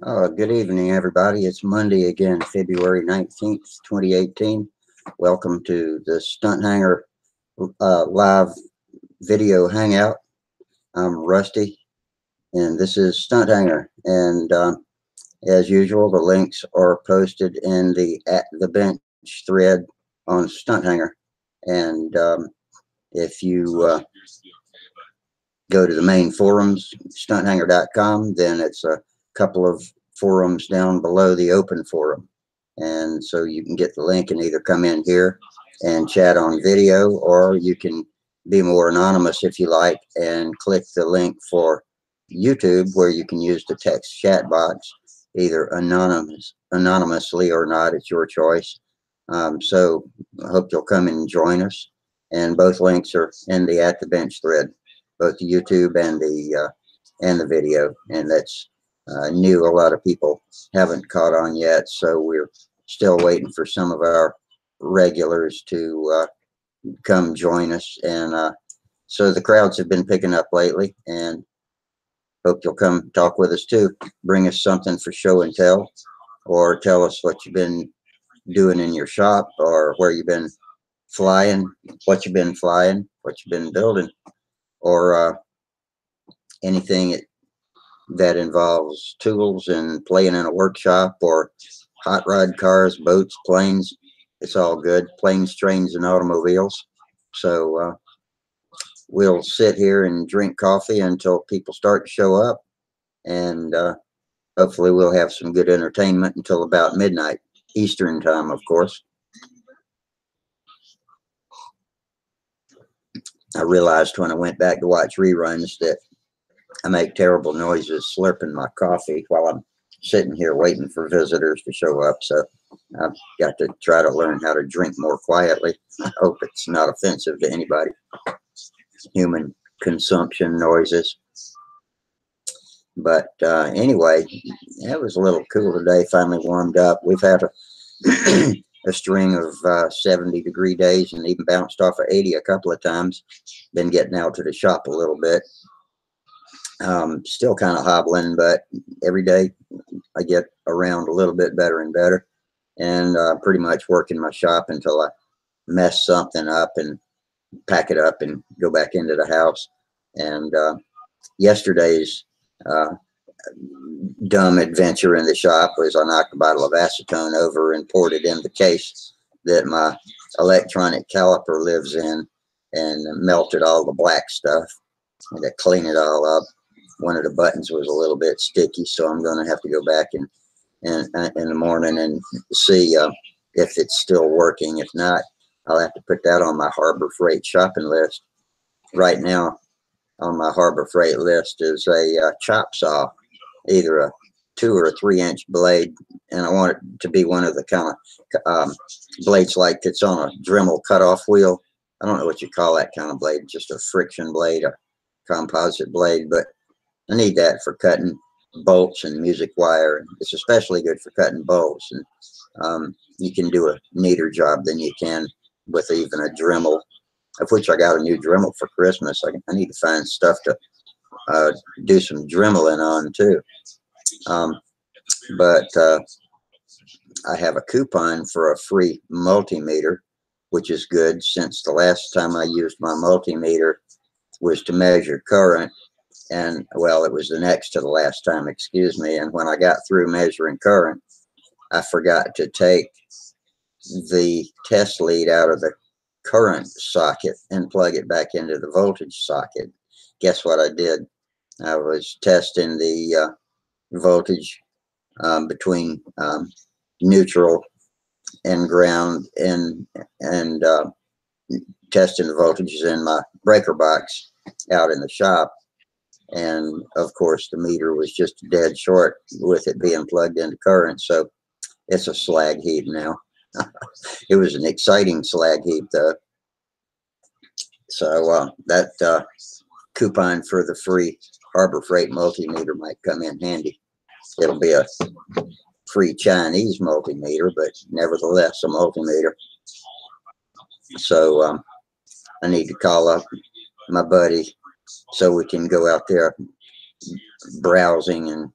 Good evening, everybody. It's Monday again, February 19th, 2018. Welcome to the Stunthangar live video hangout. I'm Rusty, and this is Stunthangar. And as usual, the links are posted in the At the Bench thread on Stunthangar. And if you go to the main forums, stunthangar.com, then it's a couple of forums down below the open forum. And so you can get the link and either come in here and chat on video, or you can be more anonymous if you like and click the link for YouTube, where you can use the text chat box, either anonymously or not. It's your choice. So I hope you'll come and join us. And both links are in the At the Bench thread, both the YouTube and the video, and that's new. A lot of people haven't caught on yet, so we're still waiting for some of our regulars to come join us. And so the crowds have been picking up lately, and hope you'll come talk with us too. Bring us something for show and tell, or tell us what you've been doing in your shop, or where you've been flying, what you've been flying, what you've been building, or anything that involves tools and playing in a workshop, or hot rod cars, boats, planes. It's all good. Planes, trains, and automobiles. So we'll sit here and drink coffee until people start to show up, and hopefully we'll have some good entertainment until about midnight Eastern time, of course. I realized when I went back to watch reruns that I make terrible noises slurping my coffee while I'm sitting here waiting for visitors to show up. So I've got to try to learn how to drink more quietly. I hope it's not offensive to anybody. Human consumption noises. But anyway, it was a little cool today. Finally warmed up. We've had a string of 70-degree days, and even bounced off of 80 a couple of times. Been getting out to the shop a little bit. Still kind of hobbling, but every day I get around a little bit better and better, and pretty much work in my shop until I mess something up and pack it up and go back into the house. And yesterday's dumb adventure in the shop was I knocked a bottle of acetone over and poured it in the case that my electronic caliper lives in, and melted all the black stuff. I had to clean it all up. One of the buttons was a little bit sticky, so I'm going to have to go back in the morning and see if it's still working. If not, I'll have to put that on my Harbor Freight shopping list. Right now on my Harbor Freight list is a chop saw, either a 2 or 3 inch blade, and I want it to be one of the kind of blades like it's on a Dremel cutoff wheel. I don't know what you call that kind of blade, just a friction blade, a composite blade, but I need that for cutting bolts and music wire. It's especially good for cutting bolts, and you can do a neater job than you can with even a Dremel, of which I got a new Dremel for Christmas. I need to find stuff to do some dremeling on too. But I have a coupon for a free multimeter, which is good, since the last time I used my multimeter was to measure current. And well, it was the next to the last time, excuse me. And when I got through measuring current, I forgot to take the test lead out of the current socket and plug it back into the voltage socket. Guess what I did? I was testing the voltage between neutral and ground, and testing the voltages in my breaker box out in the shop. And of course the meter was just dead short with it being plugged into current, so it's a slag heap now. It was an exciting slag heap though. So that coupon for the free Harbor Freight multimeter might come in handy. It'll be a free Chinese multimeter, but nevertheless a multimeter. So I need to call up my buddy so we can go out there browsing and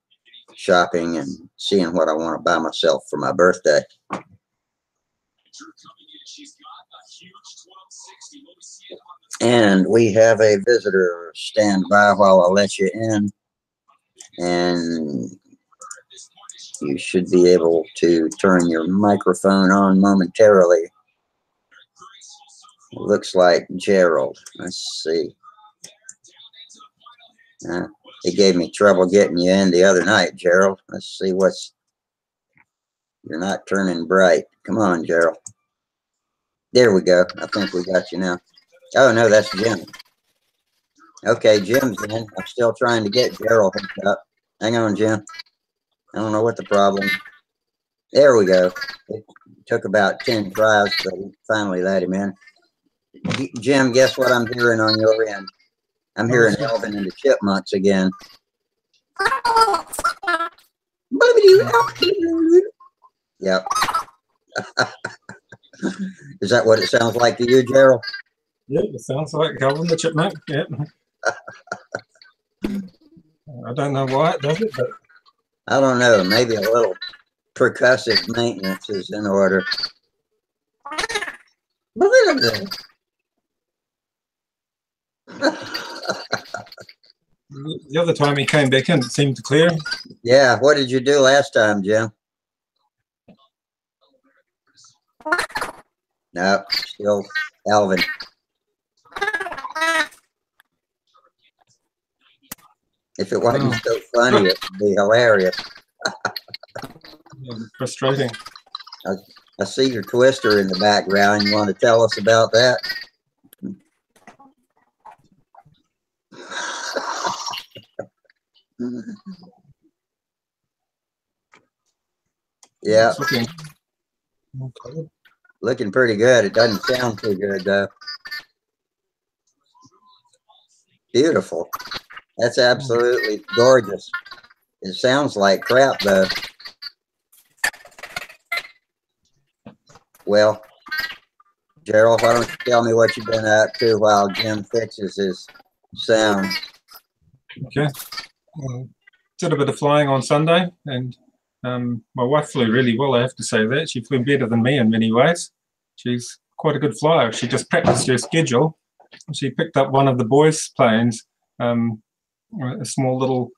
shopping and seeing what I want to buy myself for my birthday. And we have a visitor. Stand by while I let you in. And you should be able to turn your microphone on momentarily. It looks like Gerald. Let's see. It gave me trouble getting you in the other night, Gerald. Let's see what's... You're not turning bright. Come on, Gerald. There we go. I think we got you now. Oh, no, that's Jim. Okay, Jim's in. I'm still trying to get Gerald hooked up. Hang on, Jim. I don't know what the problem is. There we go. It took about 10 tries, but we finally let him in. Jim, guess what I'm hearing on your end? I'm hearing Alvin and the Chipmunks again. Yep. Is that what it sounds like to you, Gerald? Yeah, it sounds like Alvin the Chipmunk. Yeah. I don't know why it does it, but I don't know. Maybe a little percussive maintenance is in order. the other time he came back in, it seemed to clear. Yeah. What did you do last time, Jim? No, still Alvin. If it wasn't so funny, it would be hilarious. Yeah, frustrating. I see your twister in the background. You want to tell us about that? Yeah. Looking pretty good. It doesn't sound too good, though. Beautiful. That's absolutely gorgeous. It sounds like crap, though. Well, Gerald, why don't you tell me what you've been up to while Jim fixes his sound? Okay. Did a bit of flying on Sunday, and my wife flew really well, I have to say that. She flew better than me in many ways. She's quite a good flyer. She just practiced her schedule. She picked up one of the boys' planes, a small little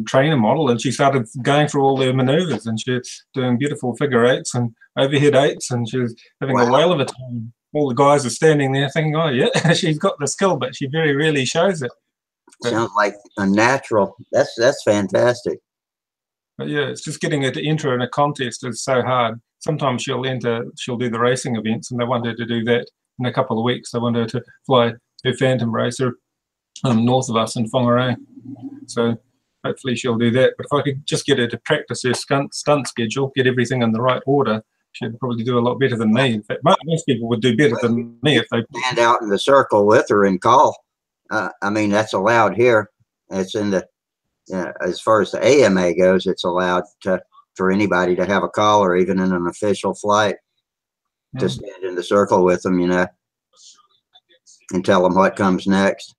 trainer model, and she started going through all their maneuvers, and she's doing beautiful figure eights and overhead eights, and she's having a whale of a time. All the guys are standing there thinking, oh yeah, she's got the skill, but she very rarely shows it. But, sounds like a natural. That's fantastic. But yeah, it's just getting her to enter in a contest is so hard. Sometimes she'll do the racing events, and they want her to do that in a couple of weeks. They want her to fly her Phantom racer north of us in Whangarei. So hopefully she'll do that. But if I could just get her to practice her stunt schedule, get everything in the right order, she'd probably do a lot better than me. In fact, most people would do better than me if they stand out in the circle with her and call. I mean, that's allowed here. It's in the as far as the AMA goes, it's allowed for anybody to have a call, or even in an official flight, to stand in the circle with them, you know, and tell them what comes next.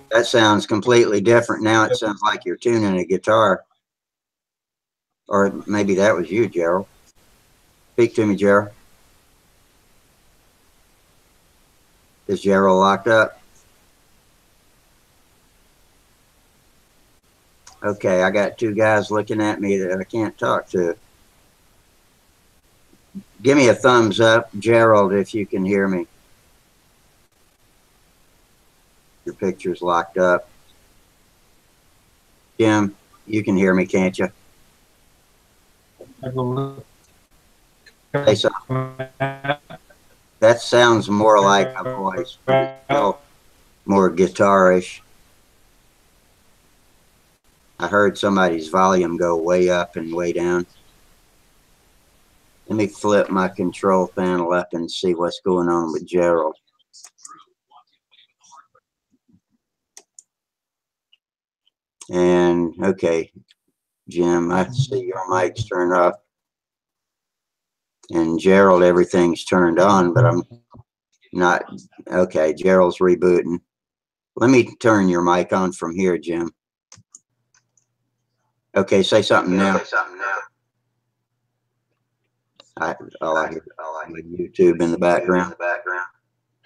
That sounds completely different now. It sounds like you're tuning a guitar. Or maybe that was you, Gerald. Speak to me, Gerald. Is Gerald locked up? Okay, I got two guys looking at me that I can't talk to. Give me a thumbs up, Gerald, if you can hear me. Your picture's locked up. Jim, you can hear me, can't you? Say something. That sounds more like a voice, but it's still more guitarish. I heard somebody's volume go way up and way down. Let me flip my control panel up and see what's going on with Gerald. And okay, Jim, I see your mic's turned off. And Gerald, everything's turned on, but I'm not. Okay, Gerald's rebooting. Let me turn your mic on from here, Jim. Okay, say something now. All I hear is YouTube in the background.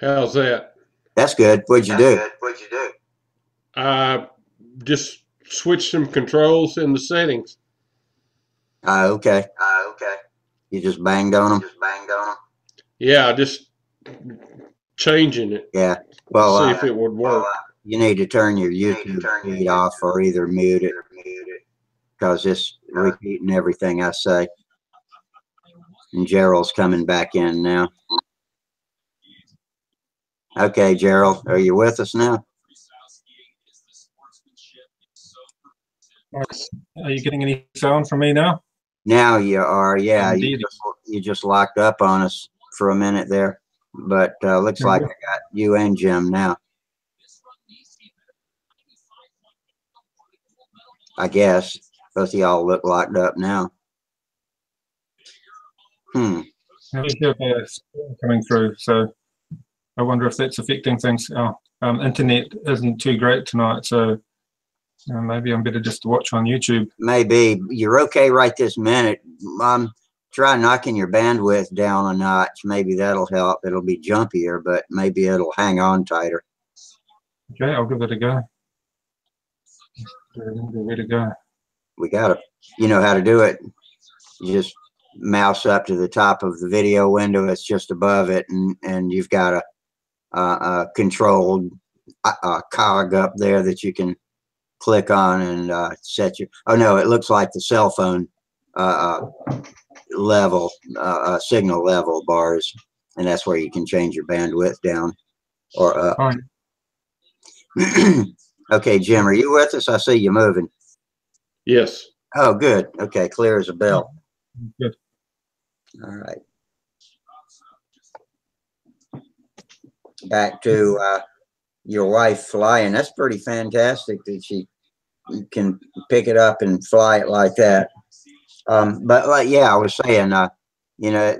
How's that? That's good. What'd you do? I just switched some controls in the settings. Okay. You just banged on them? Yeah, just changing it. Yeah. Well, see if it would work. You need to turn your YouTube feed off or either mute it, because it's repeating everything I say. And Gerald's coming back in now. Okay, Gerald, are you with us now? Are you getting any sound from me now? Now you are, yeah. Indeed. You just locked up on us for a minute there, but looks like I got you and Jim now. I guess both of y'all look locked up now. We have a storm coming through, so I wonder if that's affecting things. Internet isn't too great tonight, so maybe I'm better just to watch on YouTube. Maybe. You're okay right this minute. Try knocking your bandwidth down a notch. Maybe that'll help. It'll be jumpier, but maybe it'll hang on tighter. Okay, I'll give it a go. Remember where to go. We got it. You know how to do it. You just mouse up to the top of the video window. It's just above it, and you've got a controlled cog up there that you can click on and set your. Oh no, it looks like the cell phone level, signal level bars, and that's where you can change your bandwidth down or up. All right. Okay, Jim, are you with us? I see you moving. Yes. Oh, good. Okay, clear as a bell. Good. All right. Back to your wife flying. That's pretty fantastic that she can pick it up and fly it like that. But like, yeah, I was saying, you know,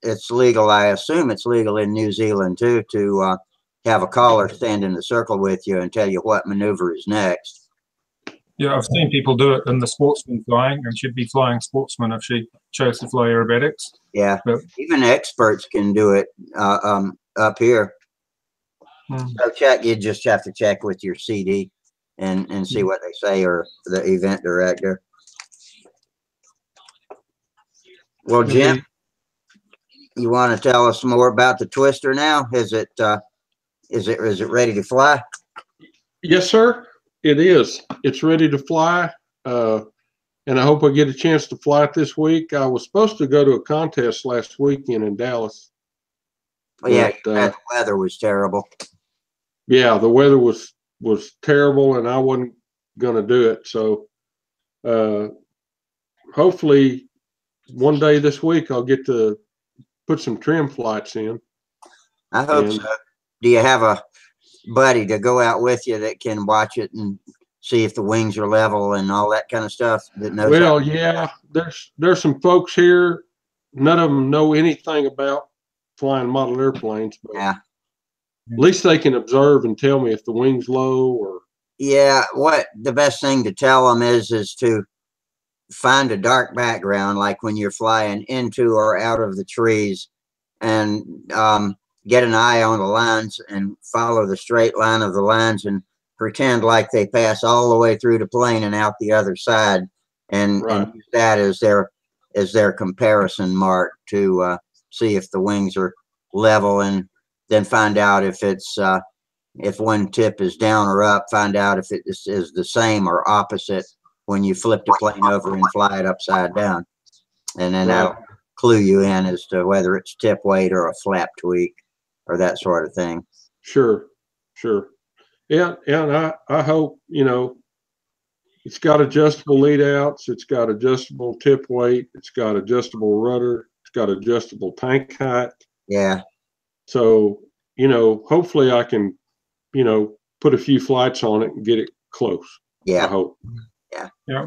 it's legal. I assume it's legal in New Zealand too, to have a caller stand in the circle with you and tell you what maneuver is next. Yeah, I've seen people do it in the sportsman flying, and she'd be flying sportsman if she chose to fly aerobatics. Yeah, but even experts can do it up here. So check. You just have to check with your CD and see what they say, or the event director. Well, Jim, you want to tell us more about the Twister now? Is it ready to fly? Yes, sir. It is. It's ready to fly, and I hope I get a chance to fly it this week. I was supposed to go to a contest last weekend in Dallas. Well, yeah, the weather was terrible. Yeah, the weather was terrible, and I wasn't going to do it. So hopefully one day this week I'll get to put some trim flights in. I hope so. Do you have a buddy to go out with you that can watch it and see if the wings are level and all that kind of stuff? That knows. Well, yeah, there's some folks here. None of them know anything about flying model airplanes, but yeah, at least they can observe and tell me if the wing's low or. Yeah, what the best thing to tell them is to find a dark background, like when you're flying into or out of the trees, and get an eye on the lines and follow the straight line of the lines and pretend like they pass all the way through the plane and out the other side, and use that as their comparison mark to see if the wings are level, and then find out if it's if one tip is down or up, find out if it is the same or opposite when you flip the plane over and fly it upside down. And then that'll clue you in as to whether it's tip weight or a flap tweak or that sort of thing. Sure. Yeah, and I hope, you know, it's got adjustable lead outs, it's got adjustable tip weight, it's got adjustable rudder, it's got adjustable tank height. Yeah. So, you know, hopefully I can, you know, put a few flights on it and get it close. Yeah. I hope. Yeah.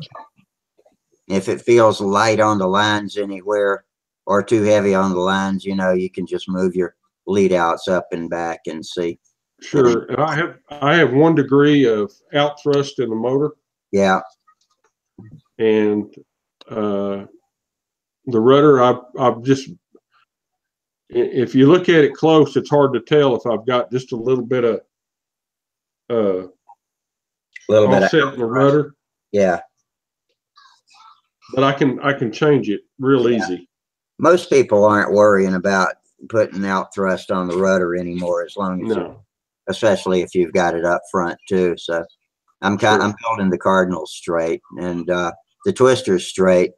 If it feels light on the lines anywhere, or too heavy on the lines, you know, you can just move your lead outs up and back and see. Sure. And I have 1 degree of out thrust in the motor, Yeah. and the rudder, I've just, if you look at it close, it's hard to tell if I've got just a little bit of offset in the rudder. Yeah. But I can change it real easy. Most people aren't worrying about putting out thrust on the rudder anymore, as long as, especially if you've got it up front too. So I'm building the cardinals straight, and the twisters straight,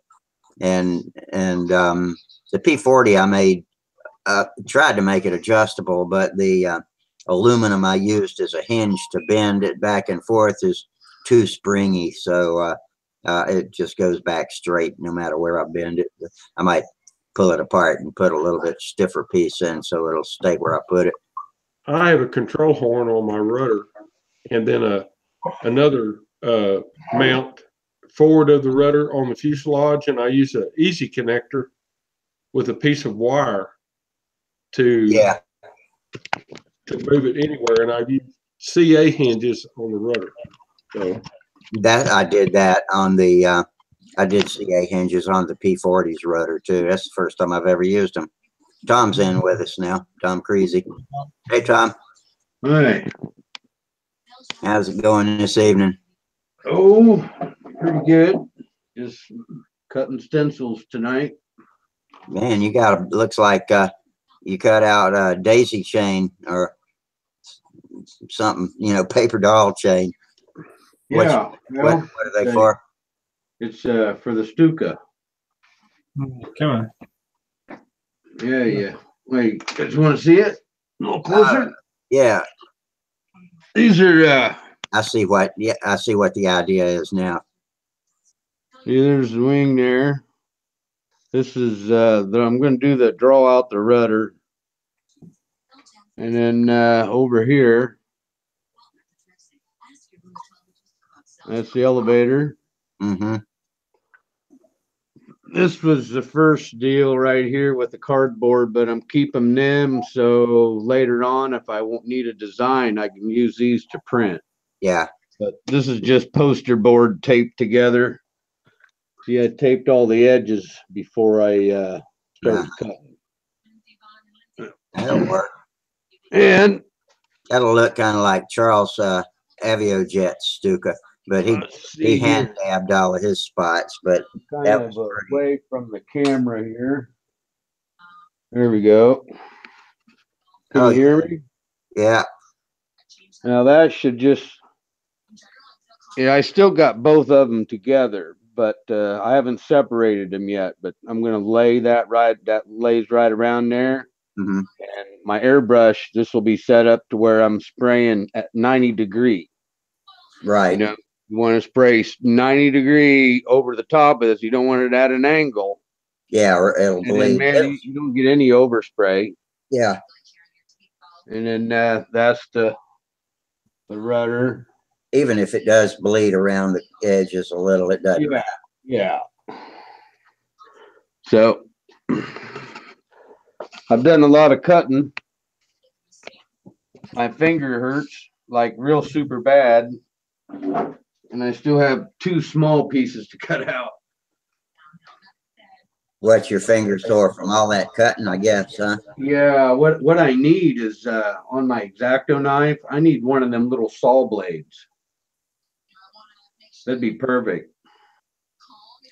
and the P40 I made, tried to make it adjustable, but the aluminum I used as a hinge to bend it back and forth is too springy, so it just goes back straight no matter where I bend it. I might pull it apart and put a little bit stiffer piece in so it'll stay where I put it. I have a control horn on my rudder, and then another mount forward of the rudder on the fuselage, and I use an easy connector with a piece of wire to move it anywhere, and I use CA hinges on the rudder. So that I did that on the I did CA hinges on the P40's rudder too. That's the first time I've ever used them. Tom's in with us now. Tom Creasy. Hey, Tom. Hi. How's it going this evening? Oh, pretty good. Just cutting stencils tonight. Man, you got looks like you cut out a daisy chain or something, you know, paper doll chain. Yeah. What are they for? It's for the Stuka. Come on. Yeah. Wait, you guys want to see it? A little closer? Yeah. These are I see what the idea is now. there's the wing there. This is I'm gonna do the draw out the rudder. And then over here, that's the elevator. Mm-hmm. This was the first deal right here with the cardboard, but I'm keeping them so later on, if I won't need a design, I can use these to print. Yeah. But this is just poster board taped together. See, I taped all the edges before I started cutting. That'll work. And that'll look kind of like Charles Aviojet Stuka, but he hand dabbed all of his spots, but kind of away from the camera here. There we go. Can you hear me? Yeah. Now that should just, I still got both of them together, but I haven't separated them yet, but I'm going to lay that lays right around there. Mm-hmm. And my airbrush, this will be set up to where I'm spraying at 90 degree. Right. You know, you want to spray 90 degree over the top of this. You don't want it at an angle. Yeah, or it'll bleed. Man, you don't get any overspray. Yeah. And then that's the rudder. Even if it does bleed around the edges a little, it doesn't matter. Yeah. So I've done a lot of cutting. My finger hurts like real super bad. And I still have 2 small pieces to cut out. What's your finger sore from all that cutting, I guess, huh? Yeah, what I need is on my X-Acto knife, I need one of them little saw blades. That'd be perfect.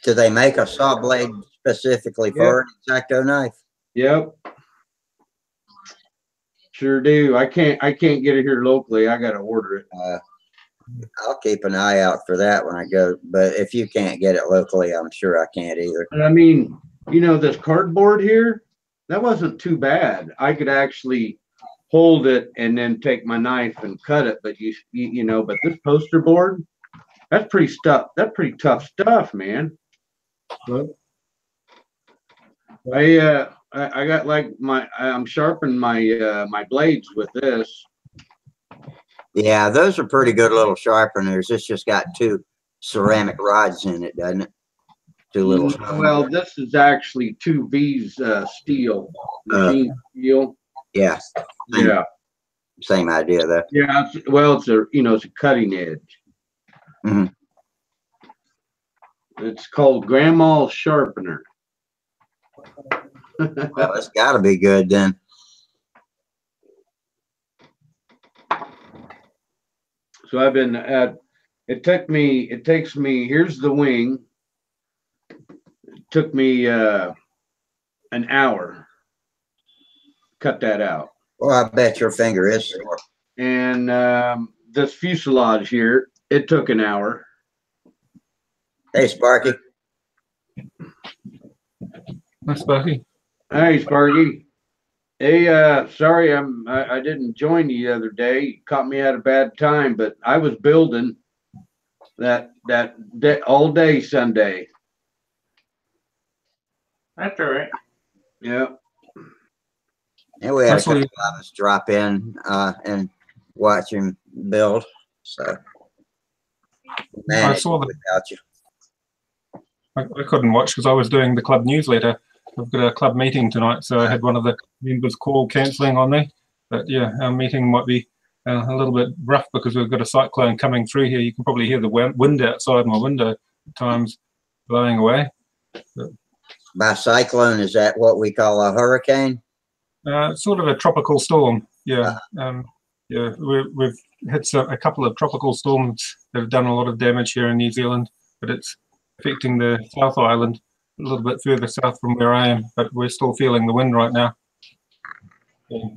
Do they make a saw blade specifically for an X-Acto knife? Yep. Sure do. I can't get it here locally. I gotta order it. I'll keep an eye out for that when I go, but if you can't get it locally, I'm sure I can't either. But I mean, you know, this cardboard here, that wasn't too bad. I could actually hold it and then take my knife and cut it, but you know, but this poster board, that's pretty tough stuff, man. But I got like I'm sharpening my blades with this. Yeah, those are pretty good little sharpeners. It's just got 2 ceramic rods in it, doesn't it? Two little. Well, this is actually 2B's steel, machine steel. Yeah. Yeah. Same idea though. Yeah. Well, it's a it's a cutting edge. Hmm. It's called Grandma's sharpener. Well, it's got to be good then. So I've been at. It takes me. Here's the wing. It took me an hour. Cut that out. Well, I bet your finger is sore. And this fuselage here, it took an hour. Hey, Sparky. Hi, Sparky. Hey, Sparky. Hey, sorry, I didn't join you the other day. You caught me at a bad time, but I was building that all day Sunday. That's all right. Yeah. And we had a That's what couple of us drop in and watch him build. So, man, I saw the without you. I couldn't watch because I was doing the club newsletter. I've got a club meeting tonight, so I had one of the members call cancelling on me. But yeah, our meeting might be a little bit rough because we've got a cyclone coming through here. You can probably hear the wind outside my window at times blowing away. But, By cyclone, is that what we call a hurricane? sort of a tropical storm. Yeah, yeah. We've had a couple of tropical storms that have done a lot of damage here in New Zealand, but it's affecting the South Island a little bit further south from where I am. But we're still feeling the wind right now. So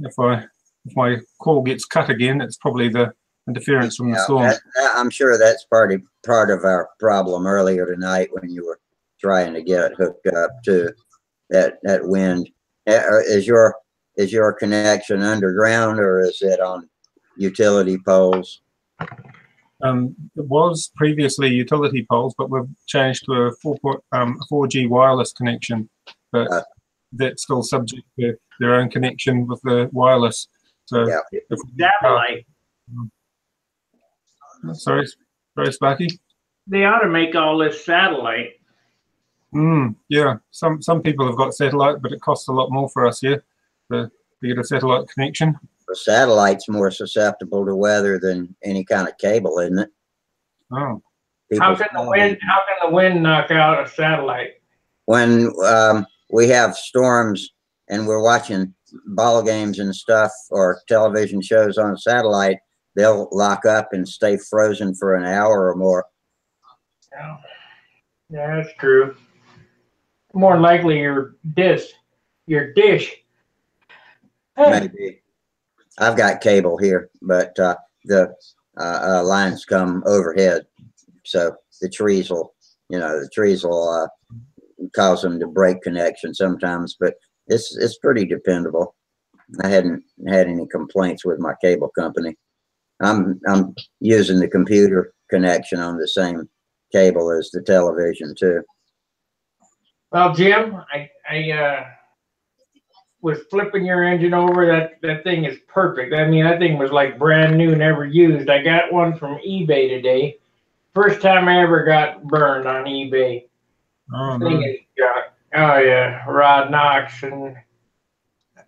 if my call gets cut again, it's probably the interference from the storm. I'm sure that's part of our problem earlier tonight when you were trying to get it hooked up to that wind. Is your connection underground or is it on utility poles? It was previously utility poles, but we've changed to a 4G wireless connection. But that's still subject to their own connection with the wireless. So, yeah. Satellite. Sorry, Sparky. They ought to make all this satellite. Yeah, some people have got satellite, but it costs a lot more for us here to get a satellite connection. The satellite's more susceptible to weather than any kind of cable, isn't it? Oh, How can the wind knock out a satellite? When we have storms and we're watching ball games and stuff or television shows on satellite, they'll lock up and stay frozen for an hour or more. Yeah, that's true. More than likely your dish. Maybe. I've got cable here, but the lines come overhead, so the trees will cause them to break connection sometimes. But it's pretty dependable. I hadn't had any complaints with my cable company. I'm using the computer connection on the same cable as the television too. Well, Jim, I was flipping your engine over. That thing is perfect. I mean, that thing was like brand new, never used. I got one from eBay today. First time I ever got burned on eBay. oh Thing no. is, oh yeah, rod knocks and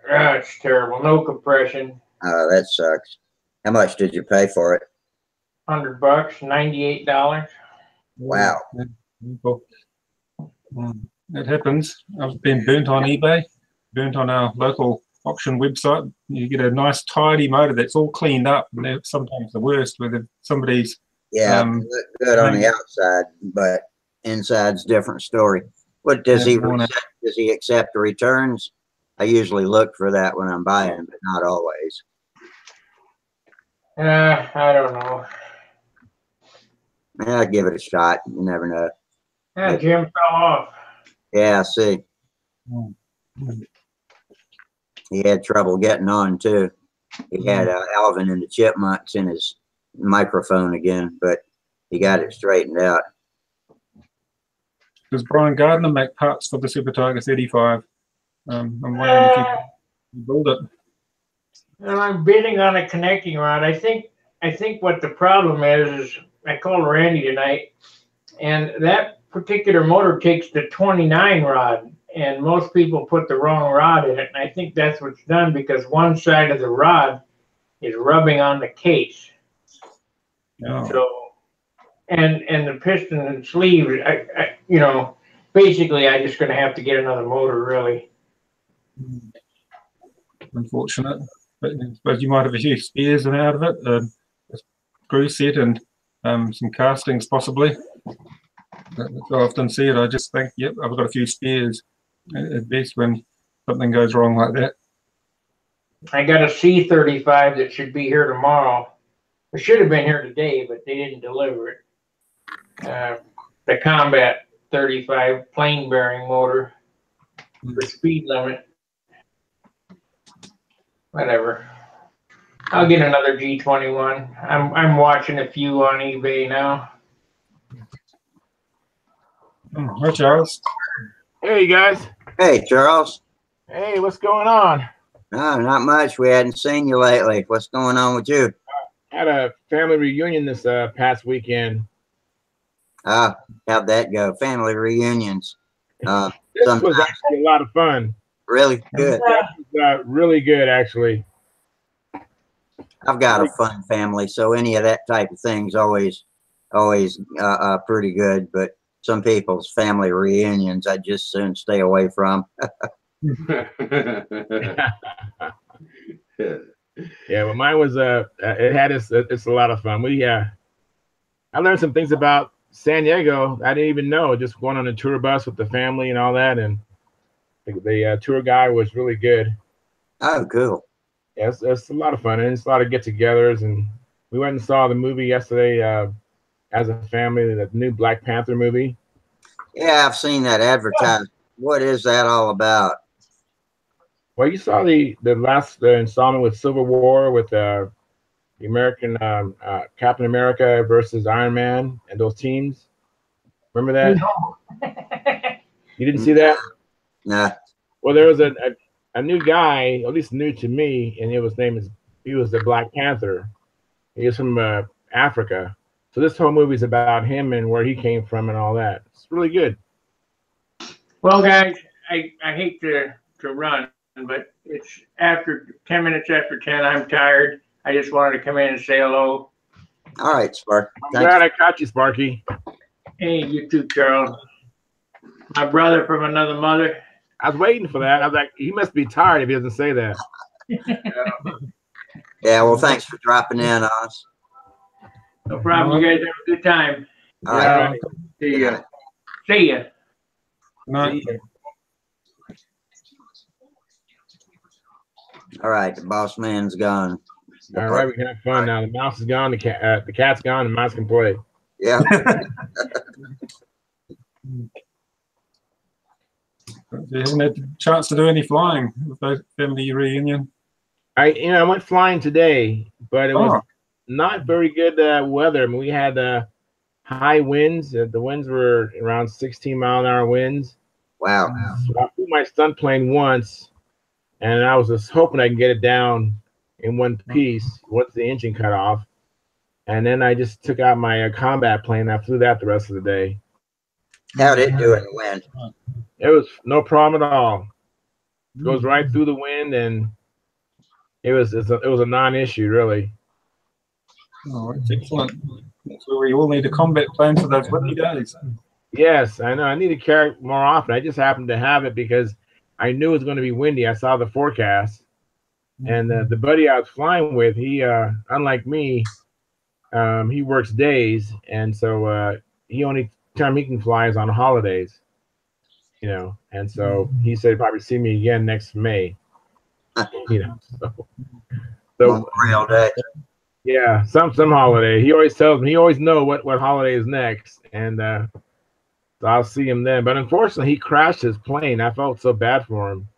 it's terrible. No compression. That sucks. How much did you pay for it? $100, $98. Wow. It happens. I've been burnt on eBay, burnt on our local auction website. You get a nice tidy motor that's all cleaned up, and they're sometimes the worst where somebody's Look good on the outside, but inside's different story. What does he accept returns? I usually look for that when I'm buying, but not always. I don't know. I'll give it a shot. You never know. Yeah, Jim fell off. Yeah, I see. He had trouble getting on too. He had Alvin and the Chipmunks in his microphone again, but he got it straightened out. Does Brian Gardner make parts for the Super Tiger 35? I'm wondering if you can build it. And I'm bidding on a connecting rod. I think what the problem is I called Randy tonight, and that particular motor takes the 29 rod, and most people put the wrong rod in it. And I think that's what's done because one side of the rod is rubbing on the case. Oh. So, and the piston and sleeve, you know, basically, I'm just going to have to get another motor, really. Unfortunate, but you might have a few spares out of it, a screw set and some castings possibly. That's what I often see it. I just think, yep, I've got a few spares at best when something goes wrong like that. I got a C35 that should be here tomorrow. It should have been here today, but they didn't deliver it. The Combat 35 plain bearing motor for speed limit. Whatever. I'll get another G21. I'm watching a few on eBay now. Hi, Charles. Hey guys. Hey, Charles. Hey, what's going on? No, not much. We hadn't seen you lately. What's going on with you? Had a family reunion this past weekend. How'd that go? Family reunions. This was actually a lot of fun. Really good. Really good, actually. I've got a fun family, so any of that type of thing's always pretty good. But some people's family reunions, I just soon stay away from. Yeah, well, mine was it's a lot of fun. I learned some things about San Diego I didn't even know, just going on a tour bus with the family and all that, and the tour guide was really good. Oh, cool. Yeah, it's a lot of fun, and it's a lot of get-togethers, and we went and saw the movie yesterday as a family, the new Black Panther movie. Yeah, I've seen that advertised. What is that all about? Well, you saw the last installment with Civil War with the American Captain America versus Iron Man and those teams. Remember that? No. You didn't see that? Nah. Well, there was a new guy, at least new to me, and he was the Black Panther. He was from Africa. So this whole movie is about him and where he came from and all that. It's really good. Well, guys, I hate to run, but it's after 10 minutes after 10. I'm tired. I just wanted to come in and say hello. All right, Spark. I'm glad I caught you, Sparky. Hey, you too, Charles. My brother from another mother. I was waiting for that. I was like, he must be tired if he doesn't say that. Yeah, well, thanks for dropping in on us. No problem. You guys have a good time. All right. See ya. See ya. No. All right, the boss man's gone. All right, we can have fun now. The mouse is gone. The cat's gone. The mouse can play. Yeah. You haven't had a chance to do any flying with the family reunion? I went flying today, but it was not very good weather. I mean, we had high winds. The winds were around 16-mile-an-hour winds. Wow. So I flew my stunt plane once, and I was just hoping I can get it down in one piece once the engine cut off. And then I just took out my combat plane. And I flew that the rest of the day. How'd it do in the wind? It was no problem at all. It goes right through the wind, and it was a non-issue, really. Oh, that's excellent. That's where we all need a combat plane for those windy days. Yes, I know. I need to carry it more often. I just happened to have it because I knew it was going to be windy. I saw the forecast, and the buddy I was flying with, he, unlike me, he works days, and so he only time he can fly is on holidays, you know. And so he said he'd probably see me again next May, you know. So Memorial Day. yeah, some holiday. He always tells me he always know what holiday is next, and so I'll see him then. But unfortunately, he crashed his plane. I felt so bad for him.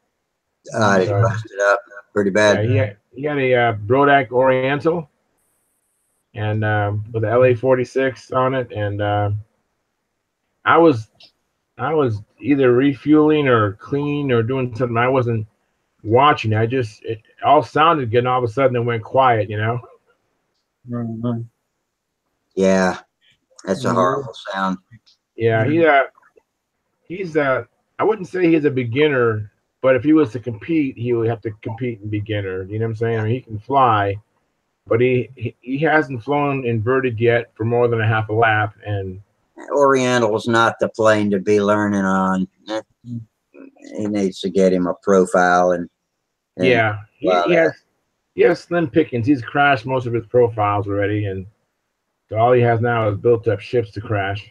He busted up pretty bad. Yeah, he had a Brodak Oriental, and with the LA-46 on it, and I was either refueling or cleaning or doing something. I wasn't watching. It all sounded good, and all of a sudden it went quiet, you know. Right. Yeah, that's a horrible sound. Yeah, he's I wouldn't say he's a beginner, but if he was to compete, he would have to compete in beginner. You know what I'm saying? I mean, he can fly, but he hasn't flown inverted yet for more than a half a lap, and Oriental's not the plane to be learning on. He needs to get him a profile and yeah, fly that. he has slim pickings. He's crashed most of his profiles already, and so all he has now is built up ships to crash.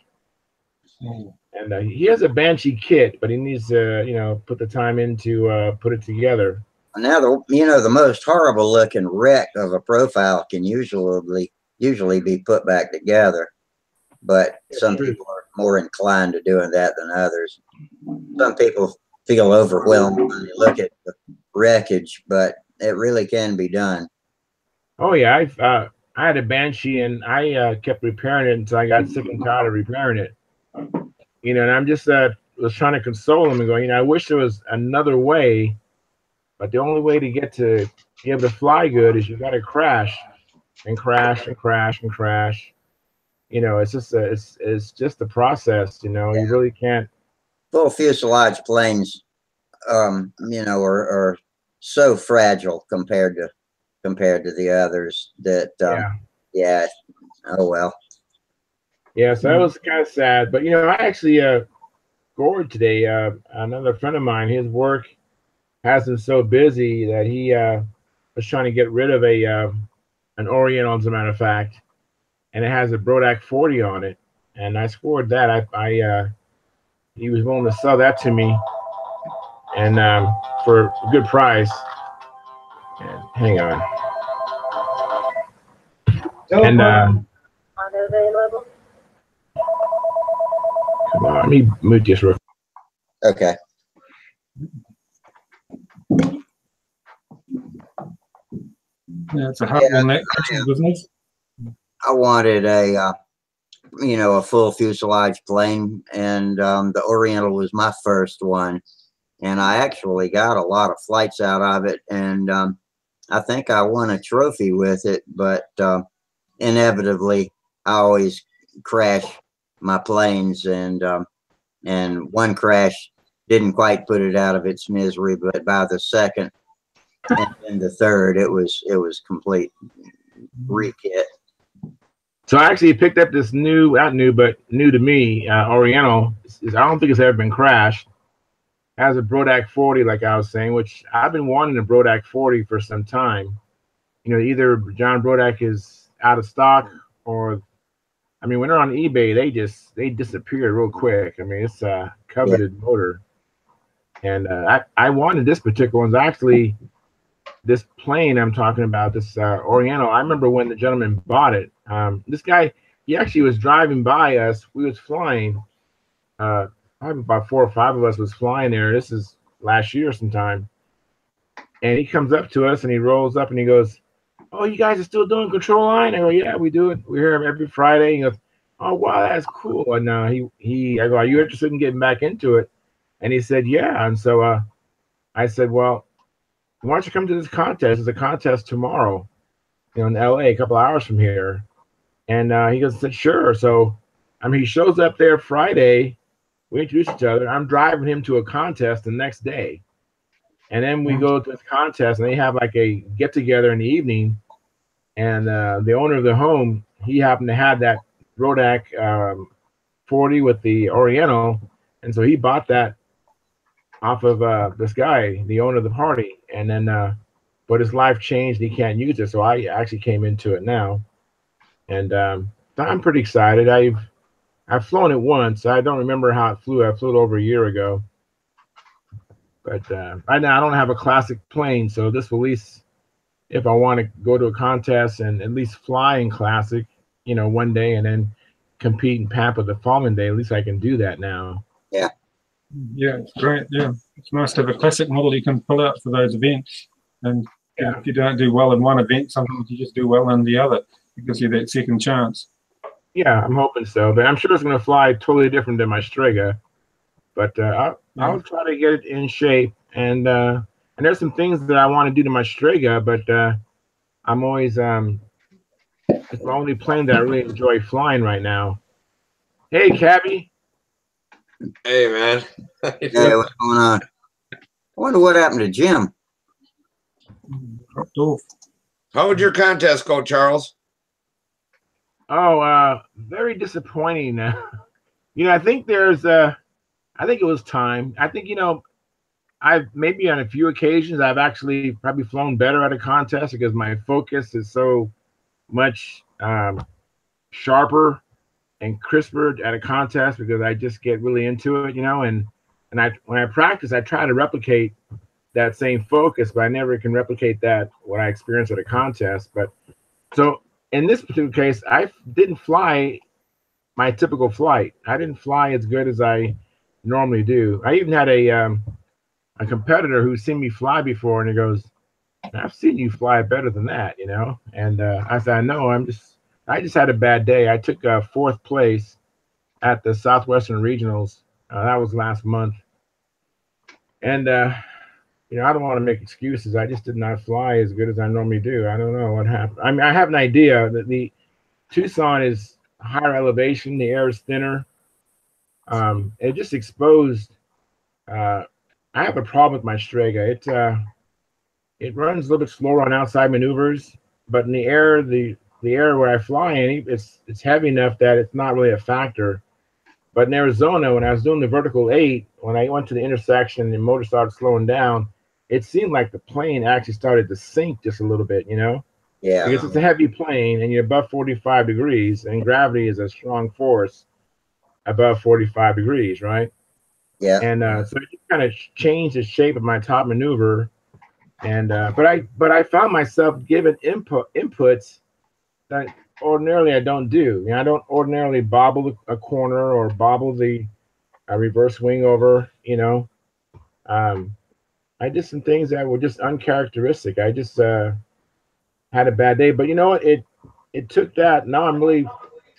And he has a Banshee kit, but he needs to, you know, put the time in to put it together. Now, the most horrible looking wreck of a profile can usually be put back together, but some people are more inclined to doing that than others. Some people feel overwhelmed when they look at the wreckage, but it really can be done. Oh yeah, I had a Banshee and I kept repairing it until I got sick and tired of repairing it. You know, and I'm just was trying to console him and going, you know, I wish there was another way, but the only way to get to be able to fly good is you got to crash and crash and crash and crash. You know, it's just it's just the process. You know, you really can't. Full fuselage planes, you know, are so fragile compared to the others that, yeah. Oh well. Yeah, so that was kind of sad. But you know, I actually scored today. Another friend of mine, his work has him so busy that he was trying to get rid of an Oriental, as a matter of fact, and it has a Brodak 40 on it. And I scored that. He was willing to sell that to me, and for a good price. And hang on. And unavailable. come on, let me mute this real quick. Okay. Yeah, it's a hard one, that business. I wanted a full fuselage plane, and the Oriental was my first one, and I actually got a lot of flights out of it, and I think I won a trophy with it, but inevitably I always crash my planes, and one crash didn't quite put it out of its misery, but by the second and then the third, it was complete rekit. So I actually picked up this not new, but new to me, Oriental. I don't think it's ever been crashed. It has a Brodak 40, like I was saying, which I've been wanting a Brodak 40 for some time. You know, either John Brodak is out of stock, or, I mean, when they're on eBay, they disappear real quick. I mean, it's a coveted motor. And I wanted this particular one. Actually, this plane I'm talking about, this Oriental, I remember when the gentleman bought it. This guy, he actually was driving by us. We was flying. Probably about 4 or 5 of us was flying there. This is last year sometime. And he comes up to us and he rolls up and he goes, "Oh, you guys are still doing control line?" I go, "Yeah, we do it. We're here every Friday." He goes, "Oh, wow, that's cool." And I go, "Are you interested in getting back into it?" And he said, "Yeah." And so I said, "Well, why don't you come to this contest? It's a contest tomorrow, you know, in LA, a couple hours from here." And he goes, "Sure." So, I mean, he shows up there Friday. We introduce each other. I'm driving him to a contest the next day. And then we go to this contest, and they have like a get together in the evening. And the owner of the home, he happened to have that Brodak 40 with the Oriental. And so he bought that off of this guy, the owner of the party. And then, but his life changed. He can't use it. So I actually came into it now. And I'm pretty excited. I've flown it once. I don't remember how it flew. I flew it over a year ago. But right now I don't have a classic plane, so this will at least, if I want to go to a contest and at least fly in classic, you know, one day and then compete and pamper the following day, at least I can do that now. Yeah. Yeah, it's great. Yeah, it's nice to have a classic model you can pull out for those events. And if you don't do well in one event, sometimes you just do well in the other. It gives you that second chance. Yeah, I'm hoping so. But I'm sure it's going to fly totally different than my Strega. But I'll try to get it in shape. And there's some things that I want to do to my Strega, but I'm always it's the only plane that I really enjoy flying right now. Hey, Cabby. Hey, man. Hey, what's going on? I wonder what happened to Jim. Dropped off. How would your contest go, Charles? Oh, very disappointing. I think I think it was time. I think, I've maybe on a few occasions I've actually probably flown better at a contest because my focus is so much sharper and crisper at a contest because I just get really into it, and when I practice, I try to replicate that same focus, but I never can replicate that what I experience at a contest. But so in this particular case, I didn't fly my typical flight. I didn't fly as good as I normally do. I even had a competitor who's seen me fly before, and he goes, "I've seen you fly better than that," And I said, "I know. I just had a bad day. I took fourth place at the Southwestern Regionals. That was last month, and I don't want to make excuses. I just did not fly as good as I normally do. I don't know what happened. I mean, I have an idea that the Tucson is higher elevation, the air is thinner. It just exposed. I have a problem with my Strega. It runs a little bit slower on outside maneuvers, but in the air, the air where I fly in, it's heavy enough that it's not really a factor. But in Arizona, when I was doing the vertical 8, when I went to the intersection and the motor started slowing down, it seemed like the plane actually started to sink just a little bit, Yeah. Because it's a heavy plane and you're above 45 degrees, and gravity is a strong force above 45 degrees, right? Yeah. And so it kind of changed the shape of my top maneuver. And but I found myself giving inputs that ordinarily I don't do. I don't ordinarily bobble a corner or bobble the reverse wing over. I did some things that were just uncharacteristic. I just had a bad day. But you know what? It took that. Now I'm really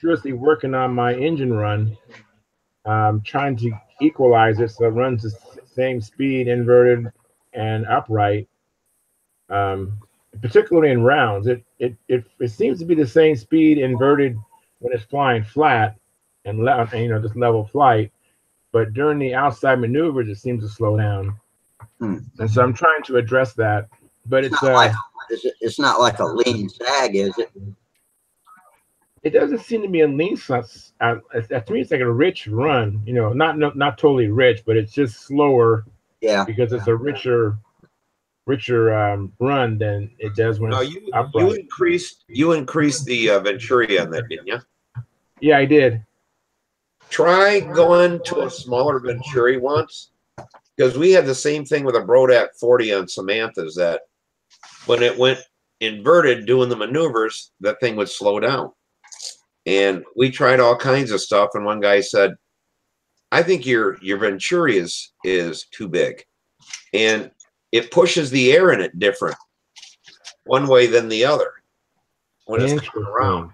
seriously working on my engine run, trying to equalize it so it runs the same speed, inverted and upright. Particularly in rounds, it seems to be the same speed inverted when it's flying flat and just level flight, but during the outside maneuvers, it seems to slow down. And so I'm trying to address that, but it's not like a lean sag, is it? It doesn't seem to be a lean sag. To me, it's like a rich run. Not totally rich, but it's just slower. Yeah, because it's a richer run than it does when it's upright. You increased the Venturi on that, didn't you? Yeah, I did. Try going to a smaller Venturi once, because we had the same thing with a Brodak 40 on Samantha's, that when it went inverted doing the maneuvers, that thing would slow down. And we tried all kinds of stuff, and one guy said, "I think your Venturi is too big, and it pushes the air in it different one way than the other when it's coming around."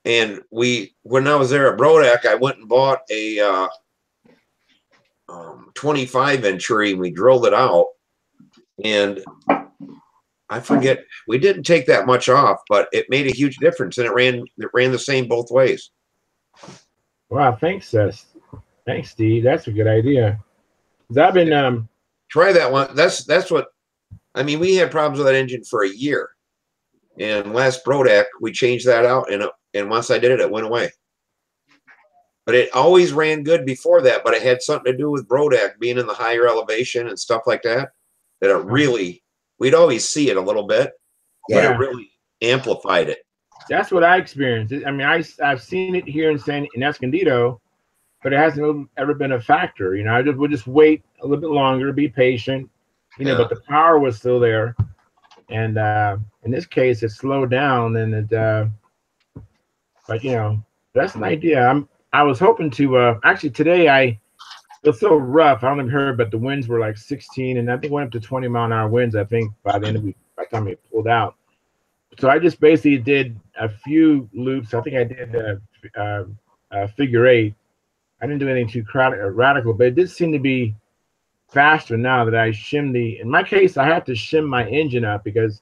And when I was there at Brodak, I went and bought a 25 Venturi, and we drilled it out, and I forget, we didn't take that much off, but it made a huge difference, and it ran the same both ways. Wow, thanks, thanks, Steve. That's a good idea. I've been try that one. That's what I mean. We had problems with that engine for a year, and last Brodak we changed that out, and once I did it, it went away. But it always ran good before that. But it had something to do with Brodak being in the higher elevation and stuff like that. That it really, we'd always see it a little bit, but it really amplified it. That's what I experienced. I mean, I've seen it here in Escondido, but it hasn't ever been a factor. We'll just wait a little bit longer, be patient, but the power was still there. And in this case, it slowed down, and but that's an idea. I was hoping to, actually today it was so rough. I don't know if you heard, but the winds were like 16, and I think went up to 20 mile an hour winds, I think, by the end of the week, by the time it pulled out. So I just basically did a few loops. I think I did a figure 8. I didn't do anything too radical, but it did seem to be faster now that I shim in my case, I have to shim my engine up because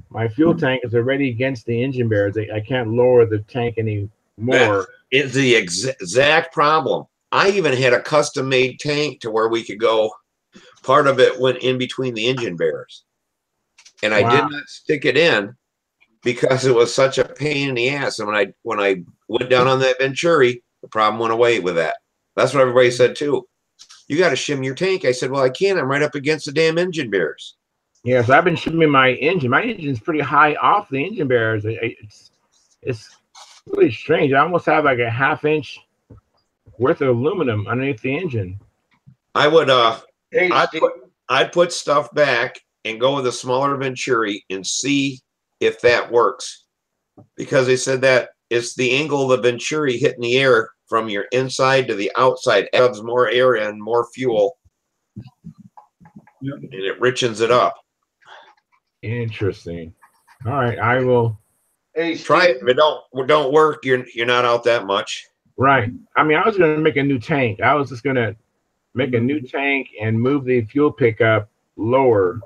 my fuel tank is already against the engine bearers. I can't lower the tank anymore. That is the exact problem. I even had a custom made tank to where we could go. Part of it went in between the engine bearers, and I did not stick it in because it was such a pain in the ass. And when I went down on that Venturi, the problem went away with that. That's what everybody said too. You got to shim your tank. I said, well, I can't. I'm right up against the damn engine bearers. Yeah, so I've been shimming my engine. My engine's pretty high off the engine bearers. It's really strange. I almost have like a 1/2 inch worth of aluminum underneath the engine. I would Hey, I'd put stuff back and go with a smaller Venturi and see if that works, because they said that it's the angle of the Venturi hitting the air from your inside to the outside adds more air and more fuel, and it richens it up. Interesting. All right, I will try it. If it don't work, you're not out that much. Right. I mean, I was going to make a new tank. I was just going to make a new tank and move the fuel pickup lower,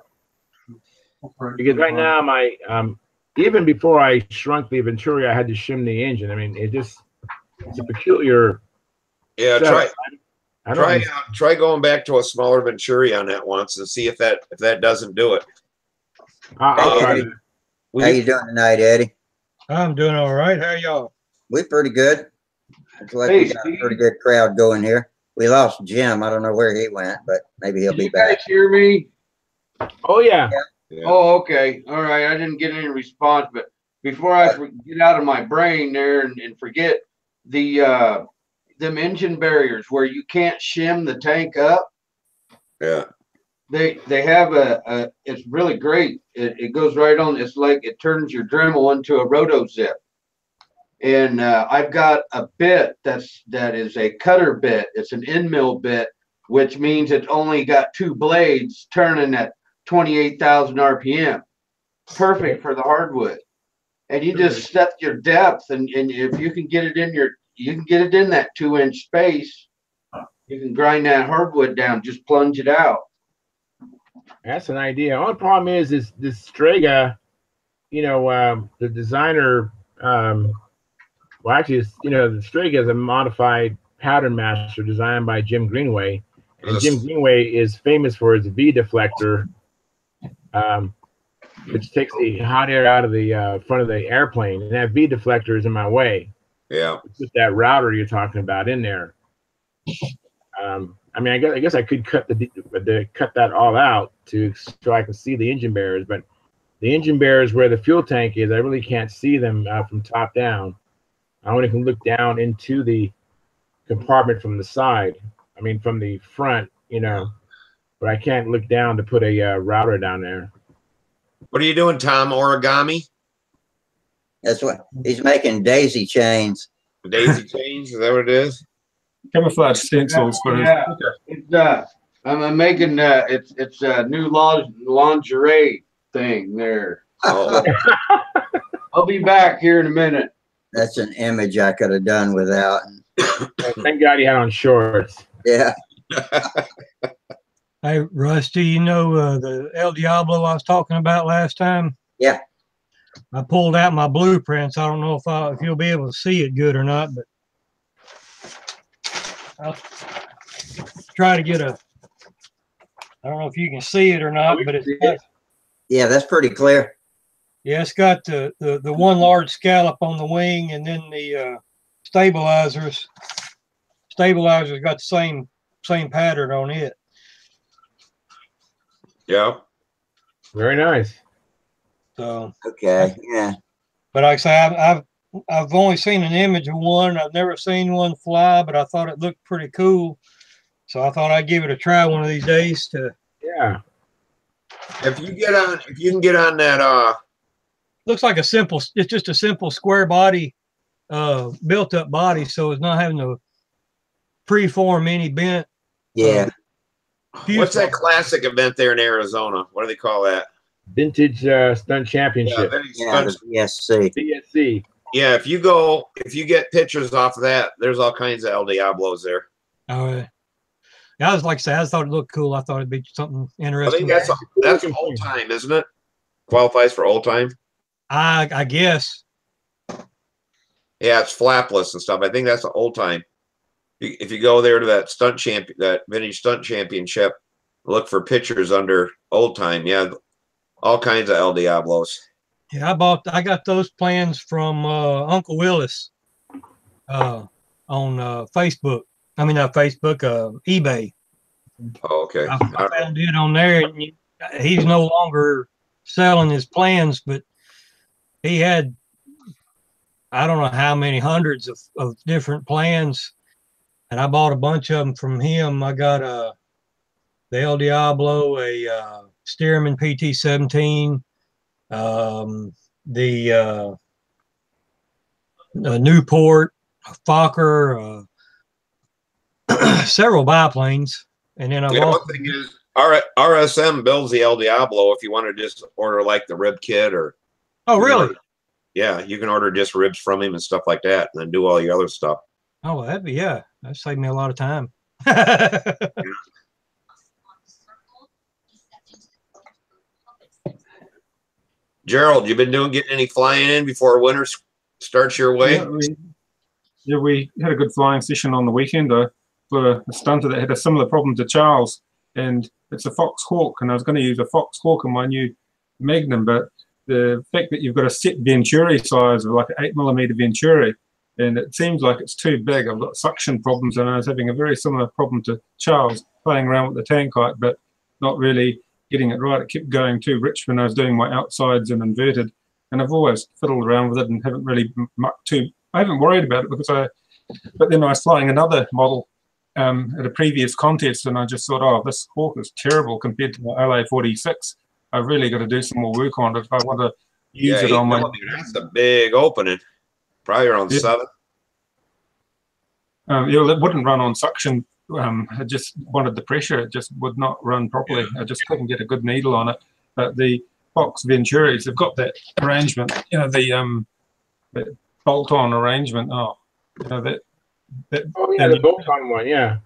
because right now my even before I shrunk the Venturi, I had to shim the engine. I mean, it's a peculiar. Yeah, setup. try going back to a smaller Venturi on that once and see if that doesn't do it. I'll try Eddie, how you doing tonight, Eddie? I'm doing all right. How are y'all? We're pretty good. Looks like we got a pretty good crowd going here. We lost Jim. I don't know where he went, but maybe he'll be back. You guys hear me? Oh yeah. Oh, okay. All right. I didn't get any response, but before I get out of my brain there and forget them engine barriers where you can't shim the tank up. Yeah. They have it's really great. It goes right on. It's like it turns your Dremel into a roto zip. And I've got a bit that is a cutter bit. It's an end mill bit, which means it's only got 2 blades turning at 28,000 RPM. Perfect for the hardwood. And you just set your depth, and if you can get it in that 2-inch space, you can grind that hardwood down. Just plunge it out. That's an idea. Only problem is this Strega, the designer. Well, actually, the Strega is a modified pattern master designed by Jim Greenway, and Jim Greenway is famous for his V deflector, which takes the hot air out of the front of the airplane, and that V deflector is in my way. Yeah, it's just that router you're talking about in there. I mean, I guess I could cut that all out so I can see the engine bearers, but the engine bearers where the fuel tank is, I really can't see them from top down. I only can look down into the compartment from the side. I mean, from the front, but I can't look down to put a router down there. What are you doing, Tom? Origami? That's what he's making. Daisy chains. Daisy chains? Is that what it is? Camouflage stencils for his. Yeah. It's I'm making it's a new lingerie thing there. Oh. I'll be back here in a minute. That's an image I could have done without. Thank God he had on shorts. Yeah. Hey, Rusty, the El Diablo I was talking about last time? Yeah. I pulled out my blueprints. I don't know if you'll be able to see it good or not, but I'll try to get I don't know if you can see it or not, but Yeah, that's pretty clear. Yeah, it's got the one large scallop on the wing, and then the stabilizers. Stabilizers got the same pattern on it. Yeah. Very nice. So okay, yeah. But like I say, I've only seen an image of one. I've never seen one fly, but I thought it looked pretty cool. So I thought I'd give it a try one of these days Yeah. If you can get on that looks like it's just a simple square body, built up body, so it's not having to preform any bent. Yeah. What's that classic event there in Arizona? What do they call that? Vintage Stunt Championship. Yeah, BSC. BSC. Yeah, if you get pictures off of that, there's all kinds of El Diablos there. All right. Yeah, I was like I said, I thought it looked cool. I thought it'd be something I interesting. think that's old time, isn't it? Qualifies for old time. I guess. Yeah, it's flapless and stuff. I think that's an old time. if you go there to that vintage stunt championship, look for pictures under old time. Yeah, all kinds of El Diablos. Yeah, I got those plans from Uncle Willis on Facebook. I mean, not Facebook, eBay. Oh, okay. I found it on there, and he's no longer selling his plans, but he had, I don't know how many hundreds of different plans, and I bought a bunch of them from him. I got the El Diablo, a Stearman PT-17, the Newport, a Fokker, several biplanes, and then I've also. One thing is, RSM builds the El Diablo if you want to just order like the rib kit or. Oh, really? Yeah, you can order just ribs from him and stuff like that, and then do all your other stuff. Oh, well, that'd save me a lot of time. Gerald, you been getting any flying in before winter starts your way? We had a good flying session on the weekend. For a stunter that had a similar problem to Charles, and it's a Fox Hawk, and I was going to use a Fox Hawk in my new Magnum, but the fact that you've got a set Venturi size of like an 8mm Venturi, and it seems like it's too big. I've got suction problems, and I was having a very similar problem to Charles, playing around with the tank height, but not really getting it right. It kept going too rich when I was doing my outsides and inverted, and I've always fiddled around with it and haven't really I haven't worried about it but then I was flying another model at a previous contest, and I just thought, oh, this Hawk is terrible compared to my LA-46. I've really got to do some more work on it if I want to use it on my. That's a big opening, probably around 7. It wouldn't run on suction. I just wanted the pressure. It just would not run properly. I just couldn't get a good needle on it. But the Fox Venturis have got that arrangement, the bolt-on arrangement. Oh, that. Oh yeah, the bolt-on one, yeah.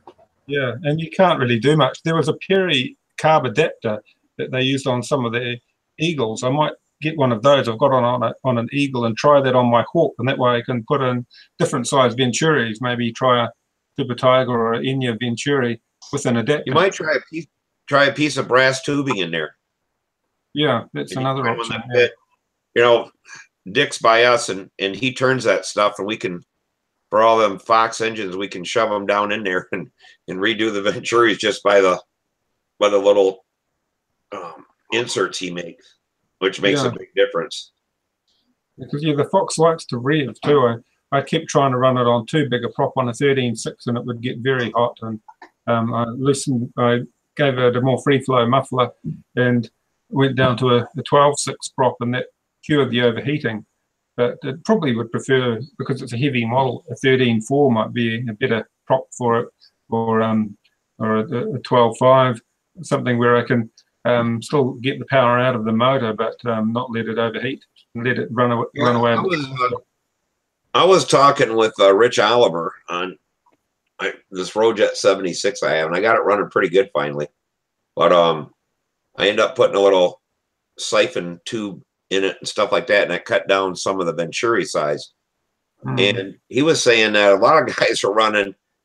Yeah, and you can't really do much. There was a Perry carb adapter that they used on some of the Eagles. I might get one of those. I've got on an Eagle and try that on my Hawk, and that way I can put in different size Venturis. Maybe try a Super Tiger or an Enya Venturi with an adapter. You might try a piece of brass tubing in there. Yeah, that's another option. Dick's by us, and he turns that stuff, and we can, for all them Fox engines, we can shove them down in there and redo the Venturis just by the little inserts he makes, which makes a big difference. Because the Fox likes to rev too. I kept trying to run it on too big a prop on a 13.6, and it would get very hot. And I gave it a more free flow muffler and went down to a 12.6 prop, and that cured the overheating. But it probably would prefer, because it's a heavy model, a 13.4 might be a better prop for it, or a 12.5, something where I can still get the power out of the motor, but not let it overheat and let it run away. I was talking with Rich Oliver on this Rojet 76 I have, and I got it running pretty good finally. But I ended up putting a little siphon tube in it and stuff like that, and I cut down some of the Venturi size. And he was saying that a lot of guys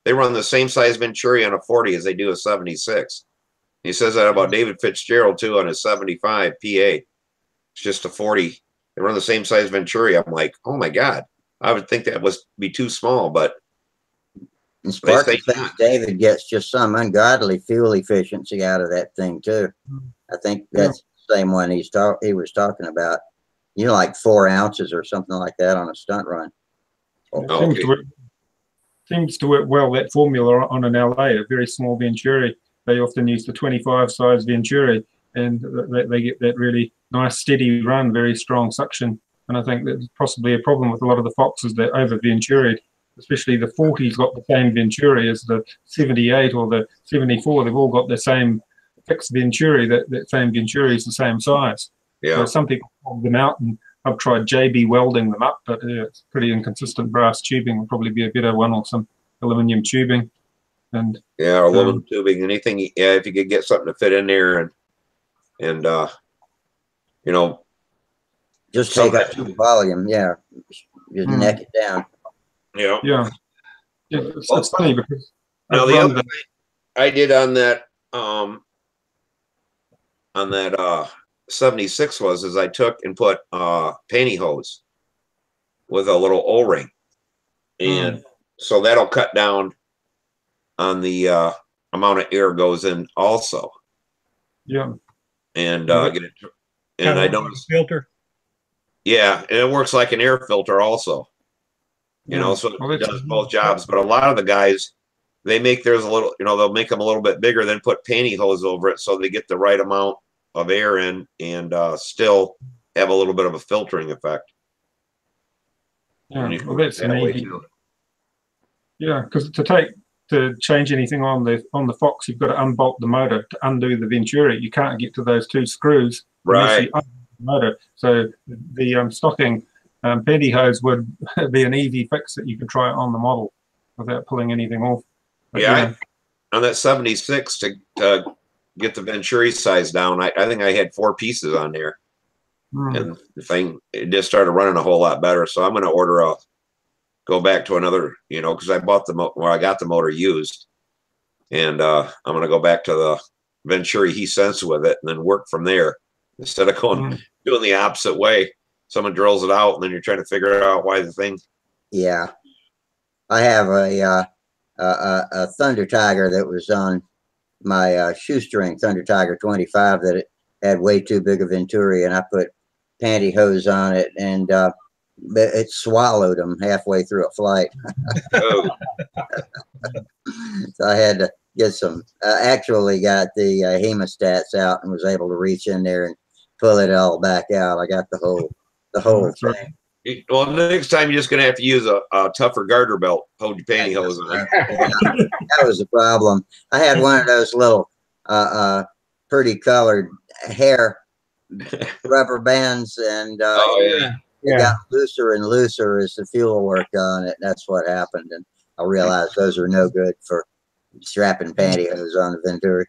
they run the same size Venturi on a 40 as they do a 76. He says that about David Fitzgerald too on his 75 PA. It's just a 40. They run the same size Venturi. I'm like, oh my God, I would think that be too small, but Sparky thinks David gets just some ungodly fuel efficiency out of that thing too. I think that's the same one he was talking about. Like 4 ounces or something like that on a stunt run. Seems to work well, that formula on an LA, a very small Venturi. They often use the 25 size Venturi, and they get that really nice steady run, very strong suction. And I think that's possibly a problem with a lot of the Foxes that over Venturied, especially the 40's got the same Venturi as the 78 or the 74. They've all got the same fixed Venturi. That same Venturi is the same size. Yeah. So some people hold them out, and I've tried JB welding them up, but it's pretty inconsistent. Brass tubing will probably be a better one, or some aluminium tubing. And or aluminum tubing, anything. Yeah, if you could get something to fit in there, and just take up the volume. Yeah, just neck it down. Yeah. It's funny because Now I've the run other thing I did on that 76 is I took and put pantyhose with a little O-ring, and so that'll cut down on the amount of air goes in also. Yeah. And Yeah, get it, and I noticed, filter. yeah, and it works like an air filter also. You know, Yeah. so Well, it that's- does both jobs. But a lot of the guys, they make theirs a little, you know, they'll make them a little bit bigger, then put pantyhose over it so they get the right amount of air in and still have a little bit of a filtering effect. Yeah, And you can well, that's that an way easy. too. Yeah, because to change anything on the Fox, you've got to unbolt the motor to undo the Venturi. You can't get to those two screws unless Right. you undo the motor. So the stocking pantyhose would be an easy fix that you could try on the model without pulling anything off. But, Yeah, you know, on that 76 to get the Venturi size down, I think I had 4 pieces on there. And the thing, it just started running a whole lot better. So I'm going to go back to another, you know, because I bought I got the motor used, and I'm going to go back to the Venturi heat sensor with it, and then work from there instead of doing the opposite way. Someone drills it out, and then you're trying to figure out why the thing. Yeah, I have a Thunder Tiger that was on my shoestring Thunder Tiger 25 that it had way too big a Venturi, and I put pantyhose on it, and it swallowed them halfway through a flight. Oh. So I had to get some. Actually, got the hemostats out and was able to reach in there and pull it all back out. I got the whole thing. Well, next time you're just going to have to use a tougher garter belt. Hold your pantyhose on. That was the problem. I had one of those little pretty colored hair rubber bands, and it got looser and looser as the fuel worked on it. That's what happened, and I realized those are no good for strapping pantyhose on the Venturi.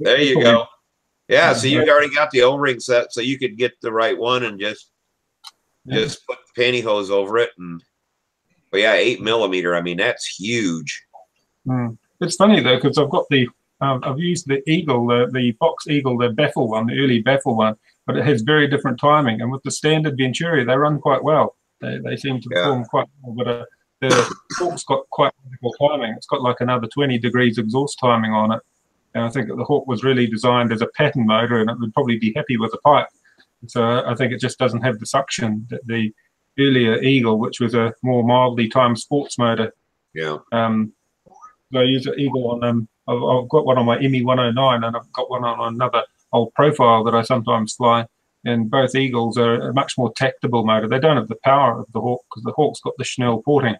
There you go. Yeah, so you already got the O-ring set, so you could get the right one and just put the pantyhose over it. But yeah, 8mm. I mean, that's huge. It's funny though, because I've got I've used the Eagle, the Fox Eagle, the baffle one, the early baffle one, but it has very different timing. And with the standard Venturi, they run quite well. They seem to perform quite well. But the Hawk's got quite radical timing. It's got like another 20 degrees exhaust timing on it. And I think that the Hawk was really designed as a pattern motor, and it would probably be happy with a pipe. So I think it just doesn't have the suction that the earlier Eagle, which was a more mildly timed sports motor. Yeah. So I use an Eagle on I've got one on my ME 109, and I've got one on another old profile that I sometimes fly. And both Eagles are a much more tactable motor. They don't have the power of the Hawk because the Hawk's got the Schnell porting,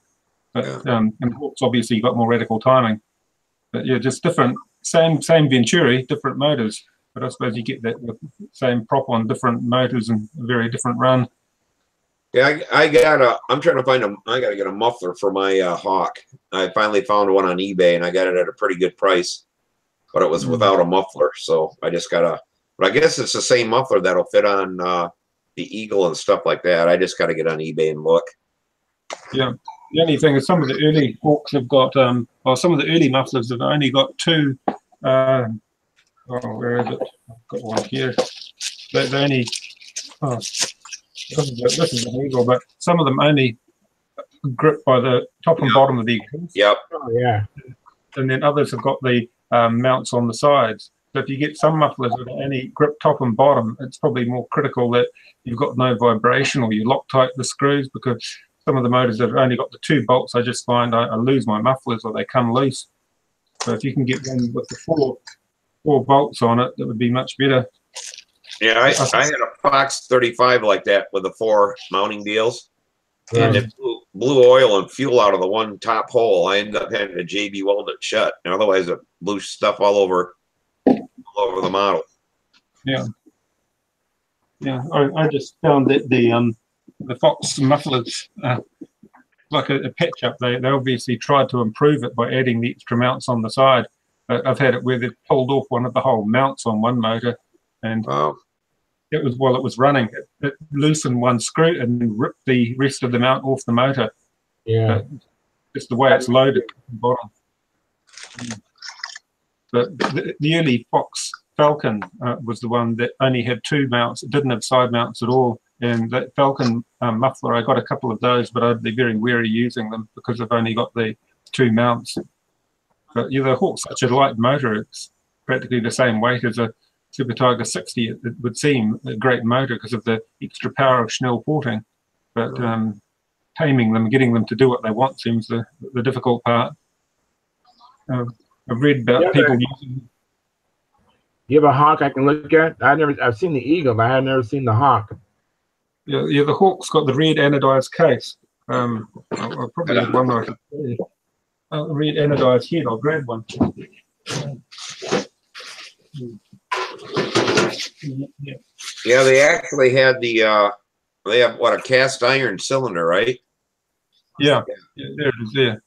but and the Hawk's obviously got more radical timing. But yeah, just different. Same Venturi, different motors. But I suppose you get that same prop on different motors and a very different run. Yeah, I'm trying to find I got to get a muffler for my Hawk. I finally found one on eBay, and I got it at a pretty good price, but it was without a muffler. So I just got but I guess it's the same muffler that'll fit on the Eagle and stuff like that. I just got to get on eBay and look. Yeah. The only thing is some of the early Hawks have got, or some of the early mufflers have only got 2, where is it? I've got one here. They only, this is an Eagle, but some of them only grip by the top and bottom of the exhaust. Yep. Oh, yeah. And then others have got the mounts on the sides. So if you get some mufflers that only grip top and bottom, it's probably more critical that you've got no vibration or you Loctite the screws, because some of the motors that have only got the 2 bolts, I just find I lose my mufflers or they come loose. So if you can get one with the 4 bolts on it, that would be much better. Yeah, I had a Fox 35 like that with the 4 mounting deals, and it blew oil and fuel out of the one top hole. I ended up having to JB weld it shut, and otherwise it blew stuff all over the model. Yeah, yeah. I just found that the Fox mufflers, like a patch up, they obviously tried to improve it by adding the extra mounts on the side. But I've had it where they've pulled off one of the whole mounts on one motor, and it was while it was running, it loosened one screw and ripped the rest of the mount off the motor. Yeah. just the way it's loaded at the bottom. But the early Fox Falcon was the one that only had 2 mounts. It didn't have side mounts at all. And that Falcon muffler, I got a couple of those, but I'd be very wary using them because I've only got the 2 mounts. But yeah, the Hawk's such a light motor. It's practically the same weight as a Super Tiger 60. It would seem a great motor because of the extra power of Schnell porting. But taming them, getting them to do what they want seems the difficult part. I've read about people using. You have a Hawk I can look at? I've seen the Eagle, but I have never seen the Hawk. Yeah, the Hawk's got the red anodized case. I'll probably have one I should say. Red anodized head. I'll grab one. Yeah, they actually had the they have what, a cast iron cylinder, right? Yeah, there it is. There,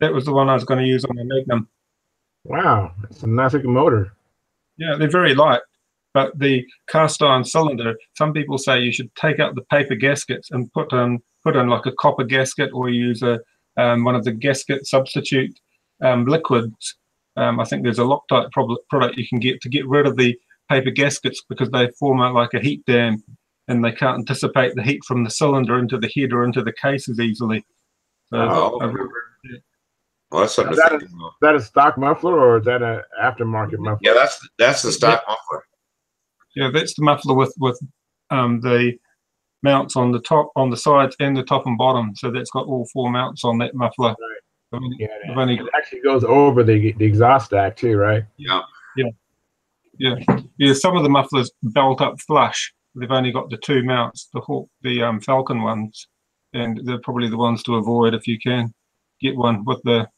that was the one I was going to use on the Magnum. Wow, it's a nice looking motor. Yeah, they're very light, but the cast iron cylinder. Some people say you should take out the paper gaskets and put in like a copper gasket, or use a one of the gasket substitute liquids. I think there's a Loctite product you can get to get rid of the paper gaskets because they form out like a heat dam, and they can't dissipate the heat from the cylinder into the head or into the cases easily. So, Well, that's something Is to think about. that a stock muffler or is that an aftermarket muffler? Yeah, that's the stock muffler. yeah, that's the muffler with the mounts on the top, on the sides, and the top and bottom. So that's got all 4 mounts on that muffler. Right. Yeah, I've only it actually goes over the exhaust stack too, right? Yeah. Yeah, some of the mufflers belt up flush. They've only got the 2 mounts, the Hawk, the Falcon ones, and they're probably the ones to avoid if you can get one with the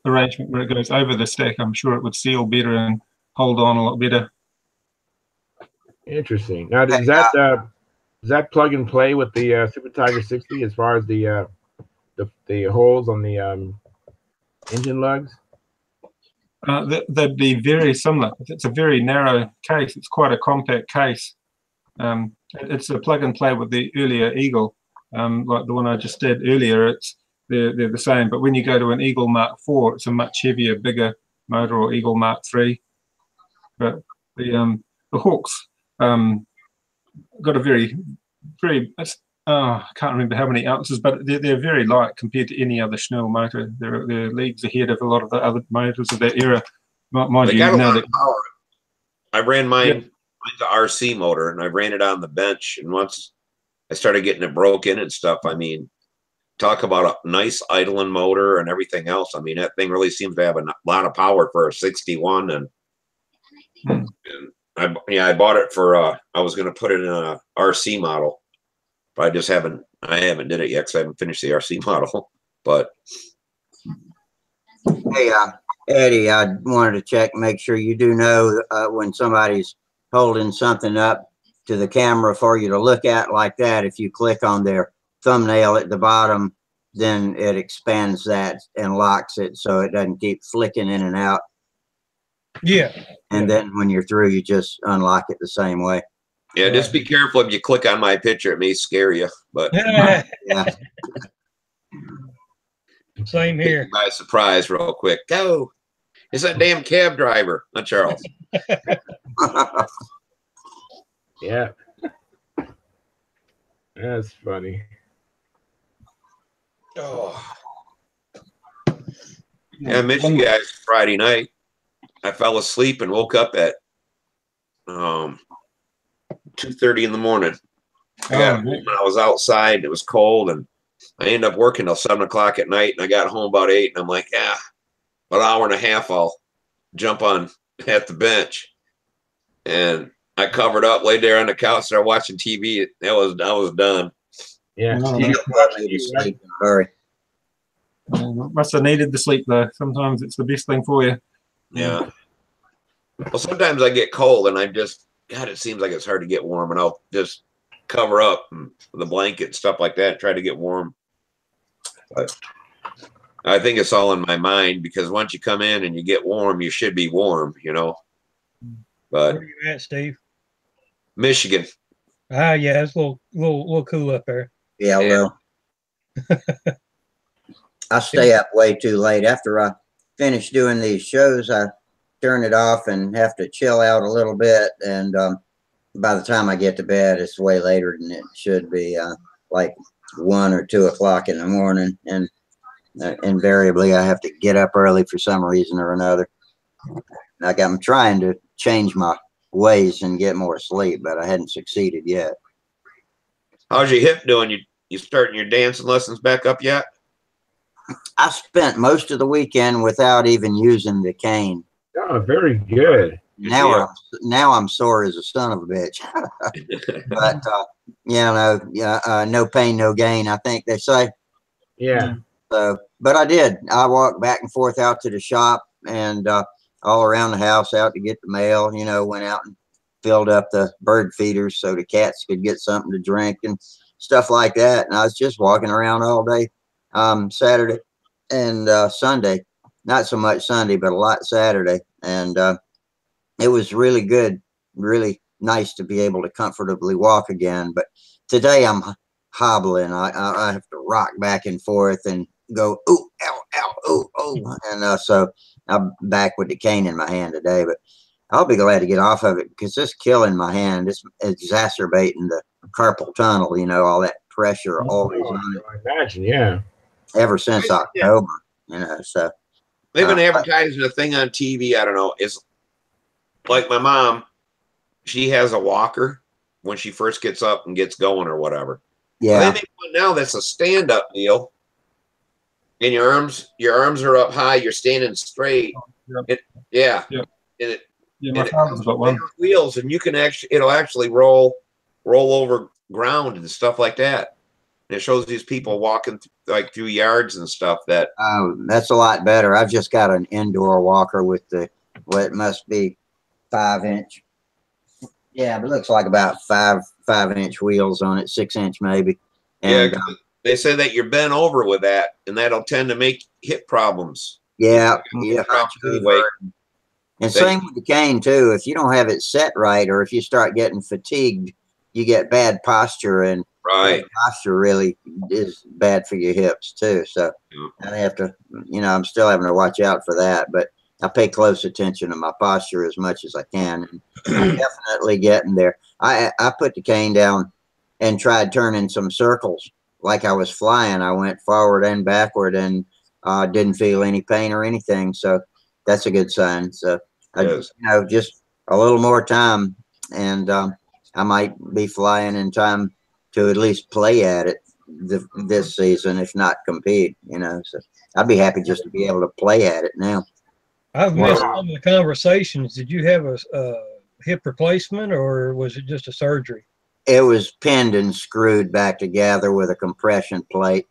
arrangement where it goes over the stack. I'm sure it would seal better and hold on a lot better. Interesting. Now, does that plug and play with the Super Tiger 60 as far as the holes on the engine lugs? They'd be very similar. It's a very narrow case. It's quite a compact case. It's a plug and play with the earlier Eagle, like the one I just did earlier. They're the same, but when you go to an Eagle Mark IV, it's a much heavier, bigger motor, or Eagle Mark III. But the Hawks got a very I can't remember how many ounces, but they're very light compared to any other Schnell motor. They're leagues ahead of a lot of the other motors of that era. Mind They you, got a now lot that, of power. I ran mine. Yeah. Mine's an RC motor, and I ran it on the bench. And once I started getting it broken and stuff, I mean, talk about a nice idling motor and everything else. I mean, that thing really seems to have a lot of power for a 61. And I bought it for I was going to put it in a RC model, but I haven't did it yet because I haven't finished the RC model. But Hey, Eddie, I wanted to check, make sure you do know when somebody's holding something up to the camera for you to look at like that. If you click on their thumbnail at the bottom, then it expands that and locks it so it doesn't keep flicking in and out. Yeah. And then when you're through, you just unlock it the same way. yeah, just be careful if you click on my picture; it may scare you. But Yeah. Same take here. you by surprise, real quick. Go! It's that damn cab driver, not Charles. Yeah. That's funny. Oh. Yeah, I missed you guys Friday night. I fell asleep and woke up at 2:30 in the morning. I got home and I was outside. It was cold, and I ended up working till 7 o'clock at night. And I got home about 8, and I'm like, yeah, about an hour and a half, I'll jump on at the bench. And I covered up, laid there on the couch, started watching TV. I was done. Yeah. You probably need to sleep in a hurry. must have needed the sleep though. Sometimes it's the best thing for you. Yeah. Well, sometimes I get cold and God, it seems like it's hard to get warm, and I'll just cover up with a blanket and stuff like that, try to get warm. But I think it's all in my mind, because once you come in and you get warm, you should be warm, But Where are you at, Steve? Michigan. Ah, yeah, it's a little cool up there. Yeah, well, I stay up way too late. After I finish doing these shows, I turn it off and have to chill out a little bit. And by the time I get to bed, it's way later than it should be, like 1 or 2 o'clock in the morning. And invariably, I have to get up early for some reason or another. Like I'm trying to change my ways and get more sleep, but I hadn't succeeded yet. How's your hip doing? You starting your dancing lessons back up yet? I spent most of the weekend without even using the cane. Oh, very good. Now I'm sore as a son of a bitch. But no pain, no gain, I think they say. Yeah. So, but I did. I walked back and forth out to the shop and all around the house out to get the mail. You know, went out and filled up the bird feeders so the cats could get something to drink and stuff like that. And I was just walking around all day, Saturday and Sunday. Not so much Sunday, but a lot Saturday. And it was really good, really nice to be able to comfortably walk again. But today I'm hobbling. I have to rock back and forth and go, ooh, ow, ow, ooh, oh. And so I'm back with the cane in my hand today. But I'll be glad to get off of it because it's killing my hand. It's exacerbating the carpal tunnel, you know, all that pressure always on it. I imagine, yeah. Ever since October, you know, so. They've been advertising a thing on TV. I don't know. It's like my mom. She has a walker when she first gets up and gets going or whatever. Yeah. Well, they make one now that's a stand-up deal, and your arms are up high. You're standing straight. Yeah, my father's got one. Wheels, and you can it'll actually roll over ground and stuff like that. And it shows these people walking through yards and stuff. That's a lot better. I've just got an indoor walker with what must be 5-inch. Yeah, but it looks like about 5-inch wheels on it, 6-inch maybe. And, they say that you're bent over with that, and that'll tend to make hip problems. Yeah. And same with the cane too. If you don't have it set right, or if you start getting fatigued, you get bad posture, and bad posture really is bad for your hips too. So I have to, I'm still having to watch out for that, but I pay close attention to my posture as much as I can. And I'm definitely getting there. I put the cane down and tried turning some circles like I was flying. I went forward and backward and didn't feel any pain or anything. So that's a good sign. So just a little more time, and I might be flying in time to at least play at it this season, if not compete. So I'd be happy just to be able to play at it now. I've missed some of the conversations. Did you have a hip replacement, or was it just a surgery? It was pinned and screwed back together with a compression plate.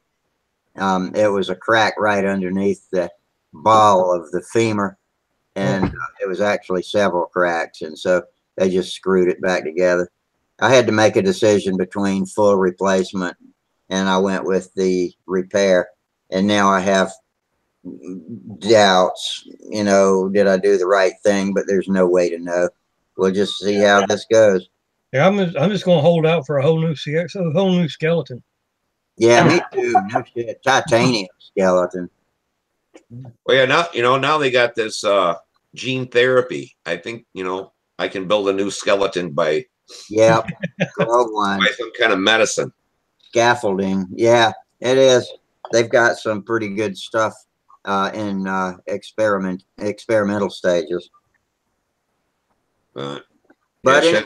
It was a crack right underneath the ball of the femur, and it was actually several cracks, and so they just screwed it back together. I had to make a decision between full replacement, and I went with the repair, and now I have doubts, did I do the right thing? But there's no way to know. We'll just see how this goes. Yeah, I'm just going to hold out for a whole new skeleton. Yeah, me too. No shit. Titanium skeleton. Well, yeah, now they got this gene therapy. I think, I can build a new skeleton by grow one. By some kind of medicine. Scaffolding. Yeah, it is. They've got some pretty good stuff in experimental stages. But anyway,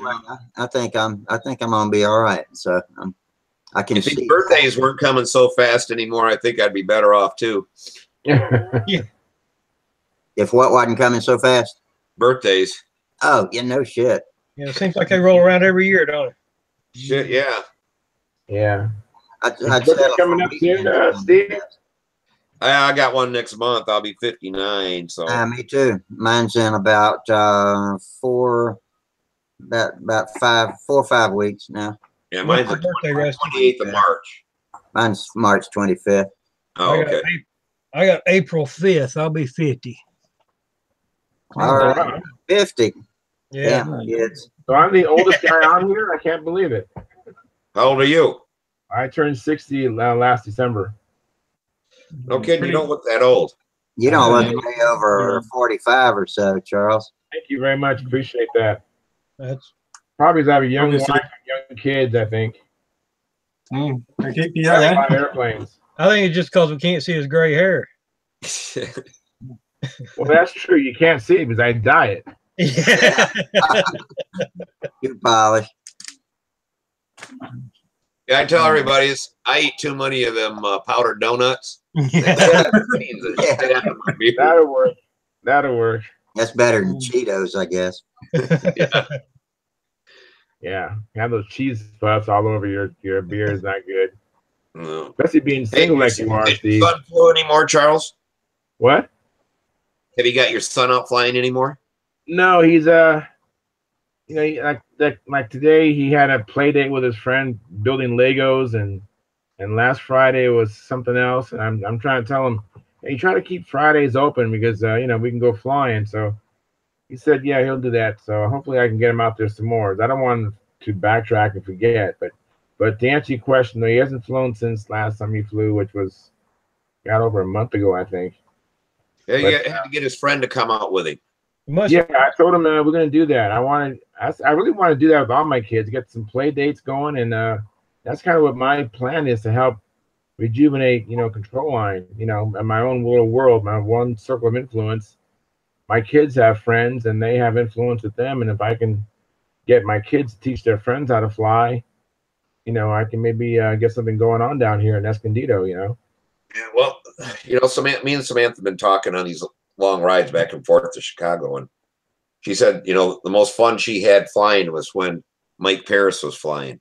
I think I'm gonna be all right. So I can see. If these birthdays weren't coming so fast anymore, I think I'd be better off too. Yeah. If what wasn't coming so fast? Birthdays. Oh, no shit. Yeah, it seems like they roll around every year, don't it? Shit, yeah. Yeah. I'd settle coming up soon, Steve? I got one next month. I'll be 59. So me too. Mine's in about 4 or 5 weeks now. Yeah, mine's the 28th of March. Mine's March 25th. Oh, okay. I got April 5th. I'll be 50. All right. 50. Yeah. Damn, kids. So I'm the oldest guy on here. I can't believe it. How old are you? I turned 60 last December. No kidding, you don't look that old. You don't look way over 45 or so, Charles. Thank you very much. Appreciate that. That's Probably because I have a young wife Obviously. and young kids, I think. I keep you I young, like eh? airplanes. I think it's just because we can't see his gray hair. Well, that's true. You can't see it because I dye it. Yeah. You polish. Yeah, I tell everybody, I eat too many of them powdered donuts. That'll work. That'll work. That's better than Cheetos, I guess. Yeah. Have those cheese puffs all over your beer is not good. No. Especially being single like you are, Steve. Son flew anymore, Charles? What? Have you got your son out flying anymore? No, he's you know, like today he had a play date with his friend building Legos, and last Friday was something else. And I'm trying to tell him, hey, try to keep Fridays open because you know, we can go flying. So he said, yeah, he'll do that. So hopefully I can get him out there some more. I don't want him to backtrack and forget, but to answer your question, though, he hasn't flown since last time he flew, which was got over a month ago, I think. Yeah, you had to get his friend to come out with him. Yeah, I told him we're going to do that. I really want to do that with all my kids, get some play dates going, and that's kind of what my plan is, to help rejuvenate, you know, Control Line, you know, in my own little world, my one circle of influence. My kids have friends, and they have influence with them, and if I can get my kids to teach their friends how to fly, you know, I can maybe get something going on down here in Escondido, you know. Yeah, well, you know, me and Samantha have been talking on these long rides back and forth to Chicago, and she said, you know, the most fun she had flying was when Mike Paris was flying,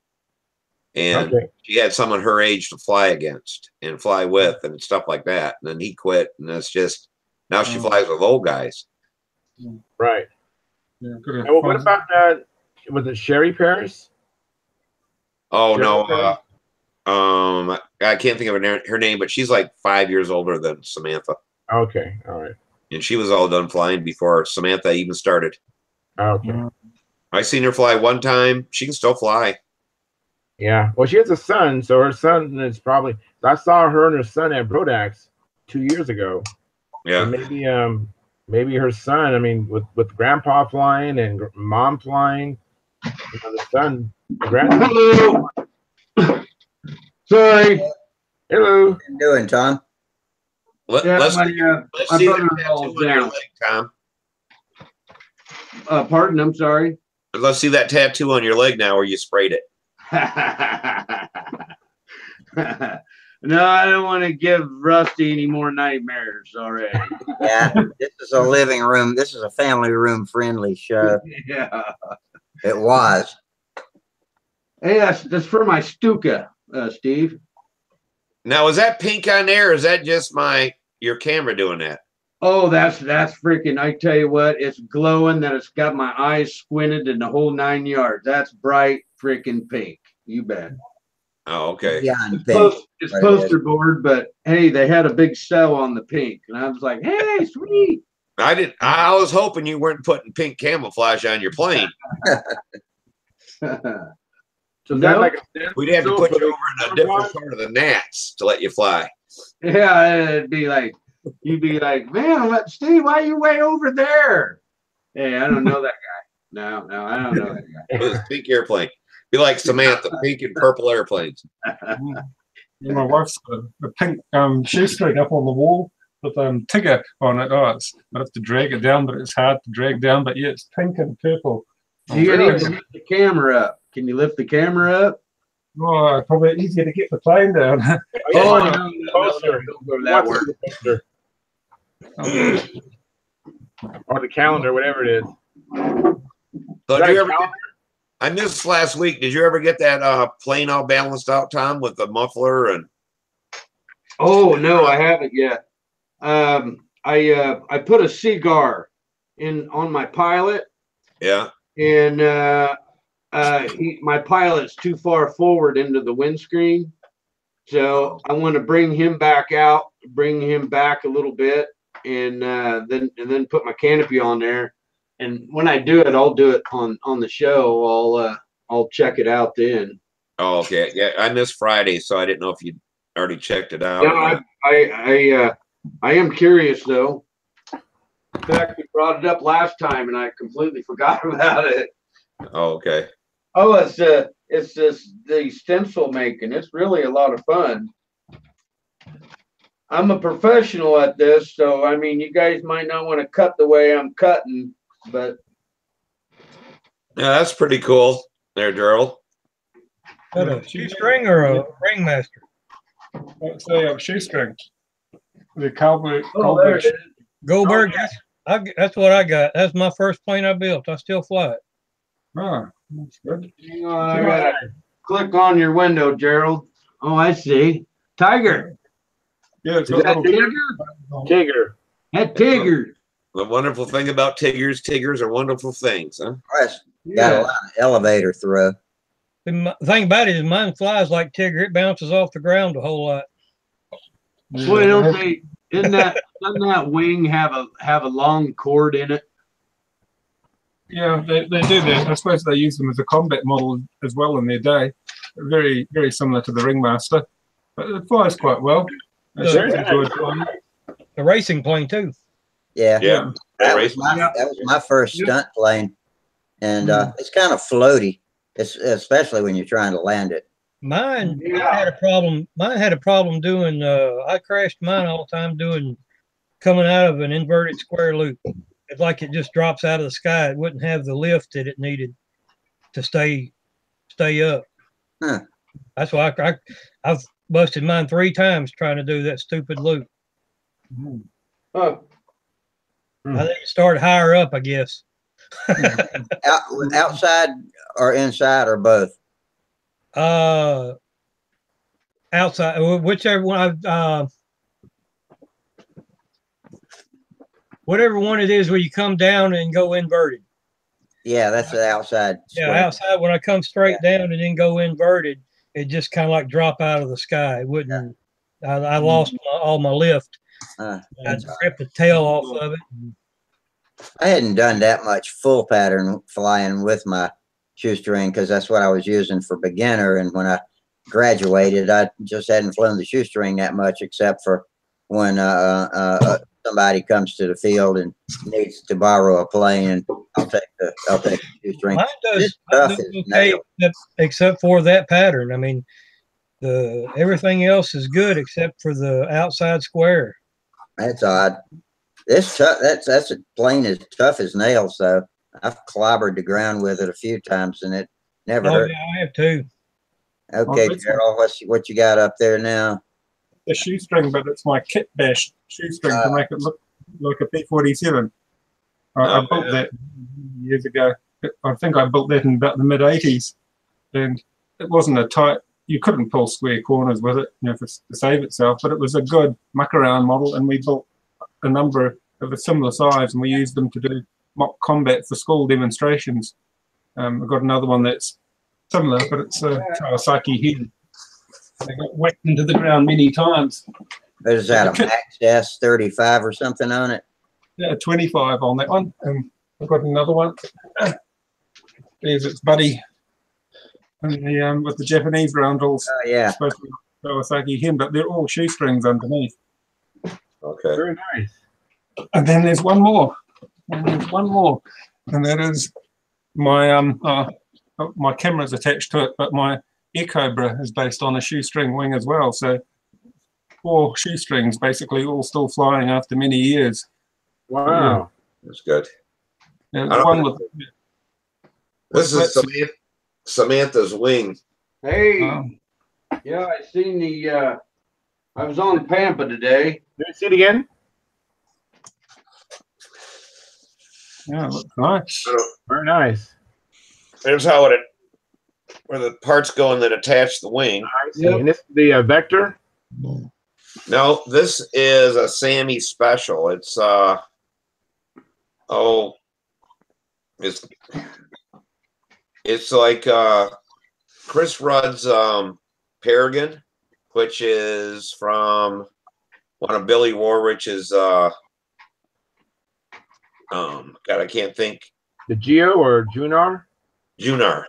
and she had someone her age to fly against and fly with and stuff like that, and then he quit, and it's just now she flies with old guys. Right. Yeah, well, what about that? Was it Sherry Paris? Oh Sherry no, Paris? I can't think of her name, but she's like 5 years older than Samantha. Okay, all right. And she was all done flying before Samantha even started. Okay. I seen her fly one time. She can still fly. Yeah. Well, she has a son, so her son is probably. I saw her and her son at Brodax 2 years ago. Yeah. And maybe her son. I mean, with grandpa flying and mom flying, you know, the son, the grandson. Hello. Sorry. Hello. What are you doing, Tom? Let's my see that brother-in-law's tattoo on your down. leg, Tom. Pardon, I'm sorry. Let's see that tattoo on your leg now where you sprayed it. No, I don't want to give Rusty any more nightmares already. Yeah, this is a living room. This is a family room friendly show. Yeah. It was. Hey, that's for my Stuka, Steve. Now, is that pink on there, or is that just your camera doing that? Oh, that's freaking, I tell you what, it's glowing that it's got my eyes squinted in the whole 9 yards. That's bright freaking pink. You bet. Oh, okay. Yeah, It's poster board, but hey, they had a big sale on the pink. And I was like, hey, sweet. I was hoping you weren't putting pink camouflage on your plane. So that like we'd have to put you over in a different part of the Nats to let you fly. Yeah, it'd be like, you'd be like, man, Steve, why are you way over there? Hey, I don't know that guy. No, I don't know that guy. It was a pink airplane. Be like Samantha, pink and purple airplanes. Yeah, my wife's got a pink shoestring up on the wall with Tigger on it. Oh, I have to drag it down, but it's hard to drag down. But yeah, it's pink and purple. You need to lift the camera up. Can you lift the camera up? Oh, probably easier to get the plane down. Oh, no, don't go that way. Or the calendar, whatever it is. So did you ever I missed last week. Did you ever get that plane all balanced out, Tom, with the muffler and? Oh no, I haven't yet. I put a cigar on my pilot. Yeah. And my pilot's too far forward into the windscreen, so I want to bring him back out, bring him back a little bit, and then put my canopy on there. And when I do it, I'll do it on the show. I'll check it out then. Oh, okay. Yeah, I missed Friday, so I didn't know if you already checked it out. No, I am curious though. In fact, we brought it up last time and I completely forgot about it. Oh, okay. Oh, it's this the stencil making. It's really a lot of fun. I'm a professional at this, so I mean, you guys might not want to cut the way I'm cutting, but Yeah, that's pretty cool there, Gerald. What a shoestring or a ringmaster? Let's say a shoestring. The cowboy. oh, there it is. Goldberg. That's what I got. That's my first plane I built. I still fly it. Ah, that's good. Hang on, I gotta click on your window, Gerald. Oh, I see. Tiger. Yeah, it's Is got that little Tigger? Tigger. That Tigger. The wonderful thing about Tigers are wonderful things, huh? It's got a lot of elevator throw. The thing about it is mine flies like Tigger. It bounces off the ground a whole lot. Boy, don't they? Doesn't that wing have a long cord in it? Yeah, they do that. I suppose they use them as a combat model as well in their day. Very, very similar to the Ringmaster, but it flies quite well. I Very enjoyed flying. The racing plane too. Yeah, Yeah. that was my first stunt plane, and it's kind of floaty, especially when you're trying to land it. Mine had a problem. Mine had a problem doing. I crashed mine all the time doing coming out of an inverted square loop. It's like it just drops out of the sky. It wouldn't have the lift that it needed to stay up. Huh. That's why I've busted mine 3 times trying to do that stupid loop. Huh. I think it started higher up, I guess. Outside or inside or both? Outside, whichever one. Whatever one it is where you come down and go inverted. Yeah, that's the outside. Yeah, square. outside when I come straight down and then go inverted, it just kind of like drop out of the sky. It wouldn't. I lost all my lift. I ripped the tail off of it. I hadn't done that much full pattern flying with my shoestring because that's what I was using for beginner. And when I graduated, I just hadn't flown the shoestring that much, except for when somebody comes to the field and needs to borrow a plane, and I'll take the shoestring. Mine does okay, except for that pattern. I mean, everything else is good except for the outside square. That's odd. That's a plane as tough as nails. So I've clobbered the ground with it a few times, and it never hurt. Yeah, I have too. Okay, Gerald, what you got up there now? The shoestring, but it's my kit bash shoestring to make it look like a P-47. I built that years ago. I think I built that in about the mid-80s, and it wasn't a tight. You couldn't pull square corners with it, to save itself. But it was a good muck-around model, and we built a number of a similar size, and we used them to do mock combat for school demonstrations. I've got another one that's similar, but it's a Kawasaki head. They got whacked into the ground many times. Is that a Max S35 or something on it? Yeah, 25 on that one. I've got another one. There's its buddy with the Japanese roundels. Oh, yeah. Supposed to be Kawasaki hen, but they're all shoestrings underneath. Okay. Very nice. And then there's one more. And that is my my camera's attached to it, but my Air Cobra is based on a shoestring wing as well. So 4 shoestrings, basically, all still flying after many years. Wow, that's good. And one with, this is Samantha's wing. Hey, yeah, I seen I was on Pampa today. Let me see it again. Yeah, looks nice. Very nice. Here's how where the parts go and then attach the wing. Yep. And this is the Vector? No, this is a Sammy special. It's it's like Chris Rudd's Peregrine, which is from one of Billy Warwage's God, I can't think. The Geo or Junar? Junar.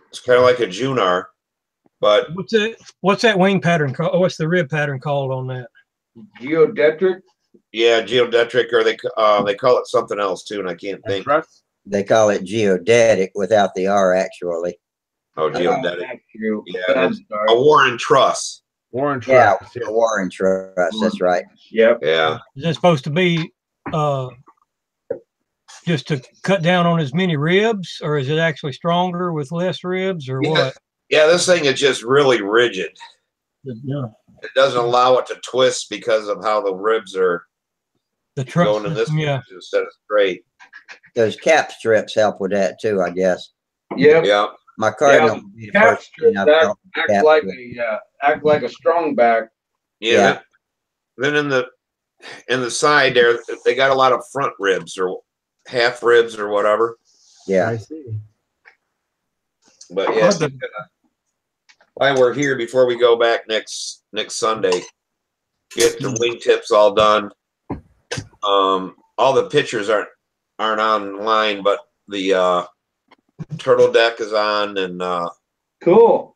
It's kind of like a Junar, But What's that wing pattern called? Oh, what's the rib pattern called on that? Geodetric. yeah, geodetric, or they call it something else too, and I can't think. Truss? They call it geodetic without the R actually. Oh, geodetic. That's true. Yeah, I'm that's sorry. a Warren Truss. Warren Yeah, Truss. the Warren Trust. That's right. Yep. Yeah. Is that supposed to be just to cut down on as many ribs, or is it actually stronger with less ribs, or Yeah. what? Yeah, this thing is just really rigid. Yeah. It doesn't allow it to twist because of how the ribs are The truck going in this system, yeah. instead of straight. Those cap strips help with that too, I guess. Yep. Yeah. My cardinal would be the Cap first thing strip I that felt. act like a strong back. Yeah. Then in the side there, they got a lot of front ribs or half ribs or whatever. Yeah. I see. But yeah, while we're here, before we go back next Sunday, get the wingtips all done. All the pictures aren't online, but the turtle deck is on, and Cool.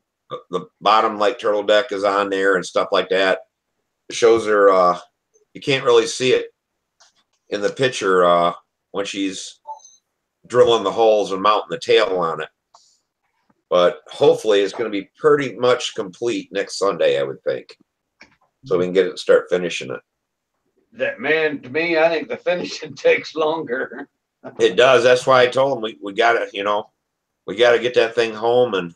the bottom like turtle deck is on there and stuff like that. It shows her. You can't really see it in the picture when she's drilling the holes and mounting the tail on it. But hopefully, it's going to be pretty much complete next Sunday, I would think, so we can get it and start finishing it. That man, to me, I think the finishing takes longer. It does. That's why I told him we got to, we got to get that thing home, and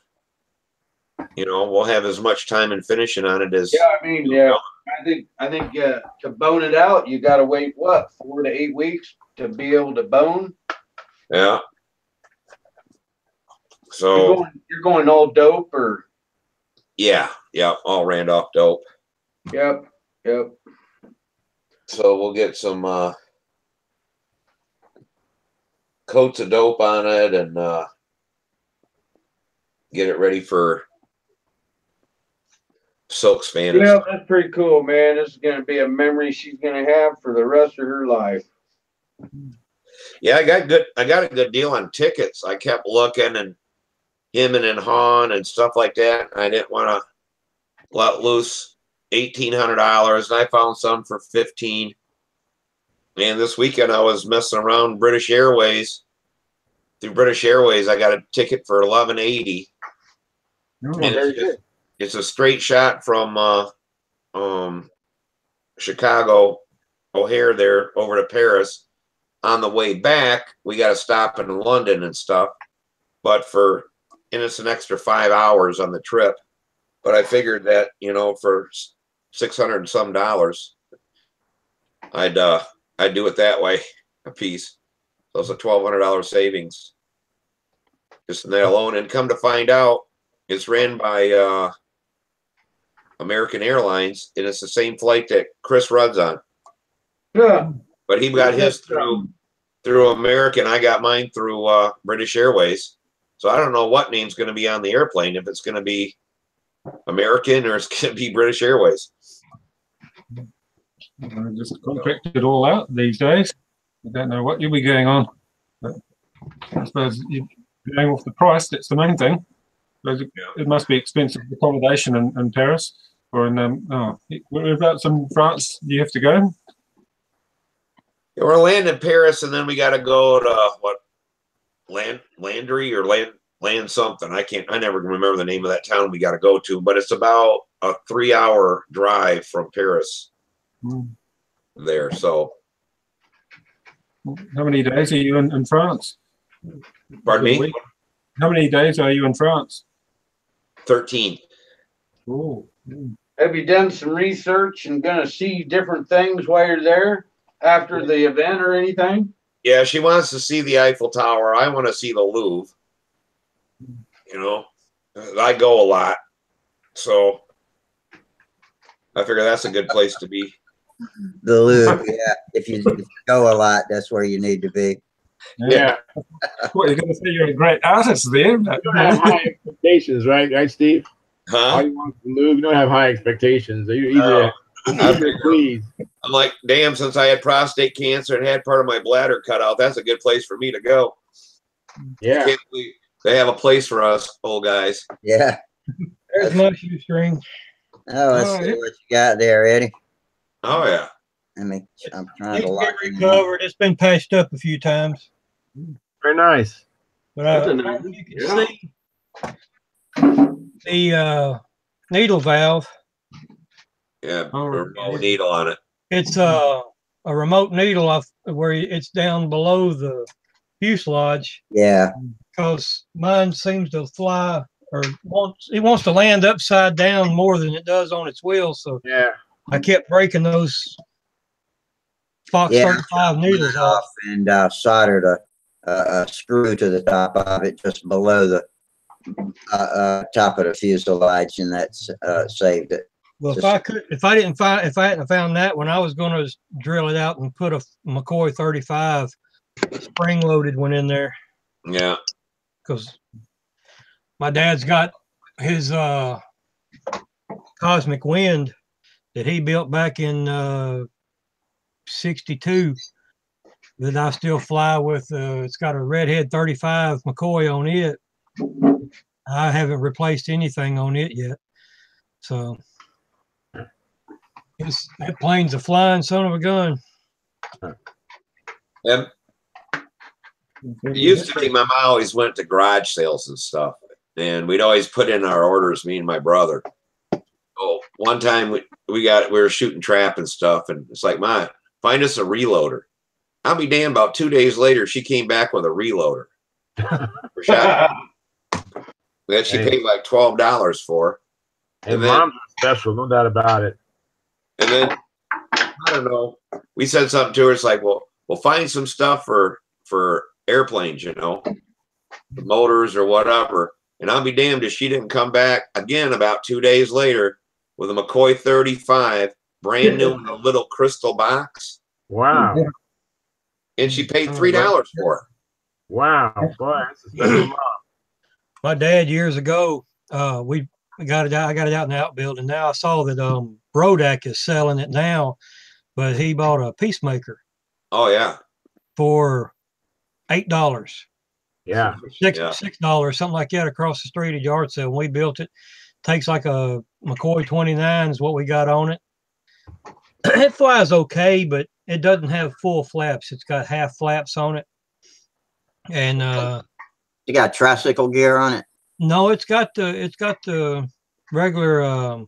we'll have as much time in finishing on it as. Yeah, I mean, yeah, I think to bone it out, you got to wait 4 to 8 weeks to be able to bone. Yeah. So you're going all dope, or? Yeah, all Randolph dope. Yep. So we'll get some coats of dope on it and get it ready for silk span. Yeah, that's pretty cool, man. This is going to be a memory she's going to have for the rest of her life. Yeah, I got a good deal on tickets. I kept looking, and him and Han and stuff like that. I didn't want to let loose $1,800, and I found some for $15. And this weekend I was messing around British Airways. Through British Airways, I got a ticket for $11.80. And it's a straight shot from Chicago O'Hare there over to Paris. On the way back, we got to stop in London and stuff. But it's an extra 5 hours on the trip. But I figured that, for $600 and some, I'd do it that way a piece. So it's a $1,200 savings. Just in that alone. And come to find out, it's ran by American Airlines, and it's the same flight that Chris Rudd's on. Yeah. But he got his through American. I got mine through British Airways. So I don't know what name's going to be on the airplane, if it's going to be American or it's going to be British Airways. Just contract it all out these days. I don't know what you'll be going on. But I suppose you're going off the price. That's the main thing. It must be expensive accommodation in Paris or in whereabouts in France do you have to go? Yeah, we're landing in Paris, and then we got to go to Landry or land something. I never remember the name of that town we got to go to, but it's about a 3-hour drive from Paris there. So how many days are you in France? Pardon me? How many days are you in France? 13. Oh. Have you done some research and going to see different things while you're there after the event or anything? Yeah, she wants to see the Eiffel Tower. I want to see the Louvre. I go a lot, so I figure that's a good place to be. The Louvre, yeah. If you go a lot, that's where you need to be. Yeah. Well, you're going to say you're a great artist there. But, You don't have high expectations, right, Steve? Huh? All you want to move, you don't have high expectations. You're easy please. I'm like, damn, since I had prostate cancer and had part of my bladder cut out, that's a good place for me to go. Yeah. Can't believe they have a place for us old guys. Yeah. There's my shoestring. Oh, let's Oh, see yeah. what you got there, Eddie. Oh yeah. I'm trying It's to been lock it in. recovered. It's been patched up a few times. Very nice. But That's I a don't know nice- if you yeah. can see the needle valve. Yeah. Oh, Remote needle on it. It's a remote needle off where it's down below the fuselage, Yeah. because mine seems to fly it wants to land upside down more than it does on its wheel. So Yeah. I kept breaking those Fox Yeah. 35 needles off. And soldered a screw to the top of it just below the top of the fuselage, and that's saved it. Well, if I hadn't found that one, I was going to drill it out and put a McCoy 35 spring loaded one in there, Yeah. because my dad's got his Cosmic Wind that he built back in 62 that I still fly with. It's got a Redhead 35 McCoy on it. I haven't replaced anything on it yet. So that plane's a flying son of a gun. Yep. It used to be my mom always went to garage sales and stuff, and we'd always put in our orders, me and my brother. Oh, one time we were shooting trap and stuff, and it's like, Ma, find us a reloader. I'll be damned, about 2 days later, she came back with a reloader. For shotgun. That she paid like $12 for. And mom's special, no doubt about it. And then, I don't know, we said something to her. It's like, well, we'll find some stuff for airplanes, you know, the motors or whatever. And I'll be damned if she didn't come back again about 2 days later with a McCoy 35, brand new in a little crystal box. Wow. And she paid $3 for it. Wow. Boy, that's a special mom. My dad years ago, I got it out in the outbuilding. Now I saw that Brodak is selling it now, but he bought a Peacemaker Oh, yeah. for $8. Yeah. $6, something like that, across the street at yard sale. When we built it, takes like a McCoy 29 is what we got on it. It flies okay, but it doesn't have full flaps. It's got half flaps on it. And You got tricycle gear on it? no, it's got the regular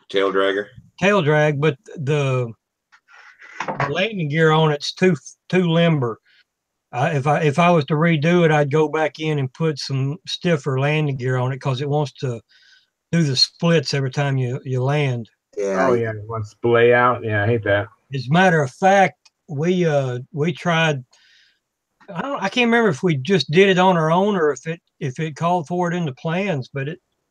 Tail dragger. tail drag, but the landing gear on it's too limber. If I was to redo it, I'd go back in and put some stiffer landing gear on it, because it wants to do the splits every time you land. Yeah. Oh, yeah. One splay out. Yeah, I hate that. As a matter of fact, we tried. I can't remember if we just did it on our own or if it called for it in the plans, but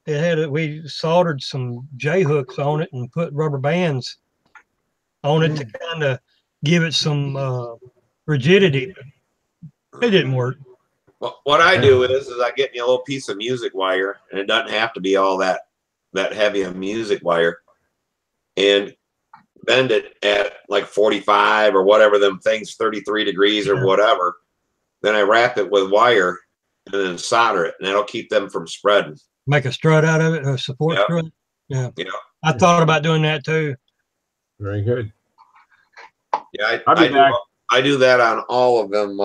we soldered some J hooks on it and put rubber bands on it to kind of give it some rigidity. It didn't work. Well, what I do is I get me a little piece of music wire, and it doesn't have to be all that heavy of music wire, and bend it at like 45 or whatever them things, 33 degrees or whatever. Then I wrap it with wire and then solder it, and that'll keep them from spreading. Make a strut out of it, a support strut. Yeah. Yeah. I thought about doing that too. Very good. Yeah, I'll be back. I do that on all of them.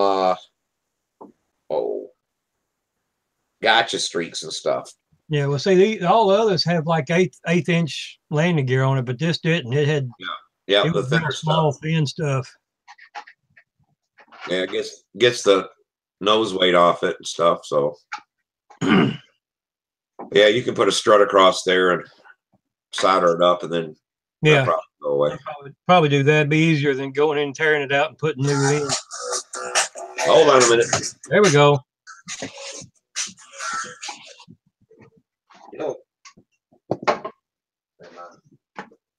Gotcha streaks and stuff. Yeah. Well, see, all the others have like eighth inch landing gear on it, but this didn't. It had Yeah, it the was thinner small, stuff. thin stuff. Yeah, it gets the nose weight off it and stuff. So yeah, you can put a strut across there and solder it up, and then Yeah. probably go away. Probably do that. It'd be easier than going in and tearing it out and putting new in. Hold on a minute. There we go.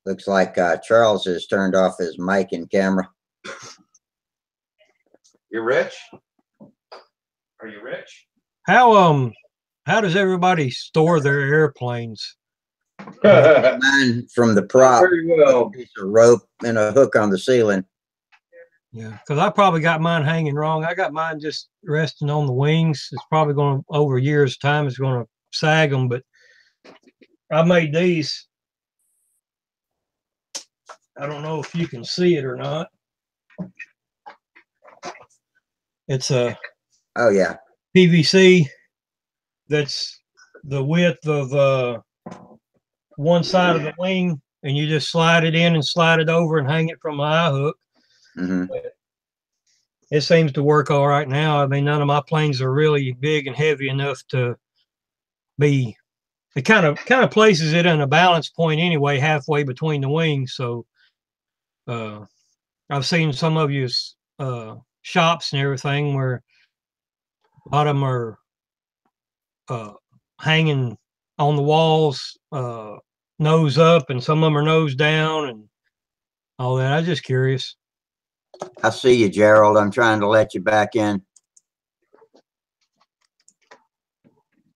Looks like Charles has turned off his mic and camera. You're rich? Are you rich? How does everybody store their airplanes? Mine from the prop, Very well. a piece of rope and a hook on the ceiling. Yeah, because I probably got mine hanging wrong. I got mine just resting on the wings. It's probably going to, over years' time, it's going to sag them, but I made these. I don't know if you can see it or not. It's a Oh yeah. PVC that's the width of one side of the wing, and you just slide it in and slide it over and hang it from my eye hook. Hmm. It seems to work all right now. I mean, none of my planes are really big and heavy enough to be. It kind of places it in a balance point anyway, halfway between the wings. So I've seen some of you shops and everything where a lot of them are hanging on the walls, nose up, and some of them are nose down and all that. I'm just curious. I see you, Gerald. I'm trying to let you back in.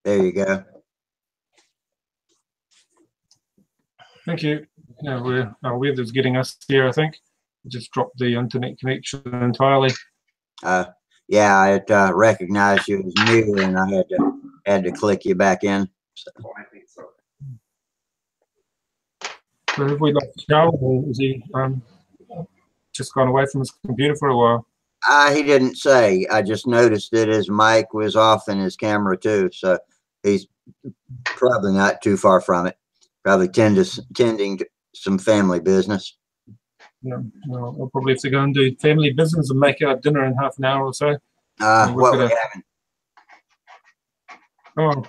There you go. Thank you. Yeah, our weather's getting us here, I think. We just dropped the internet connection entirely. Yeah, I recognized you as new, and I had to click you back in. So. So have we lost Charles, or is he just gone away from his computer for a while? He didn't say. I just noticed that his mic was off and his camera too. So he's probably not too far from it. Probably tending to some family business. Yeah, well, I'll probably have to go and do family business and make our dinner in half an hour or so. What we having? Oh,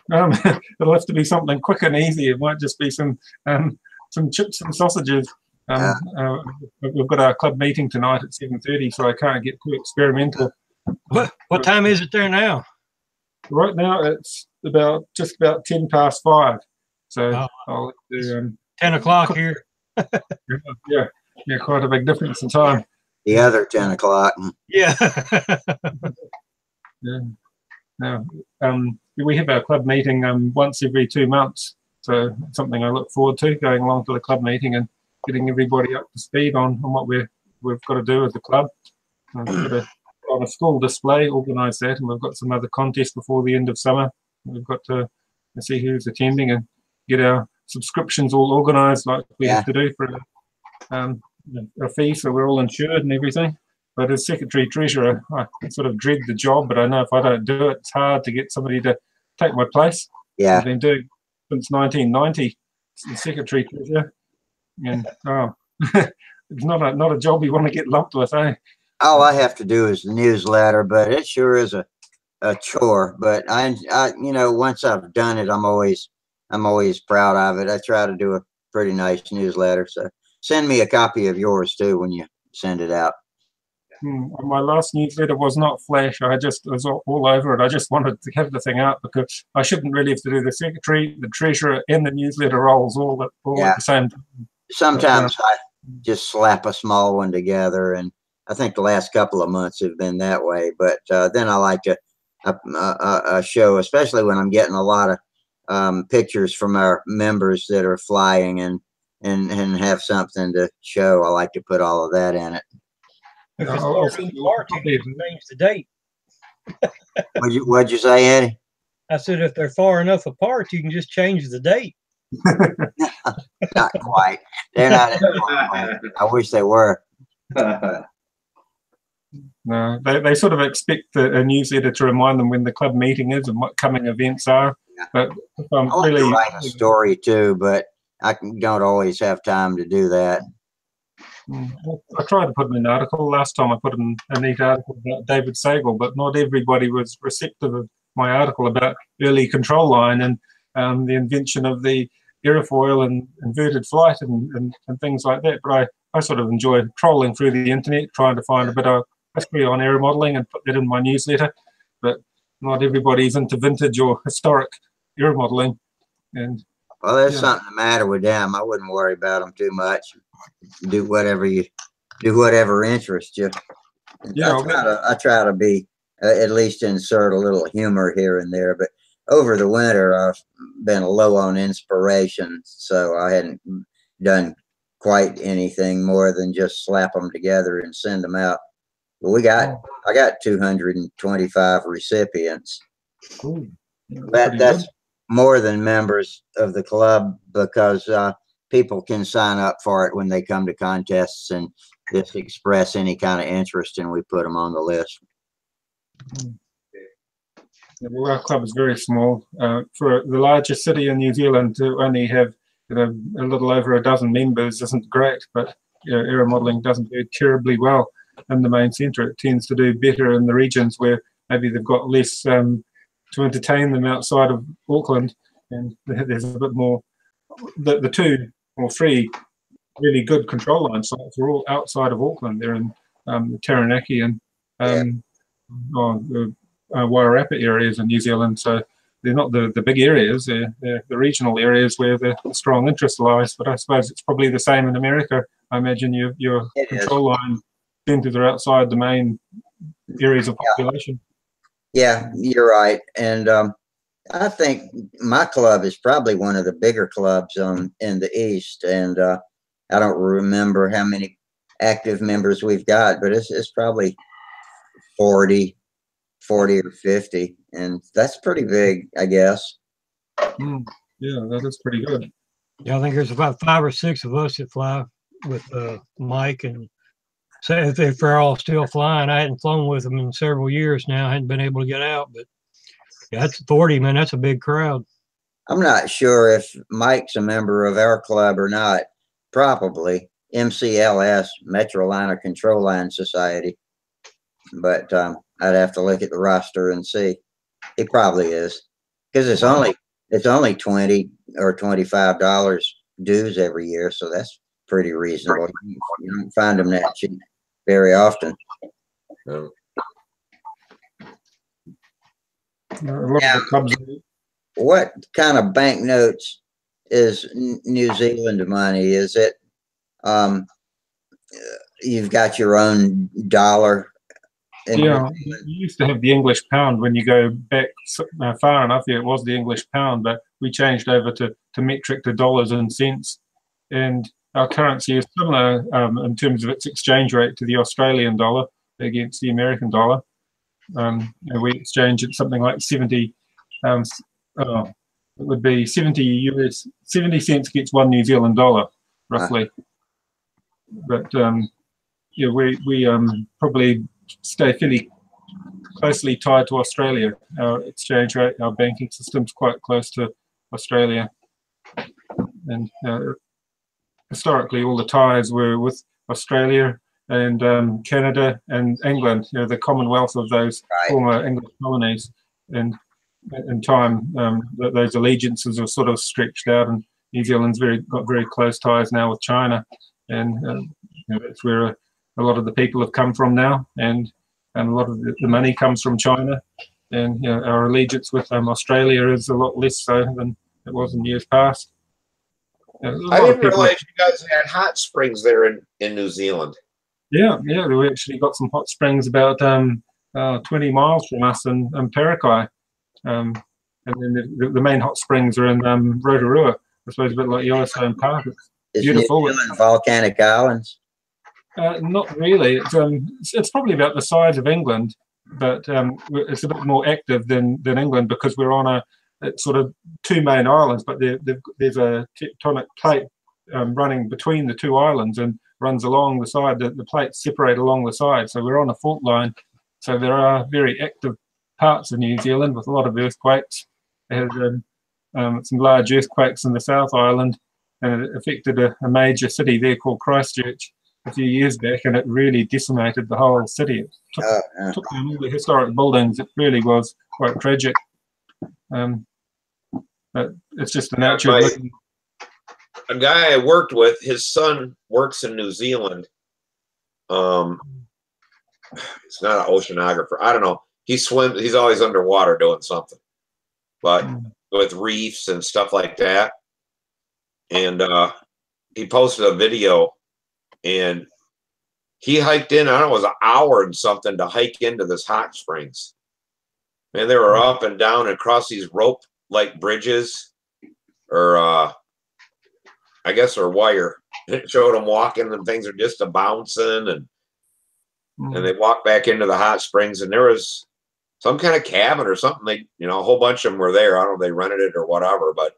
it'll have to be something quick and easy. It might just be some chips and sausages. We've got our club meeting tonight at 7:30, so I can't get too experimental. What time is it there now? Right now it's just about 5:10. So I'll do 10 o'clock here. yeah, quite a big difference in time. The other 10 o'clock. Yeah. Yeah. No, we have our club meeting once every 2 months, so it's something I look forward to, going along to the club meeting and getting everybody up to speed on what we've got to do as a club. We've got on a school display, organise that, and we've got some other contests before the end of summer. We've got to see who's attending and get our subscriptions all organised like we have to do for a fee, so we're all insured and everything. But as secretary treasurer, I sort of dread the job, but I know if I don't do it, it's hard to get somebody to take my place. Yeah. I've been doing since 1990, secretary treasurer, and it's not a job you want to get lumped with, eh? All I have to do is the newsletter, but it sure is a chore. But I once I've done it, I'm always proud of it. I try to do a pretty nice newsletter. So send me a copy of yours too when you send it out. My last newsletter was not flash. I was all over it. I just wanted to have the thing out because I shouldn't really have to do the secretary, the treasurer, and the newsletter roles all at the same time. Sometimes I just slap a small one together, and I think the last couple of months have been that way. But then I like to show, especially when I'm getting a lot of pictures from our members that are flying and have something to show. I like to put all of that in it. If it's far too far, you can change the date. What'd you say, Eddie? I said if they're far enough apart, you can just change the date. Not quite. They're not. I wish they were. No, they sort of expect a newsletter to remind them when the club meeting is and what coming events are. But if I'm I like to write a story too, but I don't always have time to do that. I tried to put in an article. Last time I put in a neat article about David Sagal, but not everybody was receptive of my article about early control line and the invention of the aerofoil and inverted flight and things like that. But I sort of enjoy trolling through the internet, trying to find a bit of history on aeromodeling and put that in my newsletter. But not everybody's into vintage or historic aeromodeling. And well, there's something the matter with them. I wouldn't worry about them too much. Do whatever interests you. Yeah, I try to be at least insert a little humor here and there. But over the winter, I've been low on inspiration, so I hadn't done quite anything more than just slap them together and send them out. But I got 225 recipients. Cool. That's more than members of the club because people can sign up for it when they come to contests and just express any kind of interest, and we put them on the list. Yeah, well, our club is very small. For the largest city in New Zealand to only have a little over a dozen members isn't great, but aeromodeling doesn't do terribly well in the main centre. It tends to do better in the regions where maybe they've got less to entertain them outside of Auckland, and there's a bit more. The two or three really good control line sites are all outside of Auckland. They're in Taranaki and the Wairarapa areas in New Zealand. So they're not the big areas. They're the regional areas where the strong interest lies. But I suppose it's probably the same in America. I imagine your control line centres are outside the main areas of population. Yeah, you're right. And I think my club is probably one of the bigger clubs in the East. And I don't remember how many active members we've got, but it's probably 40 or 50. And that's pretty big, I guess. Yeah, that is pretty good. Yeah, I think there's about 5 or 6 of us that fly with Mike, and so if they're all still flying. I hadn't flown with them in several years now. I hadn't been able to get out, but yeah, that's 40, man. That's a big crowd. I'm not sure if Mike's a member of our club or not. Probably MCLS, Metroliner Control Line Society, but I'd have to look at the roster and see. He probably is, because it's only $20 or $25 dues every year, so that's pretty reasonable. You don't find them that cheap very often. A lot of the clubs. What kind of banknotes is New Zealand money? Is it you've got your own dollar? Yeah, you used to have the English pound. When you go back far enough, yeah, it was the English pound, but we changed over to metric, to dollars and cents. And our currency is similar in terms of its exchange rate to the Australian dollar against the American dollar. And we exchange at something like 70. It would be 70 cents gets 1 New Zealand dollar, roughly. But yeah, we probably stay fairly closely tied to Australia. Our exchange rate, our banking system's quite close to Australia, and historically all the ties were with Australia and Canada and England. The Commonwealth of those former English colonies, and in time those allegiances are sort of stretched out, and New Zealand's got very close ties now with China, and that's where a lot of the people have come from now, and a lot of the money comes from China, and our allegiance with Australia is a lot less so than it was in years past. I didn't realize you guys had hot springs there in New Zealand. Yeah, we actually got some hot springs about 20 miles from us in Parakai, and then the main hot springs are in Rotorua. I suppose a bit like Yellowstone Park. It's beautiful. New Zealand volcanic islands? Not really. It's probably about the size of England, but it's a bit more active than England, because we're on it's sort of 2 main islands, but there's a tectonic plate running between the 2 islands and runs along the side. The plates separate along the side, so we're on a fault line. So there are very active parts of New Zealand with a lot of earthquakes. There has some large earthquakes in the South Island, and it affected a major city there called Christchurch a few years back, and it really decimated the whole city. It took down all the historic buildings. It really was quite tragic. But it's just the nature of living. A guy I worked with, his son works in New Zealand. It's not an oceanographer. I don't know. He swims. He's always underwater doing something, but with reefs and stuff like that. And he posted a video. And he hiked in, I don't know, it was an hour and something to hike into this hot springs. And they were up and down and across these rope-like bridges, or I guess they're wire. It showed them walking and things are just a bouncing, and they walked back into the hot springs, and there was some kind of cabin or something. They, you know, a whole bunch of them were there. I don't know if they rented it or whatever, but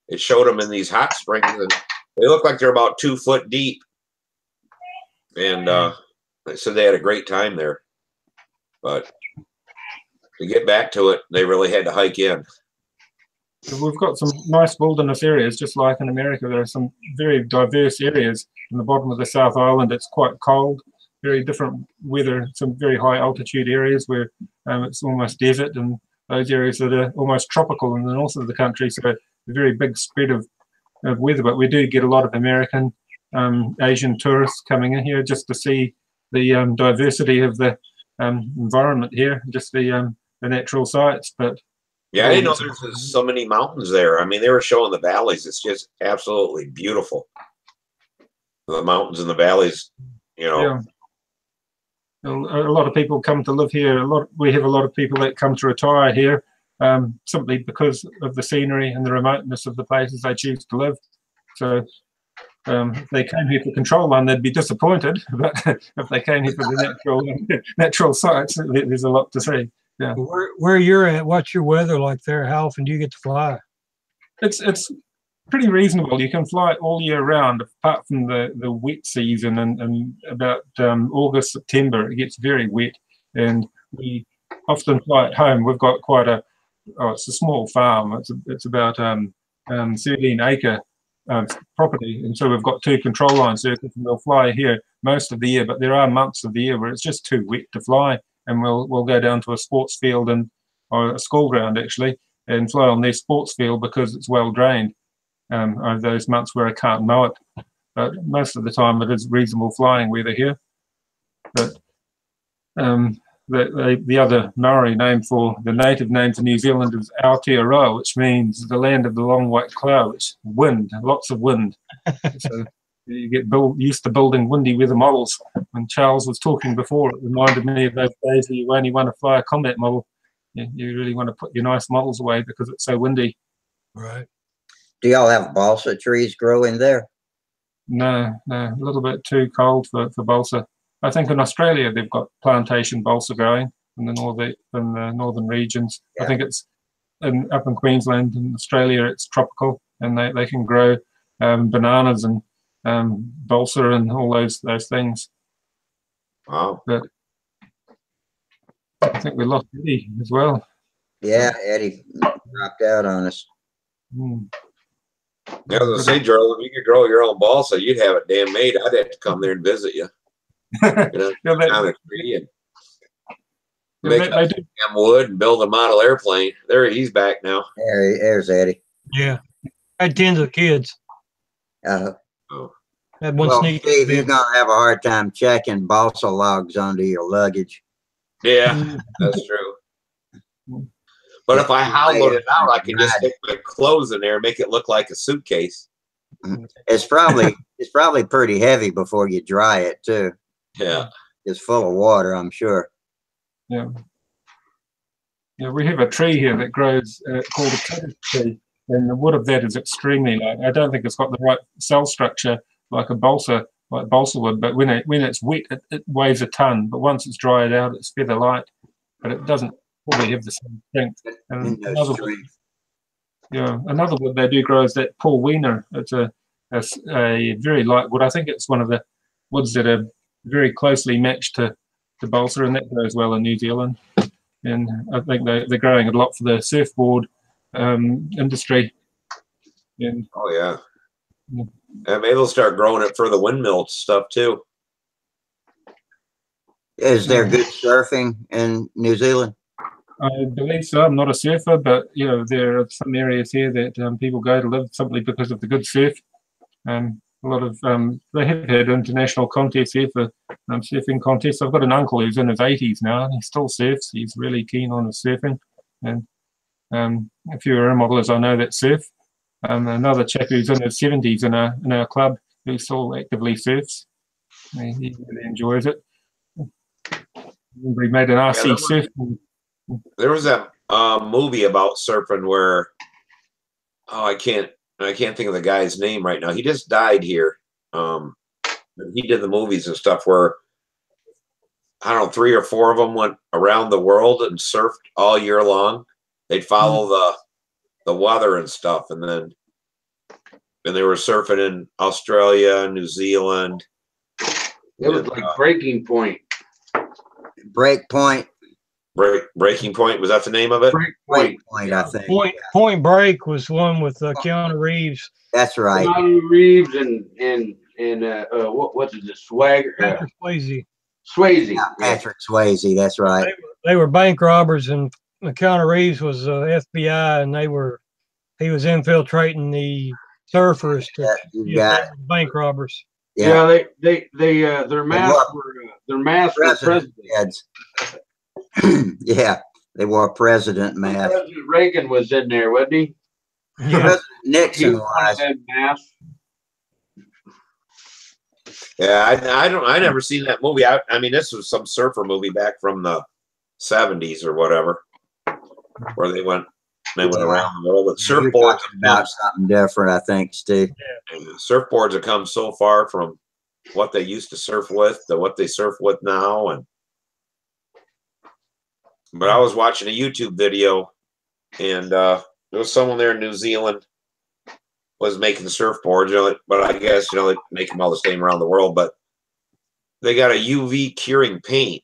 it showed them in these hot springs, and they look like they're about 2 foot deep. And they said they had a great time there. But to get back to it, they really had to hike in. So we've got some nice wilderness areas, just like in America. There are some very diverse areas in the bottom of the South Island. It's quite cold, very different weather, some very high altitude areas where it's almost desert, and those areas that are almost tropical in the north of the country. So a very big spread of weather. But we do get a lot of American, Asian tourists coming in here just to see the diversity of the environment here, just the natural sights. But yeah, I didn't know there's so many mountains there. I mean, they were showing the valleys. It's just absolutely beautiful. The mountains and the valleys, you know. Yeah. A lot of people come to live here. We have a lot of people that come to retire here simply because of the scenery and the remoteness of the places they choose to live. So if they came here for control line, they'd be disappointed. But if they came here for the natural sights, there's a lot to see. Yeah. Where you're at, what's your weather like there? How often do you get to fly? It's pretty reasonable. You can fly all year round, apart from the wet season, and about August, September, it gets very wet, and we often fly at home. We've got quite it's a small farm. It's about 13-acre property, and so we've got 2 control line circuits, and we'll fly here most of the year. But there are months of the year where it's just too wet to fly, and we'll go down to a sports field or a school ground actually, and fly on their sports field because it's well drained. Over those months where I can't mow it, but most of the time it is reasonable flying weather here. But the other Maori name for the native name for New Zealand is Aotearoa, which means the land of the long white cloud, which wind, lots of wind. So you get used to building windy weather models. When Charles was talking before, it reminded me of those days where you only want to fly a combat model. You really want to put your nice models away because it's so windy. Right. Do y'all have balsa trees growing there? No, a little bit too cold for balsa. I think in Australia they've got plantation balsa growing in the northern regions. Yeah. I think it's up in Queensland and Australia it's tropical, and they can grow bananas and balsa and all those things. Wow. But I think we lost Eddie as well. Yeah, Eddie dropped out on us. Yeah, I was gonna say, Gerald, if you could grow your own balsa, you'd have it damn made. I'd have to come there and visit you. Down a tree and make damn wood and build a model airplane. There, he's back now. There's Eddie. Yeah, I had 10 of kids. Oh. Had one well, sneak. Steve, you're gonna have a hard time checking balsa logs onto your luggage. Yeah, that's true. But if I hollowed it out, I can just stick my clothes in there and make it look like a suitcase. It's probably pretty heavy before you dry it too. Yeah, it's full of water, I'm sure. Yeah. Yeah, we have a tree here that grows called a cottage tree, and the wood of that is extremely light. I don't think it's got the right cell structure like balsa wood, but when it's wet, it weighs a ton. But once it's dried out, it's feather light, but it doesn't probably have the same strength. And another wood they do grow is that Paul Wiener. It's a very light wood. I think it's one of the woods that are very closely matched to balsa, and that grows well in New Zealand. And I think they're growing a lot for the surfboard industry. And yeah. And maybe they'll start growing it for the windmill stuff too. Is there good surfing in New Zealand? I believe so. I'm not a surfer, but there are some areas here that people go to live simply because of the good surf. A lot of they have had international contests here for surfing contests. I've got an uncle who's in his 80s now, and he still surfs. He's really keen on his surfing, and a few aeromodelers I know that surf. Another chap who's in his 70s in our club who still actively surfs. He really enjoys it. He made an RC surf. There was a movie about surfing where I can't think of the guy's name right now. He just died here. He did the movies and stuff where I don't know, 3 or 4 of them went around the world and surfed all year long. They'd follow the weather and stuff, and then they were surfing in Australia, New Zealand. It was like Breaking Point. Breakpoint. Breaking Point, was that the name of it? Breakpoint, I think. Point Break was one with Keanu Reeves. That's right. Keanu Reeves and what's it? Swagger. Patrick Swayze. Swayze. Patrick Swayze. That's right. They were bank robbers, and Keanu Reeves was FBI, and he was infiltrating the surfers to got bank robbers. Yeah, their masks were president heads. Yeah, they wore president mask. President Reagan was in there, wasn't he? Yeah. Nixon was. Yeah, I never seen that movie. I mean, this was some surfer movie back from the 70s or whatever, where they went around the world. But surfboards about something different, I think, Steve. Surfboards have come so far from what they used to surf with to what they surf with now. But I was watching a YouTube video, and there was someone there in New Zealand was making surfboards, but I guess, they make them all the same around the world, but they got a UV curing paint,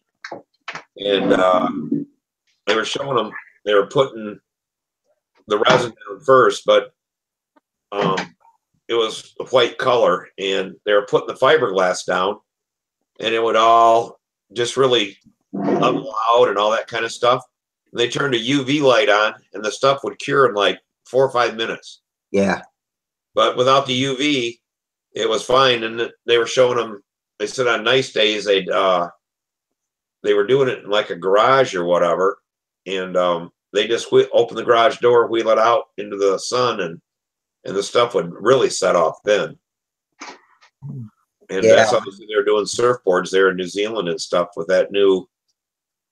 and they were showing them, they were putting the resin down first, but it was a white color, and they were putting the fiberglass down, and it would all just really level out and all that kind of stuff. And they turned a UV light on, and the stuff would cure in like 4 or 5 minutes. Yeah. But without the UV, it was fine. And they were showing them, they said on nice days, they were doing it in like a garage or whatever. And they just open the garage door, wheel it out into the sun, and the stuff would really set off then. And that's obviously they're doing surfboards there in New Zealand and stuff with that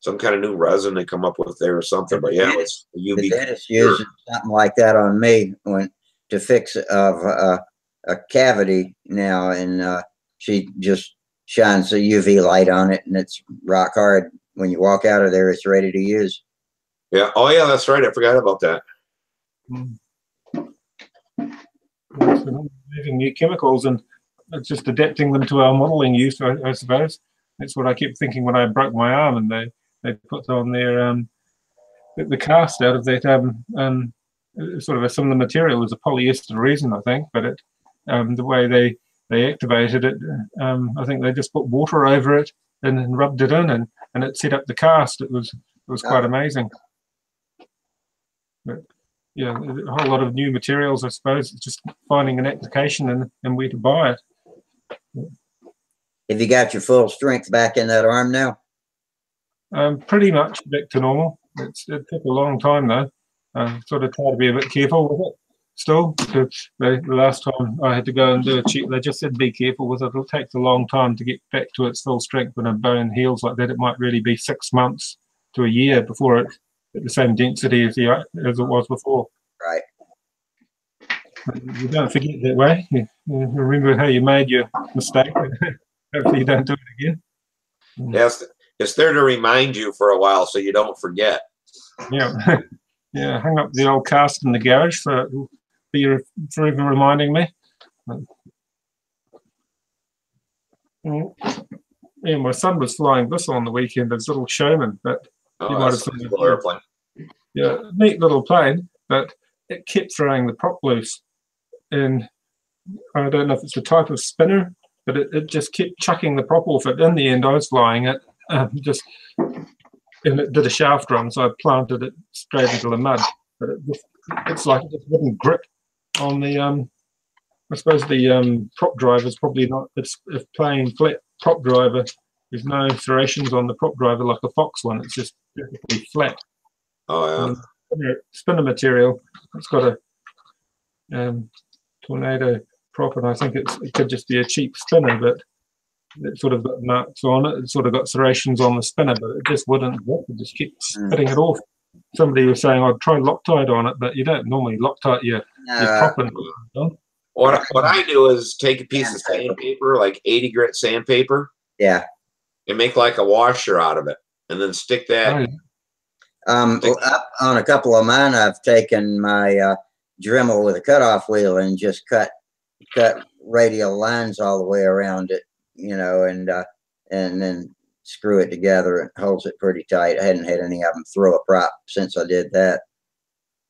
some kind of new resin they come up with there or something. But yeah, it's UV. The dentist using something like that on me to fix a cavity now, and she just shines a UV light on it, and it's rock hard. When you walk out of there, it's ready to use. Yeah. Oh yeah, that's right. I forgot about that. Using new chemicals and just adapting them to our modeling use, I suppose. That's what I kept thinking when I broke my arm, and they put on their the cast out of that sort of a similar material as a polyester resin, I think, but it the way they activated it, I think they just put water over it and rubbed it in, and it set up the cast. It was quite amazing. But yeah, a whole lot of new materials, I suppose. It's just finding an application and where to buy it. Have you got your full strength back in that arm now? Pretty much back to normal. It took a long time though. Sort of try to be a bit careful with it still. The last time I had to go and do a check, they just said be careful with it. It'll take a long time to get back to its full strength. When a bone heals like that, it might really be 6 months to a year before it's at the same density as it was before. Right. You don't forget that way. You remember how you made your mistake. Hopefully you don't do it again. Yes, it's there to remind you for a while so you don't forget. Yeah. Yeah, hung up the old cast in the garage for you forever reminding me. Yeah, my son was flying this on the weekend as Little Showman, but you might have seen the airplane. Yeah, neat little plane, but it kept throwing the prop loose. And I don't know if it's a type of spinner, but it just kept chucking the prop off it. In the end, I was flying it, and it did a shaft run, so I planted it straight into the mud. But it's like it just wouldn't grip on the, I suppose the prop driver is probably not, it's a plain flat prop driver. There's no serrations on the prop driver like a Fox one. It's just perfectly flat. Oh, yeah. Spinner material. It's got a tornado prop, and I think it could just be a cheap spinner, but it sort of got marks on it. It sort of got serrations on the spinner, but it just wouldn't work. It just kept spitting it off. Somebody was saying, I'd try Loctite on it, but you don't normally Loctite your prop. What I do is take a piece of sandpaper, like 80 grit sandpaper. Yeah. and make like a washer out of it, and then stick that. Up on a couple of mine, I've taken my Dremel with a cutoff wheel and just cut radial lines all the way around it, you know, and then screw it together. It holds it pretty tight. I hadn't had any of them throw a prop since I did that.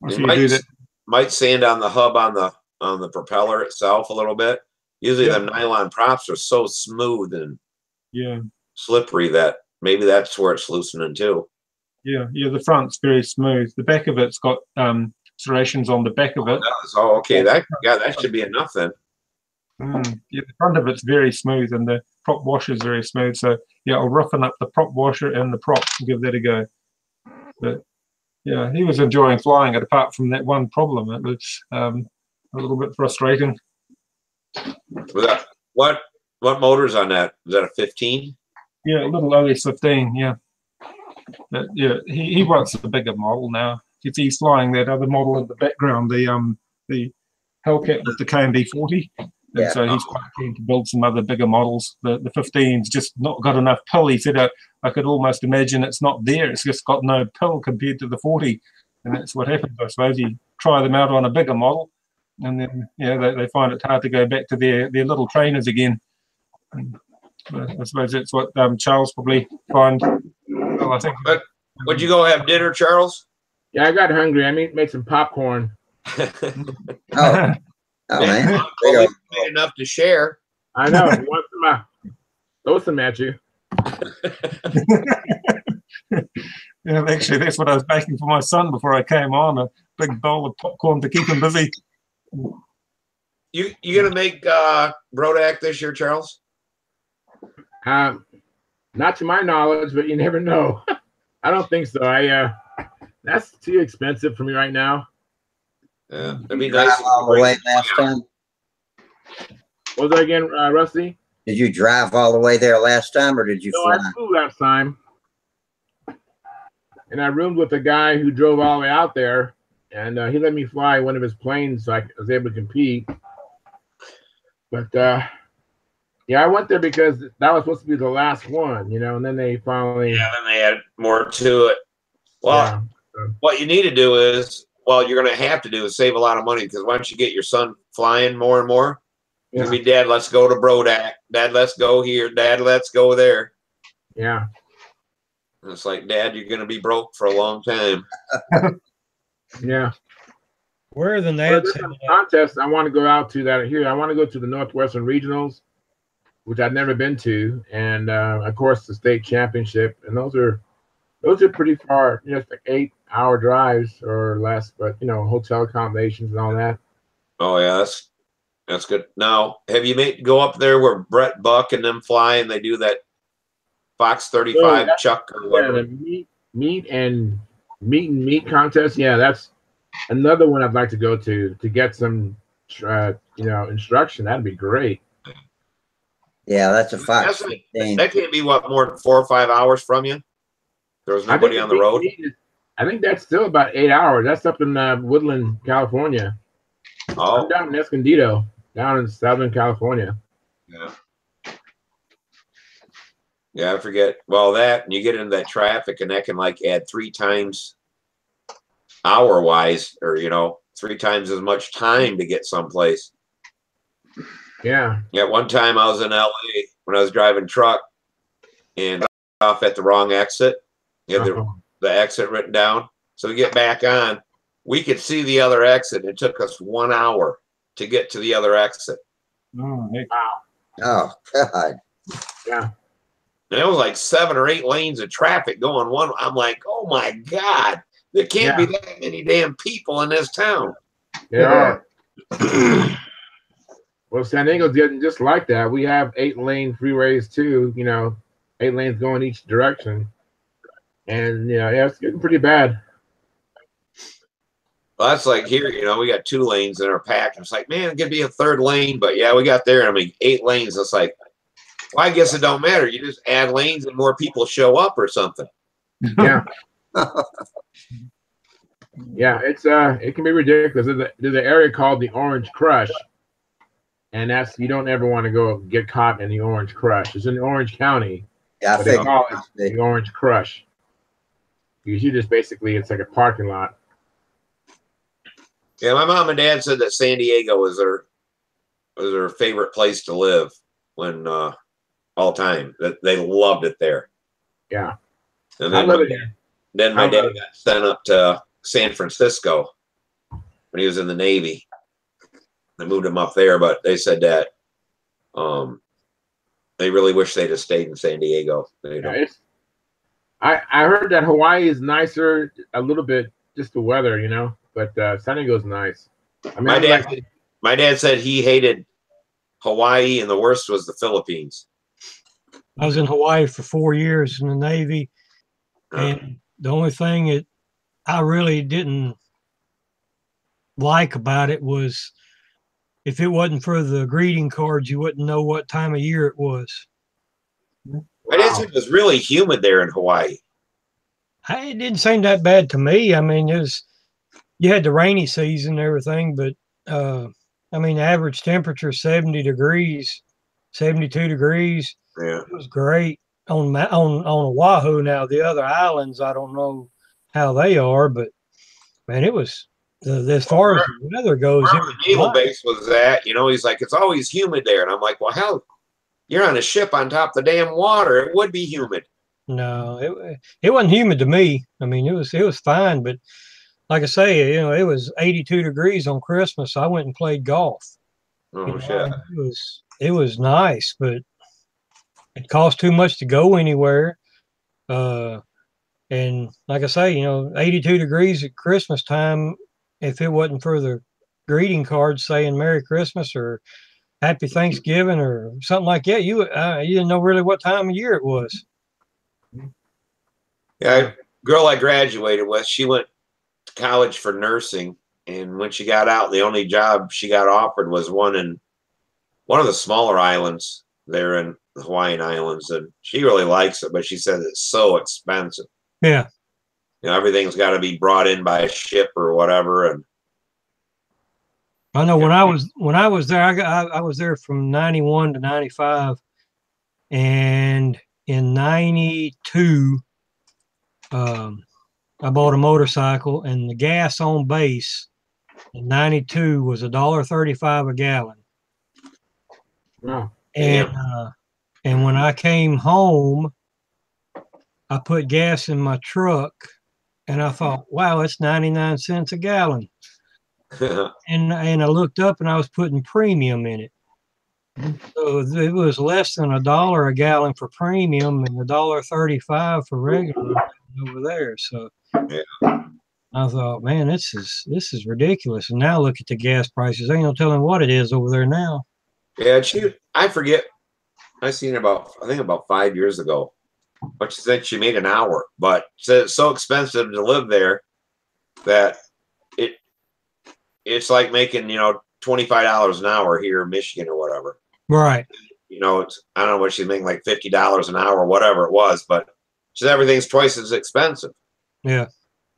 You might sand on the hub on the propeller itself a little bit. Usually the nylon props are so smooth and slippery that maybe that's where it's loosening too. Yeah, the front's very smooth. The back of it's got serrations on the back of it. Oh, okay. That should be enough then. Yeah, the front of it's very smooth, and the prop washer is very smooth. So yeah, I'll roughen up the prop washer and the prop and give that a go. But yeah, he was enjoying flying it. Apart from that one problem, it was a little bit frustrating. What motor's on that? Is that a 15? Yeah, a little OS15. Yeah. But yeah, he wants a bigger model now. He's flying that other model in the background, the Hellcat with the KMB 40. And so he's quite keen to build some other bigger models. The 15's just not got enough pill. He said, I could almost imagine it's not there. It's just got no pill compared to the 40. And that's what happens, I suppose. You try them out on a bigger model, and then they find it hard to go back to their little trainers again. And I suppose that's what Charles probably find. Well, I think. But would you go have dinner, Charles? Yeah, I got hungry. I made some popcorn. Man. Well, we made enough to share. I know. You want some? Throw some at you. Yeah, actually, that's what I was baking for my son before I came on. A big bowl of popcorn to keep him busy. You gonna make Brodak this year, Charles? Not to my knowledge, but you never know. I don't think so. That's too expensive for me right now. Yeah, it'd be nice. All the way last time. What was that again, Rusty? Did you drive all the way there last time, or did you fly? I flew last time, and I roomed with a guy who drove all the way out there, and he let me fly one of his planes, so I was able to compete. But yeah, I went there because that was supposed to be the last one, you know, and then they finally. Yeah, then they add more to it. Well, what you need to do is, you're going to have to do is save a lot of money, because once you get your son flying more and more, you'll be, Dad, let's go to Brodak. Dad, let's go here. Dad, let's go there. Yeah. And it's like, Dad, you're going to be broke for a long time. Yeah. Where are the Nats? Contest I want to go out to that here. I want to go to the Northwestern Regionals, which I've never been to, and of course the state championship. And those are pretty far, you know, it's like 8-hour drives or less, but you know, hotel accommodations and all that. Oh yeah, that's good. Now, have you go up there where Brett Buck and them fly, and they do that Fox 35 Chuck or whatever? Yeah, the meet and meet contest. Yeah, that's another one I'd like to go to get some, instruction. That'd be great. Yeah, that's a Fox. That can't be more than 4 or 5 hours from you. There was nobody on the road. I think that's still about 8 hours. That's up in Woodland, California. Oh, I'm down in Escondido, down in Southern California. Yeah, I forget. Well, that, and you get into that traffic, and that can like add 3 times hour-wise, or 3 times as much time to get someplace. Yeah. Yeah. One time I was in LA when I was driving truck, and off at the wrong exit. You had the exit written down. So we get back on. We could see the other exit. It took us 1 hour to get to the other exit. Oh, hey. Oh, God. Yeah. And it was like 7 or 8 lanes of traffic going one. I'm like, oh my God, there can't be that many damn people in this town. There are. Well, San Diego's getting just like that. We have 8-lane freeways too, 8 lanes going each direction. And it's getting pretty bad. Well, that's like here, we got 2 lanes that are packed. It's like, man, it could be a 3rd lane, but yeah, we got there. 8 lanes. It's like, well, I guess it don't matter. You just add lanes and more people show up or something. Yeah. Yeah, it can be ridiculous. There's an area called the Orange Crush, and you don't ever want to go get caught in the Orange Crush. It's in Orange County, Yeah, I But they figured. call it the Orange Crush. Because you just basically, it's like a parking lot. Yeah, my mom and dad said that San Diego was their favorite place to live when all time. That they loved it there. Yeah. And I then love it here. my dad got sent up to San Francisco when he was in the Navy. They moved him up there, but they said that they really wish they'd have stayed in San Diego. You know? Yeah, I heard that Hawaii is nicer a little bit, just the weather, you know. But San Diego's nice. I mean, my dad said he hated Hawaii, and the worst was the Philippines. I was in Hawaii for 4 years in the Navy, and the only thing that I really didn't like about it was if it wasn't for the greeting cards, you wouldn't know what time of year it was. My dad said it was really humid there in Hawaii. It didn't seem that bad to me. I mean, you had the rainy season and everything, but I mean, the average temperature 70 degrees, 72 degrees. Yeah, it was great on Oahu. Now the other islands, I don't know how they are, but man, it was as far as the weather goes. Wherever the naval base was at, you know, he's like, it's always humid there, and I'm like, well, hell, you're on a ship on top of the damn water. It would be humid. No, it wasn't humid to me. I mean, it was fine, but like I say, you know, it was 82 degrees on Christmas. So I went and played golf. Oh, You know, shit. it was nice, but it cost too much to go anywhere. And like I say, you know, 82 degrees at Christmas time, if it wasn't for the greeting cards saying Merry Christmas or Happy Thanksgiving or something like that, you didn't know really what time of year it was. Yeah, girl I graduated with, she went to college for nursing, and when she got out, the only job she got offered was one in one of the smaller islands there in the Hawaiian Islands, and she really likes it, but she says it's so expensive. Yeah. You know, everything's got to be brought in by a ship or whatever, and I know when I was there, I was there from 91 to 95, and in 92, I bought a motorcycle, and the gas on base in 92 was $1.35 a gallon. Wow. And when I came home, I put gas in my truck, and I thought, wow, it's 99 cents a gallon. And I looked up, and I was putting premium in it. So it was less than $1 a gallon for premium and $1.35 for regular over there. So yeah. I thought, man, this is ridiculous. And now look at the gas prices. Ain't no telling what it is over there now. Yeah, I forget. I seen about 5 years ago. But she said she made an hour, but said it's so expensive to live there that it's like making, you know, $25 an hour here in Michigan or whatever. Right. You know, I don't know what she's making, like $50 an hour or whatever it was, but she said everything's twice as expensive. Yeah.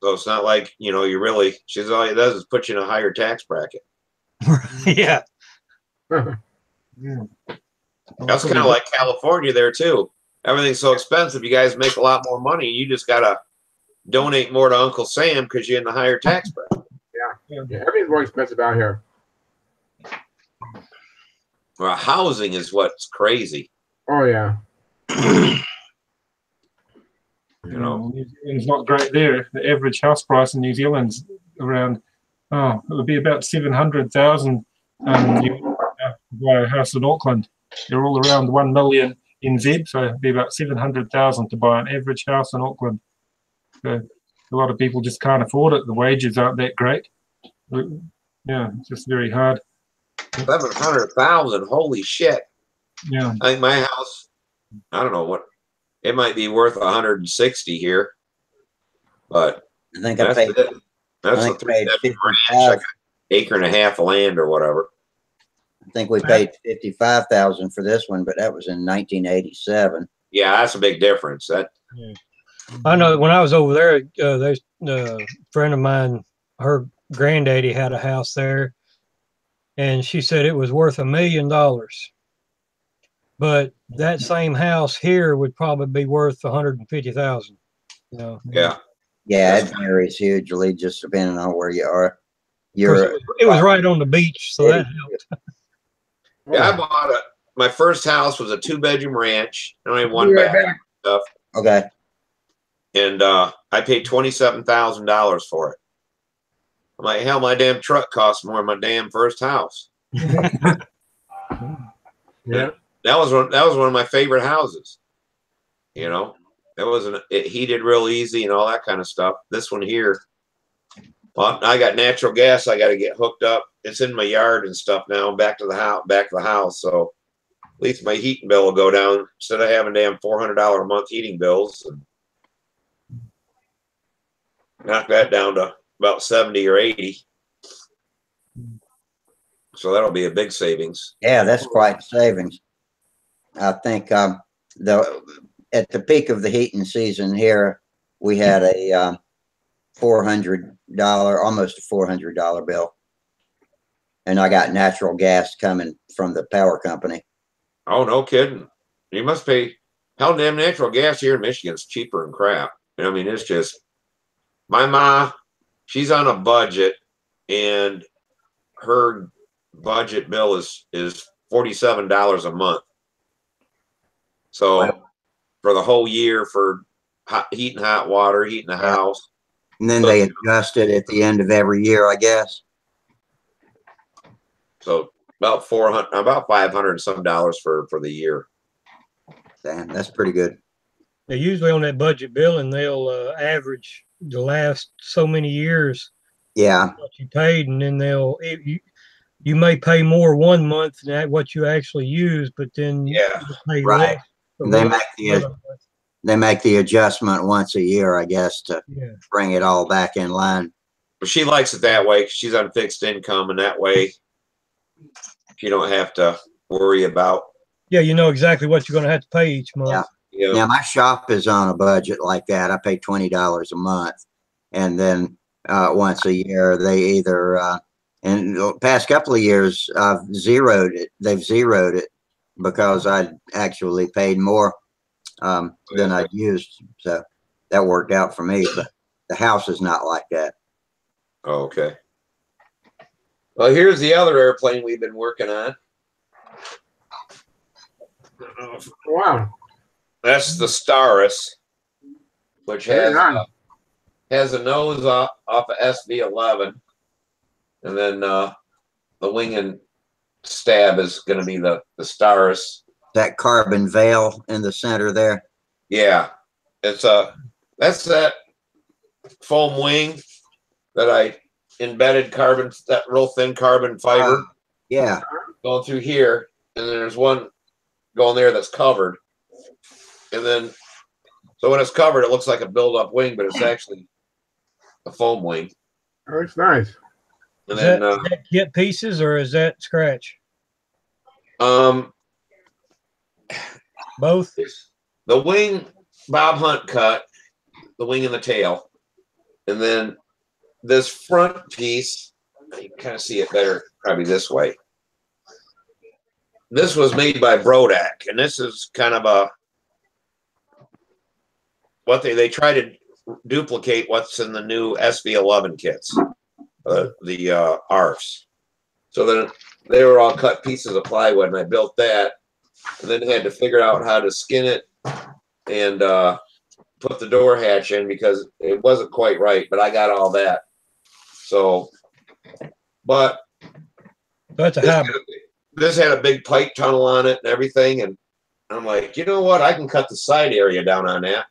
So it's not like, you know, she says all it does is put you in a higher tax bracket. Yeah. Yeah. That's kind of like California there too. Everything's so expensive. You guys make a lot more money. You just got to donate more to Uncle Sam because you're in the higher tax bracket. Yeah, everything's more expensive out here. Well, housing is what's crazy. Oh, yeah. You know, New Zealand's not great there. The average house price in New Zealand's around, it would be about 700,000 buy a house in Auckland. They're all around 1 million NZ, so it'd be about 700,000 to buy an average house in Auckland. So a lot of people just can't afford it. The wages aren't that great. Yeah, it's just very hard. 700,000. Holy shit. Yeah. I think my house, I don't know what, it might be worth 160 here, but I think that's I paid. it. That's I a think I paid 3 ranch, 55. like an acre and a half of land or whatever. I think we paid 55,000 for this one, but that was in 1987. Yeah, that's a big difference. That I know when I was over there, there's a friend of mine, her granddaddy had a house there, and she said it was worth $1 million. But that same house here would probably be worth 150,000. You know, Yeah. Yeah, it varies hugely just depending on where you are. of course, You're it was right on the beach, so that helped. Yeah, I bought my first house was a 2-bedroom ranch. I only had one Be right bathroom back. stuff. okay. And I paid $27,000 for it. I'm like, hell, my damn truck cost more than my damn first house. Yeah. That was one of my favorite houses. You know, it heated real easy and all that kind of stuff. This one here, well, I got natural gas. I got to get hooked up. It's in my yard and stuff now. I'm back to the house. So at least my heating bill will go down instead of having damn $400 a month heating bills. And knock that down to about 70 or 80. So that'll be a big savings. Yeah, that's quite savings. I think at the peak of the heating season here, we had a $400, almost a $400 bill, and I got natural gas coming from the power company. Oh, no kidding! You must pay. Hell, damn natural gas here in Michigan's cheaper than crap. I mean, it's just my ma. She's on a budget, and her budget bill is $47 a month. So Wow. for the whole year for heating hot water, heating the house. And then they adjust it at the end of every year, I guess. So about 500 and some dollars for the year. Damn, that's pretty good. They're usually on that budget bill, and they'll average the last so many years Yeah, what you paid, and then you may pay more one month than what you actually use, but then Yeah, you pay right. less the They rest make the other month. they make the adjustment once a year, I guess, to Yeah. bring it all back in line. but she likes it that way 'cause she's on fixed income, and that way you don't have to worry about. Yeah, you know exactly what you're going to have to pay each month. Yeah. You know, Yeah, my shop is on a budget like that. I pay $20 a month, and then once a year they either in the past couple of years I've zeroed it. They've zeroed it because I actually paid more than I'd used, so that worked out for me. But the house is not like that. Oh, okay. Well, here's the other airplane we've been working on. Wow. That's the Starus, which Very nice. has a nose off of SV11, and then the wing and stab is going to be the Starus. That carbon veil in the center there. Yeah, that's that foam wing that I embedded that real thin carbon fiber Yeah, going through here, and then there's one going there that's covered, and then so when it's covered, it looks like a build-up wing, but it's actually a foam wing. Oh, it's nice. And Is then that kit pieces or is that scratch? Both? the wing Bob Hunt cut, the wing and the tail, and then this front piece, you can kind of see it better probably this way. This was made by Brodak, and this is kind of what they try to duplicate what's in the new SV11 kits, the ARFs. So then they were all cut pieces of plywood, and I built that, and then had to figure out how to skin it and put the door hatch in because it wasn't quite right, but I got all that. So, but That's a habit. this had a big pipe tunnel on it and everything, and I'm like, you know what? I can cut the side area down on that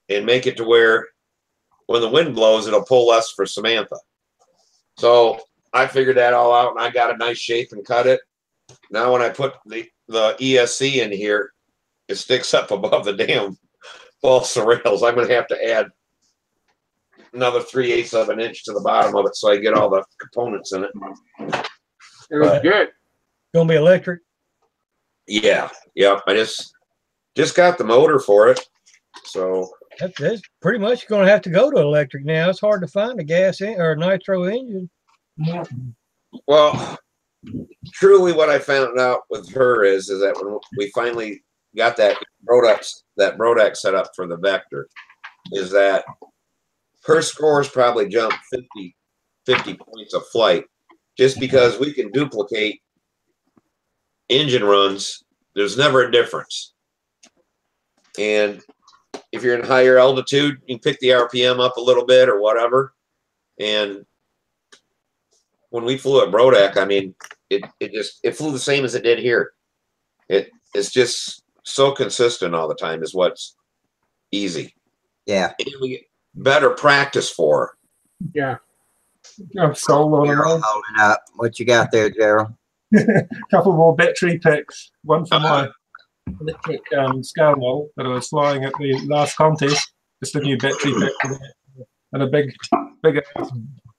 and make it to where when the wind blows, it'll pull less for Samantha. So I figured that all out, and I got a nice shape and cut it. Now when I put the ESC in here, it sticks up above the damn balsa rails. I'm going to have to add another 3/8 of an inch to the bottom of it so I get all the components in it. It was good. Going to be electric? Yeah. I just got the motor for it. So That's pretty much going to have to go to electric now. It's hard to find a gas or nitro engine. well, truly what I found out with her is that when we finally got that Brodeck set up for the Vector is that her scores probably jump 50 points a flight just because we can duplicate engine runs. There's never a difference. And if you're in higher altitude, you can pick the RPM up a little bit or whatever. And when we flew at Brodeck, I mean, it flew the same as it did here. It's just so consistent all the time is what's easy. Yeah. And we get better practice for. Yeah. I'm sold on Gerald them. holding up. What you got there, Gerald? Couple more battery packs. One for my electric scale model that I was flying at the last contest. Just a new battery pack for that. And a big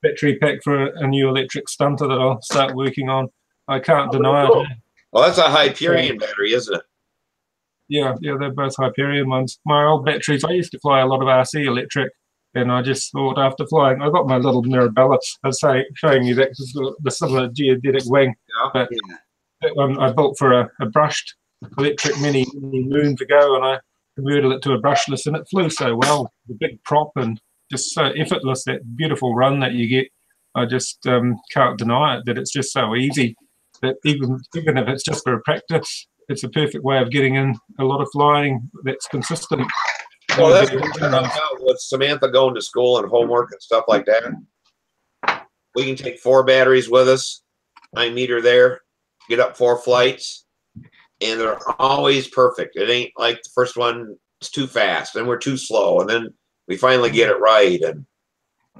battery pack for a new electric stunter that I'll start working on. I can't deny it. Well, that's a Hyperion battery, isn't it? Yeah, they're both Hyperion ones. My old batteries, I used to fly a lot of RC electric, and I just thought after flying, I got my little Mirabella, I'd say, showing you that the similar geodetic wing. Yeah. But that one I built for a brushed electric mini moons ago, and I converted it to a brushless, and it flew so well. The big prop and just so effortless, that beautiful run that you get. I just can't deny it, that it's just so easy that even if it's just for a practice, it's a perfect way of getting in a lot of flying that's consistent. Well, that's what we found out with Samantha going to school and homework and stuff like that. We can take 4 batteries with us. I meet her there, get up 4 flights, and they're always perfect. It ain't like the first one is too fast and we're too slow, and then we finally get it right. And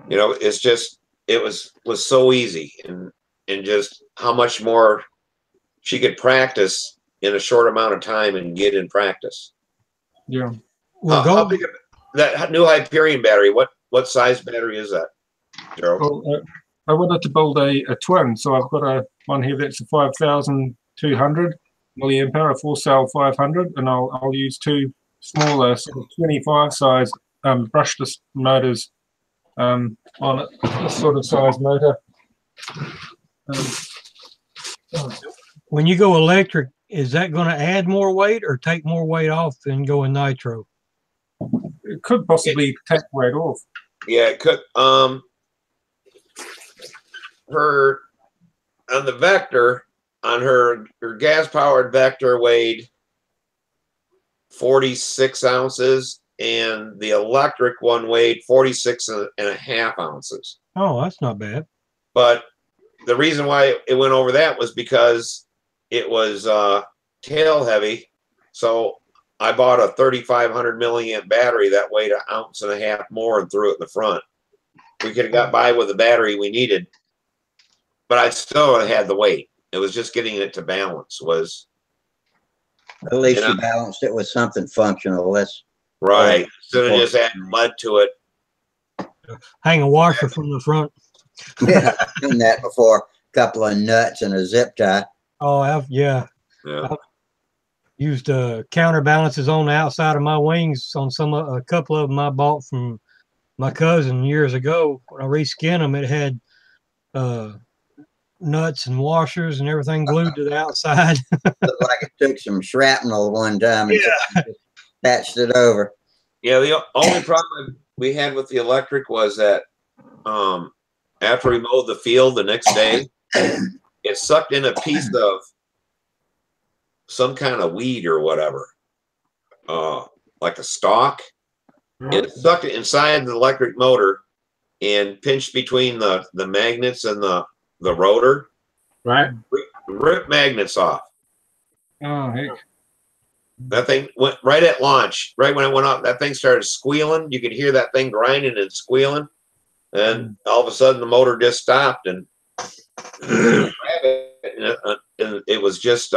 you know, it's just it was so easy, and just how much more she could practice in a short amount of time and get in practice. Yeah. How big that new Hyperion battery? What size battery is that, Gerald? Well, I wanted to build a twin, so I've got one here that's a 5,200 milliamp hour, a 4-cell 500, and I'll use 2 smaller sort of 25 size brushless motors on it, this sort of size motor. When you go electric, is that going to add more weight or take more weight off than going nitro? It could possibly take weight off. Yeah, it could. Her on the Vector, on her gas powered Vector weighed 46 ounces, and the electric one weighed 46 and a half ounces. Oh, that's not bad. But the reason why it went over that was because it was tail heavy. So I bought a 3,500 milliamp battery that weighed 1.5 ounces more and threw it in the front. We could have got by with the battery we needed, but I still had the weight. It was just getting it to balance. Was at least you balanced it with something functional. That's right. Instead of just adding lead to it. Hang a washer from the front. Yeah, I've done that before. A couple of nuts and a zip tie. Oh, I've used counterbalances on the outside of my wings on a couple of them I bought from my cousin years ago. When I reskinned them, it had nuts and washers and everything glued to the outside. Looked like it took some shrapnel one time and just patched it over. Yeah, the only problem we had with the electric was that after we mowed the field the next day, it sucked in a piece of some kind of weed or whatever, like a stalk. It sucked it inside the electric motor and pinched between the magnets and the rotor. Right. Rip magnets off. Oh, heck. That thing went right at launch. Right when it went up, that thing started squealing. You could hear that thing grinding and squealing. And all of a sudden, the motor just stopped, and it was just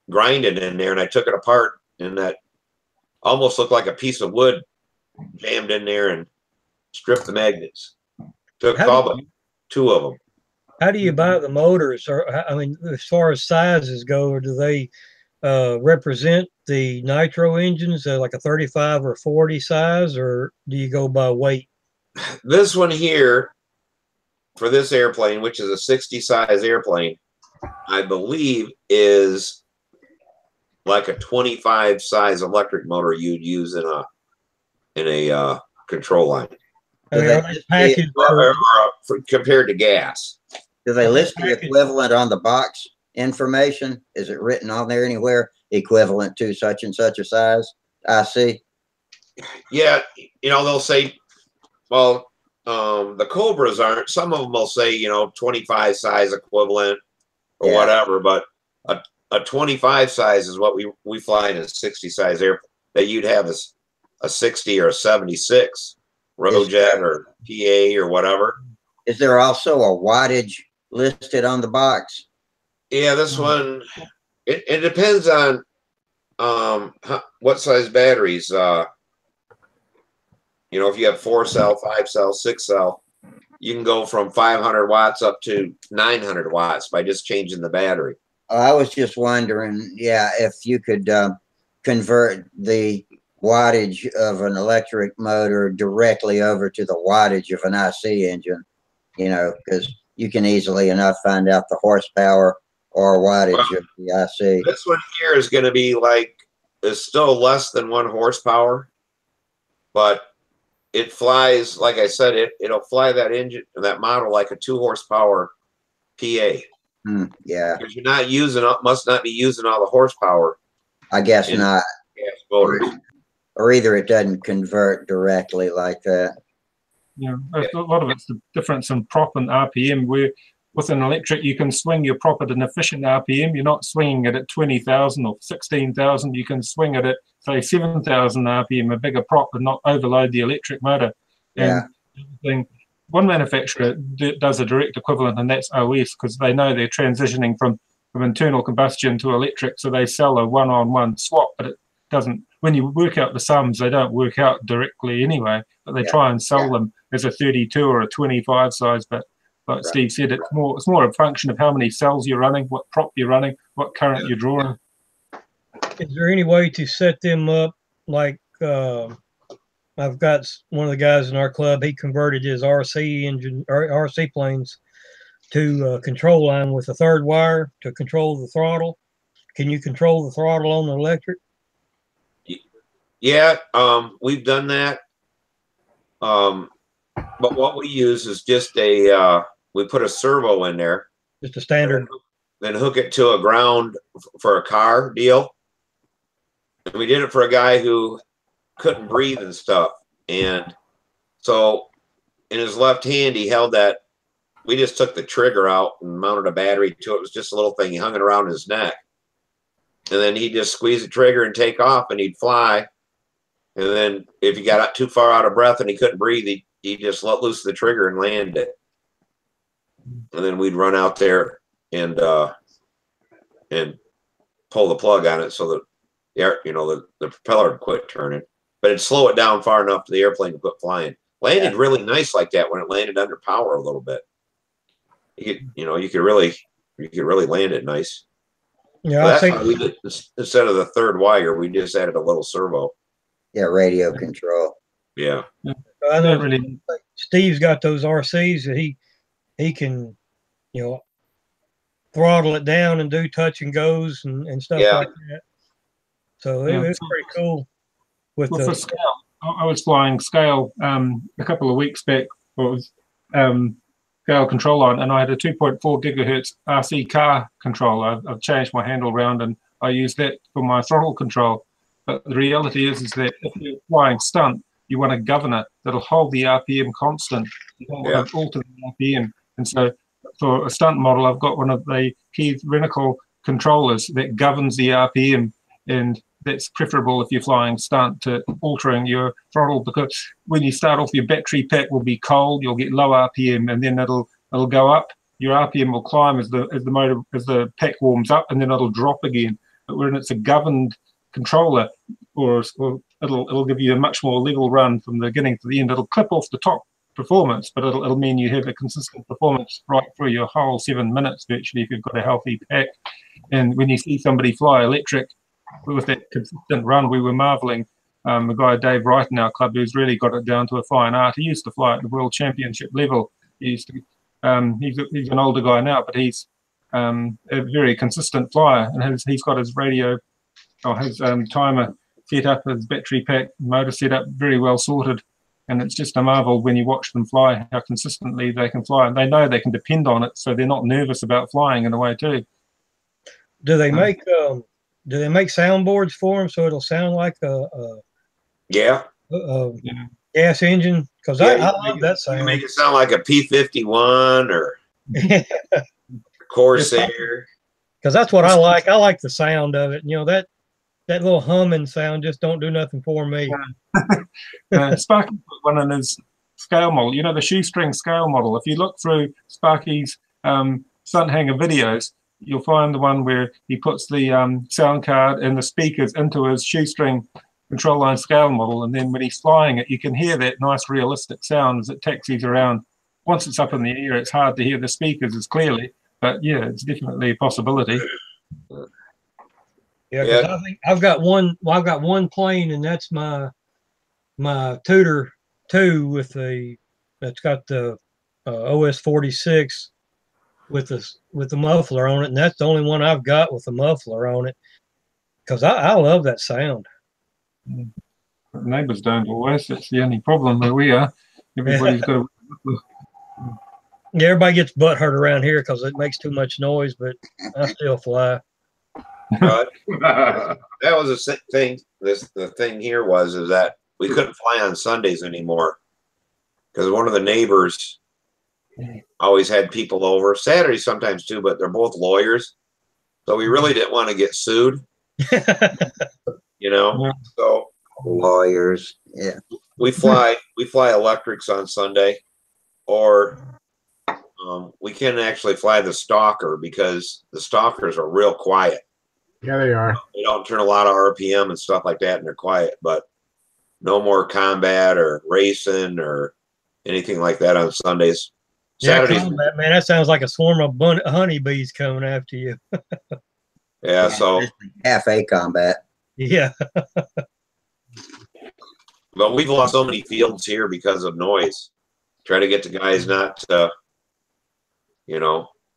grinding in there. And I took it apart, and that almost looked like a piece of wood jammed in there and stripped the magnets. Took all but 2 of them. How do you buy the motors? Or I mean, as far as sizes go, or do they represent the nitro engines, like a 35 or 40 size, or do you go by weight? This one here, for this airplane, which is a 60 size airplane, I believe is like a 25 size electric motor you'd use in a control line. I mean, are they packaged Compared to gas. Do they list the equivalent on the box information? Is it written on there anywhere? Equivalent to such and such a size IC? Yeah, you know, they'll say, well, the Cobras aren't. Some of them will say, you know, 25 size equivalent or whatever, but a 25 size is what we fly in a 60 size airplane. That you'd have is a 60 or a 76 Rojet or PA or whatever. Is there also a wattage listed on the box? Yeah, this one, it depends on what size batteries. You know, if you have 4-cell, 5-cell, 6-cell, you can go from 500 watts up to 900 watts by just changing the battery. I was just wondering, if you could convert the wattage of an electric motor directly over to the wattage of an IC engine, you know, because you can easily enough find out the horsepower or wattage of the IC. This one here is going to be is still less than 1 horsepower, but it flies, like I said, it'll fly that engine, that model, like a 2 horsepower PA. Yeah. Because you're not using, must not be using all the horsepower. I guess not. Gas motors. Or either it doesn't convert directly like that. Yeah, a lot of it's the difference in prop and RPM. Where with an electric, you can swing your prop at an efficient RPM. You're not swinging it at 20,000 or 16,000. You can swing it at, say, 7,000 RPM, a bigger prop, and not overload the electric motor. Yeah. And one manufacturer does a direct equivalent, and that's OS, because they know they're transitioning from internal combustion to electric, so they sell a one-on-one swap, but it doesn't. When you work out the sums, they don't work out directly anyway, but they try and sell them as a 32 or a 25 size. But like Steve said, it's more a function of how many cells you're running, what prop you're running, what current you're drawing. Is there any way to set them up like I've got one of the guys in our club, he converted his RC engine or RC planes to control line with a 3rd wire to control the throttle. Can you control the throttle on the electric? Yeah, we've done that. But what we use is just we put a servo in there. Just a standard. Then hook it to a ground for a car deal. And we did it for a guy who couldn't breathe and stuff. And so in his left hand, he held that. We just took the trigger out and mounted a battery to it. It was just a little thing. He hung it around his neck. And then he'd just squeeze the trigger and take off, and he'd fly. And then if he got too far out of breath and he couldn't breathe, he'd just let loose the trigger and land it. And then we'd run out there and pull the plug on it so that the propeller would quit turning. But it'd slow it down far enough for the airplane to quit flying. Landed really nice like that when it landed under power a little bit. You could really land it nice. Yeah, that's why we did, instead of the 3rd wire, we just added a little servo. Yeah, radio control. Yeah. I know really. Steve's got those RCs that he can, throttle it down and do touch and goes and stuff like that. So it's pretty cool. For scale, I was flying scale a couple of weeks back. It was scale control line, and I had a 2.4 gigahertz RC car controller. I've changed my handle around, and I use that for my throttle control. But the reality is that if you're flying stunt, you want a governor that'll hold the RPM constant. You don't want to alter the RPM. And so for a stunt model, I've got one of the key reticle controllers that governs the RPM, and that's preferable if you're flying stunt to altering your throttle, because when you start off, your battery pack will be cold, you'll get low RPM, and then it'll go up. Your RPM will climb as the pack warms up, and then it'll drop again. But when it's a governed controller, or it'll give you a much more level run from the beginning to the end. It'll clip off the top performance, but it'll mean you have a consistent performance right through your whole 7 minutes virtually if you've got a healthy pack. And when you see somebody fly electric with that consistent run, we were marveling. The guy Dave Wright in our club, who's really got it down to a fine art. He used to fly at the world championship level. He used to. He's an older guy now, but he's a very consistent flyer, and he's got his radio his timer set up, his battery pack, motor set up, very well sorted. And it's just a marvel when you watch them fly how consistently they can fly. And they know they can depend on it, so they're not nervous about flying in a way too. Do they make soundboards for them so it'll sound like a Yeah. gas engine? Because I love that sound. You make it sound like a P-51 or Corsair. Because that's what I like. I like the sound of it. You know, that little humming sound just don't do nothing for me. Sparky put one in his scale model. You know, the shoestring scale model. If you look through Sparky's Stunthangar videos, you'll find the one where he puts the sound card and the speakers into his shoestring control line scale model, and then when he's flying it, you can hear that nice realistic sound as it taxis around. Once it's up in the air, it's hard to hear the speakers as clearly, but yeah, it's definitely a possibility. Yeah, because I think I've got one. Well, I've got one plane, and that's my Tudor 2 that's got the OS 46 with the muffler on it, and that's the only one I've got with the muffler on it. Because I love that sound. Neighbours don't always. That's the only problem where we are. Everybody's got a. Yeah, everybody gets butt hurt around here because it makes too much noise, but I still fly. That was the thing. The thing here is that we couldn't fly on Sundays anymore because one of the neighbors always had people over. Saturdays sometimes too, but they're both lawyers, so we really didn't want to get sued. You know, Yeah. So Lawyers, yeah. we fly electrics on Sunday, or we can actually fly the Stalker because the Stalkers are real quiet. Yeah, they are. They don't turn a lot of RPM and stuff like that, and they're quiet. But no more combat or racing or anything like that on Sundays. Saturdays, combat, man, that sounds like a swarm of honeybees coming after you. yeah. So, Half a combat. Yeah. but we've lost so many fields here because of noise. Try to get the guys not to,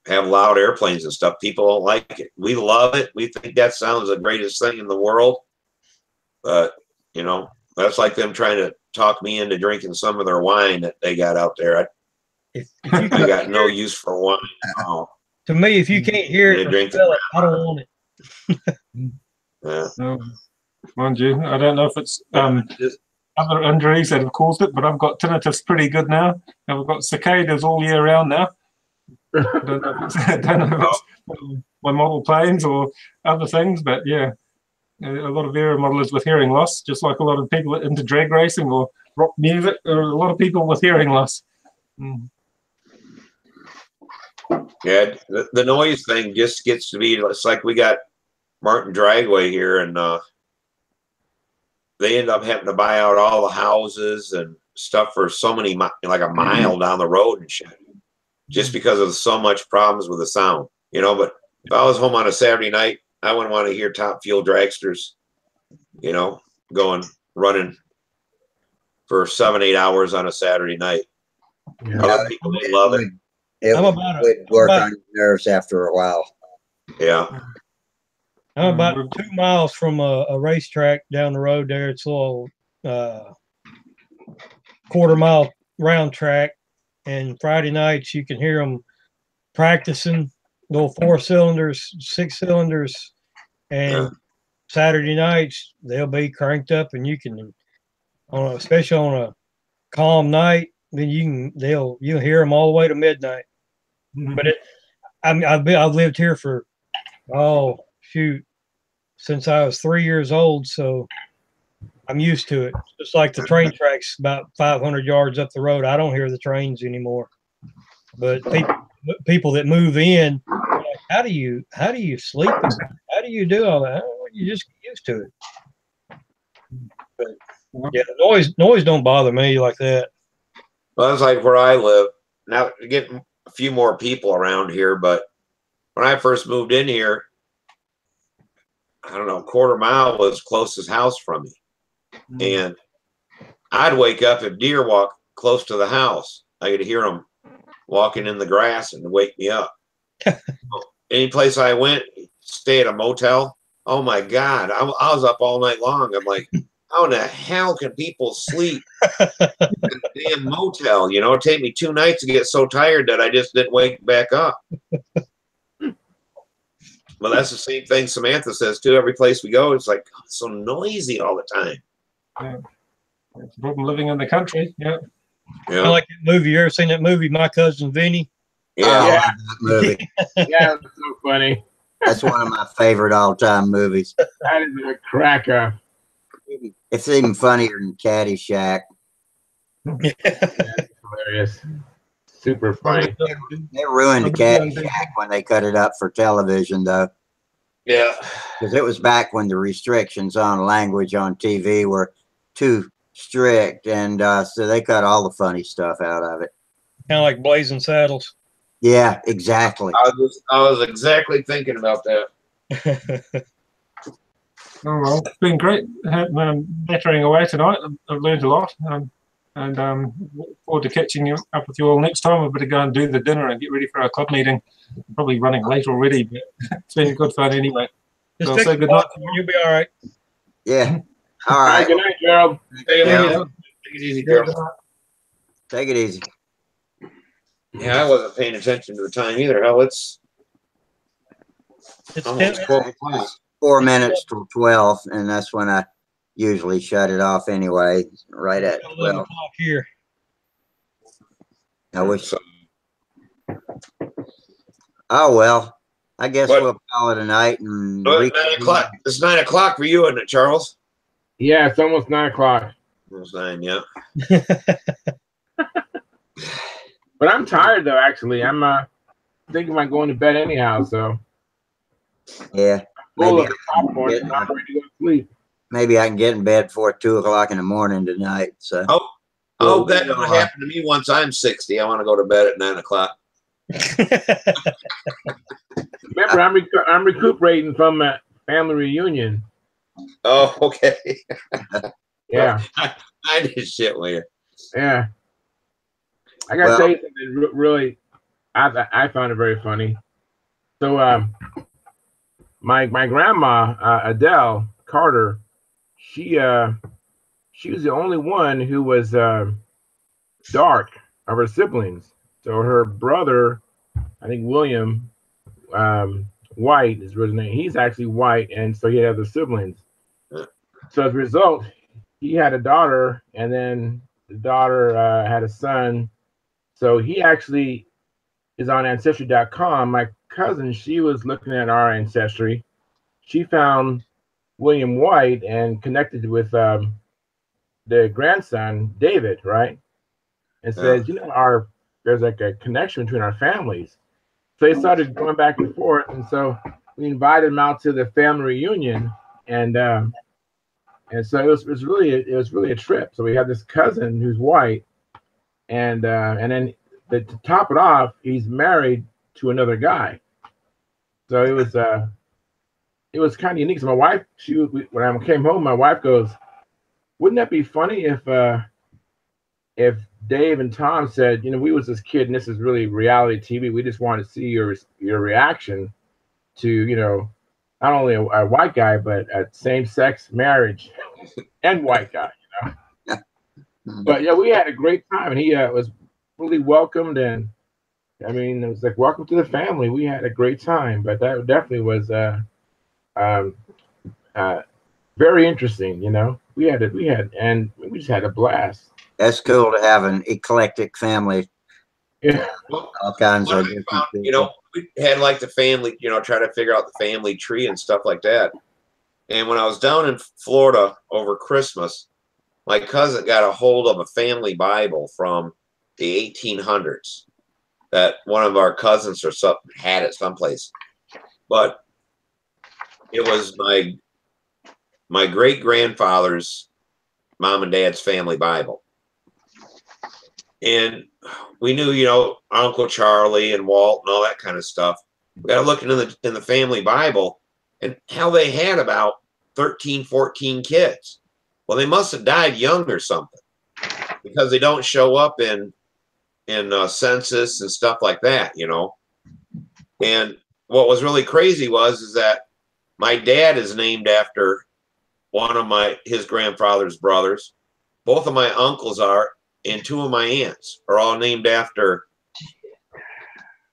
have loud airplanes and stuff. People don't like it. We love it. We think that sounds the greatest thing in the world. But, that's like them trying to talk me into drinking some of their wine that they got out there. I got no use for wine. To me, if you can't hear it, Drink smell it, I don't want it. Yeah. No, mind you, I don't know if it's other injuries that have caused it, but I've got tinnitus pretty good now, and we've got cicadas all year round now. I don't know if it's my model planes or other things, but yeah, a lot of aeromodelers with hearing loss, just like a lot of people into drag racing or rock music, or a lot of people with hearing loss. Yeah, the noise thing just gets to be, it's like we got Martin Dragway here, and they end up having to buy out all the houses and stuff for so many, like a mile down the road and shit, just because of so much problems with the sound, But if I was home on a Saturday night, I wouldn't want to hear Top Fuel dragsters, running for 7-8 hours on a Saturday night. Yeah. Other people, they love it. It would work on your nerves after a while. Yeah. I'm about 2 miles from a racetrack down the road there. It's a little quarter-mile round track. And Friday nights, you can hear them practicing, little 4 cylinders, 6 cylinders. And Saturday nights, they'll be cranked up, and you can, especially on a calm night, then you'll hear them all the way to midnight. But I've lived here for since I was 3 years old, so I'm used to it. Just like the train tracks about 500 yards up the road, I don't hear the trains anymore. But people that move in, like, how do you sleep? How do you do all that? You just get used to it. But yeah, the noise don't bother me like that. Well, that's like where I live. Now, you're getting a few more people around here, but when I first moved in here, I don't know, a quarter mile was closest house from me. And I'd wake up if deer walk close to the house. I could hear them walking in the grass and wake me up. Any place I went, stay at a motel, Oh my God. I was up all night long. I'm like, how in the hell can people sleep in a damn motel? You know, it'd take me 2 nights to get so tired that I just didn't wake back up. Well, that's the same thing Samantha says too. Every place we go, it's like, oh, it's so noisy all the time. Yeah. It's a problem living in the country. Yeah. I like that movie. You ever seen that movie, My Cousin Vinny? I love that movie. Yeah, it's so funny. That's one of my favorite all-time movies. That is a cracker. It's even funnier than Caddyshack. That's hilarious. Super funny. They ruined the Caddyshack when they cut it up for television, though. Yeah. Because it was back when the restrictions on language on TV were too strict, and so they cut all the funny stuff out of it. Kind of like Blazing Saddles. Yeah, exactly. I was exactly thinking about that. Oh, well, it's been great battering away tonight. I've learned a lot. And look forward to catching up with you all next time. We better go and do the dinner and get ready for our club meeting. Probably running late already, but it's been good fun anyway. Just So take say a good night. You'll be all right. Yeah. All All right, right. good night, Gerald. Hey, Yeah. Leo, take it easy, girl. Take it easy. Yeah, I wasn't paying attention to the time either. Hell, it's It's almost 10 12 o'clock. 4 minutes till 12, and that's when I usually shut it off anyway, right at 11 12. o'clock here. I wish. Oh, well, I guess What? we'll call it a night. And Oh, 9 o'clock. It's 9 o'clock for you, isn't it, Charles? Yeah, it's almost 9 o'clock. It's 9, yeah. But I'm tired though. Actually, I'm thinking about going to bed anyhow. So Yeah, full maybe of the popcorn and I'm ready to go to sleep. maybe I can get in bed before 2 o'clock in the morning tonight. So Oh, that's going to happen to me once I'm 60. I want to go to bed at 9 o'clock. Remember, I'm recuperating from a family reunion. Oh, okay. Yeah, I did shit with you. yeah. I gotta tell you something. Really, I found it very funny. So, my grandma Adele Carter, she was the only one who was dark of her siblings. So her brother, I think William White is his name. He's actually white, and so he had other siblings. So as a result, he had a daughter, and then the daughter had a son. So he actually is on Ancestry.com. My cousin, she was looking at our ancestry. She found William White and connected with the grandson, David, right? And says, you know, there's like a connection between our families. So they started going back and forth. And so we invited him out to the family reunion. And so it was really a trip. So we had this cousin who's white. And then to top it off, he's married to another guy. So it was kind of unique. So my wife, when I came home, my wife goes, "Wouldn't that be funny if Dave and Tom said, you know, we was this kid and this is really reality TV. We just want to see your reaction to, you know, not only a white guy but a same-sex marriage and white guy, you know." But yeah, we had a great time, and he was really welcomed, and I mean, it was like welcome to the family. We had a great time, but that definitely was very interesting. You know, we just had a blast. That's cool to have an eclectic family. Yeah, All kinds of different You people. know, we had like the family, you know, try to figure out the family tree and stuff like that. And when I was down in Florida over Christmas, my cousin got a hold of a family Bible from the 1800s that one of our cousins or something had it someplace. But it was my great grandfather's mom and dad's family Bible. And we knew, you know, Uncle Charlie and Walt and all that kind of stuff. We got to look in the family Bible, and how they had about 13, 14 kids. Well, they must have died young or something, because they don't show up in census and stuff like that, you know. And what was really crazy is that My dad is named after one of his grandfather's brothers. Both of my uncles are, and two of my aunts are all named after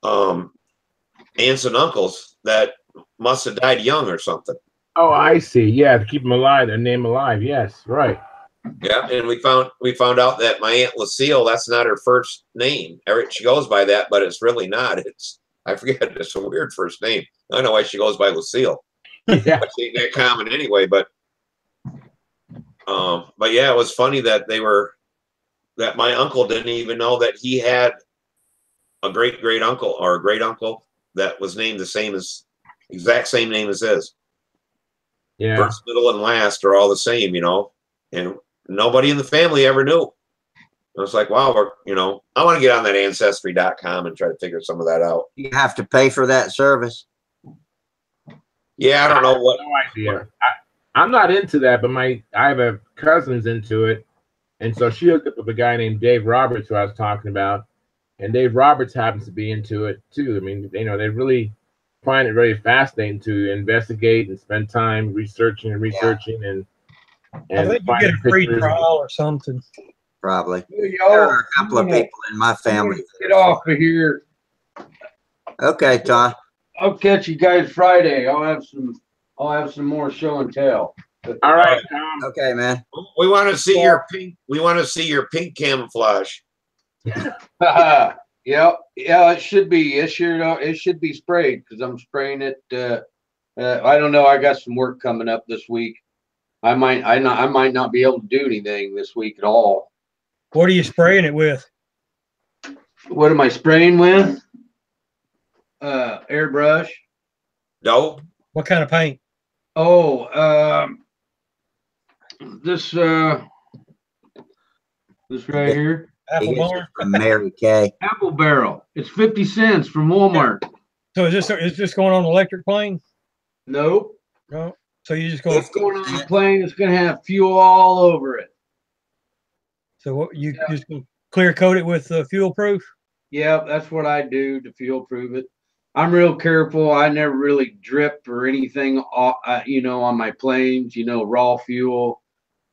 aunts and uncles that must have died young or something. Oh, I see. Yeah, to keep them alive, their name alive. Yes, right. Yeah, and we found out that my Aunt Lucille, that's not her first name. She goes by that, but it's really not. I forget. It's a weird first name. I don't know why she goes by Lucille. Yeah. Which ain't that common anyway. But yeah, it was funny that that my uncle didn't even know that he had a great uncle or a great uncle that was named the exact same name as his. Yeah. First, middle, and last are all the same, and nobody in the family ever knew. I was like, wow, I want to get on that ancestry.com and try to figure some of that out. You have to pay for that service. Yeah, I don't know what. No idea. I'm not into that, but I have a cousin's into it, and so she hooked up with a guy named Dave Roberts, who I was talking about, and Dave Roberts happens to be into it too. I mean, they really find it very fascinating to investigate and spend time researching and I think you get a free trial or something. Probably. Hey, There are a couple of people in my family. Get off of here. Okay, Todd. I'll catch you guys Friday. I'll have some more show and tell. All right, Tom. Okay, man. We want to see your pink. We want to see your pink camouflage. Yeah, it should be. It should be sprayed because I'm spraying it. I don't know. I got some work coming up this week. I might not be able to do anything this week at all. What are you spraying it with? What am I spraying with? Airbrush. No. What kind of paint? Oh, this right here. Apple barrel. From Mary Kay. Apple barrel. It's 50 cents from Walmart. So is this going on an electric plane? Nope. No. So you just going? It's going on the plane. It's going to have fuel all over it. So what you just gonna clear coat it with fuel proof? Yeah, that's what I do to fuel proof it. I'm real careful. I never really drip or anything, on my planes. Raw fuel.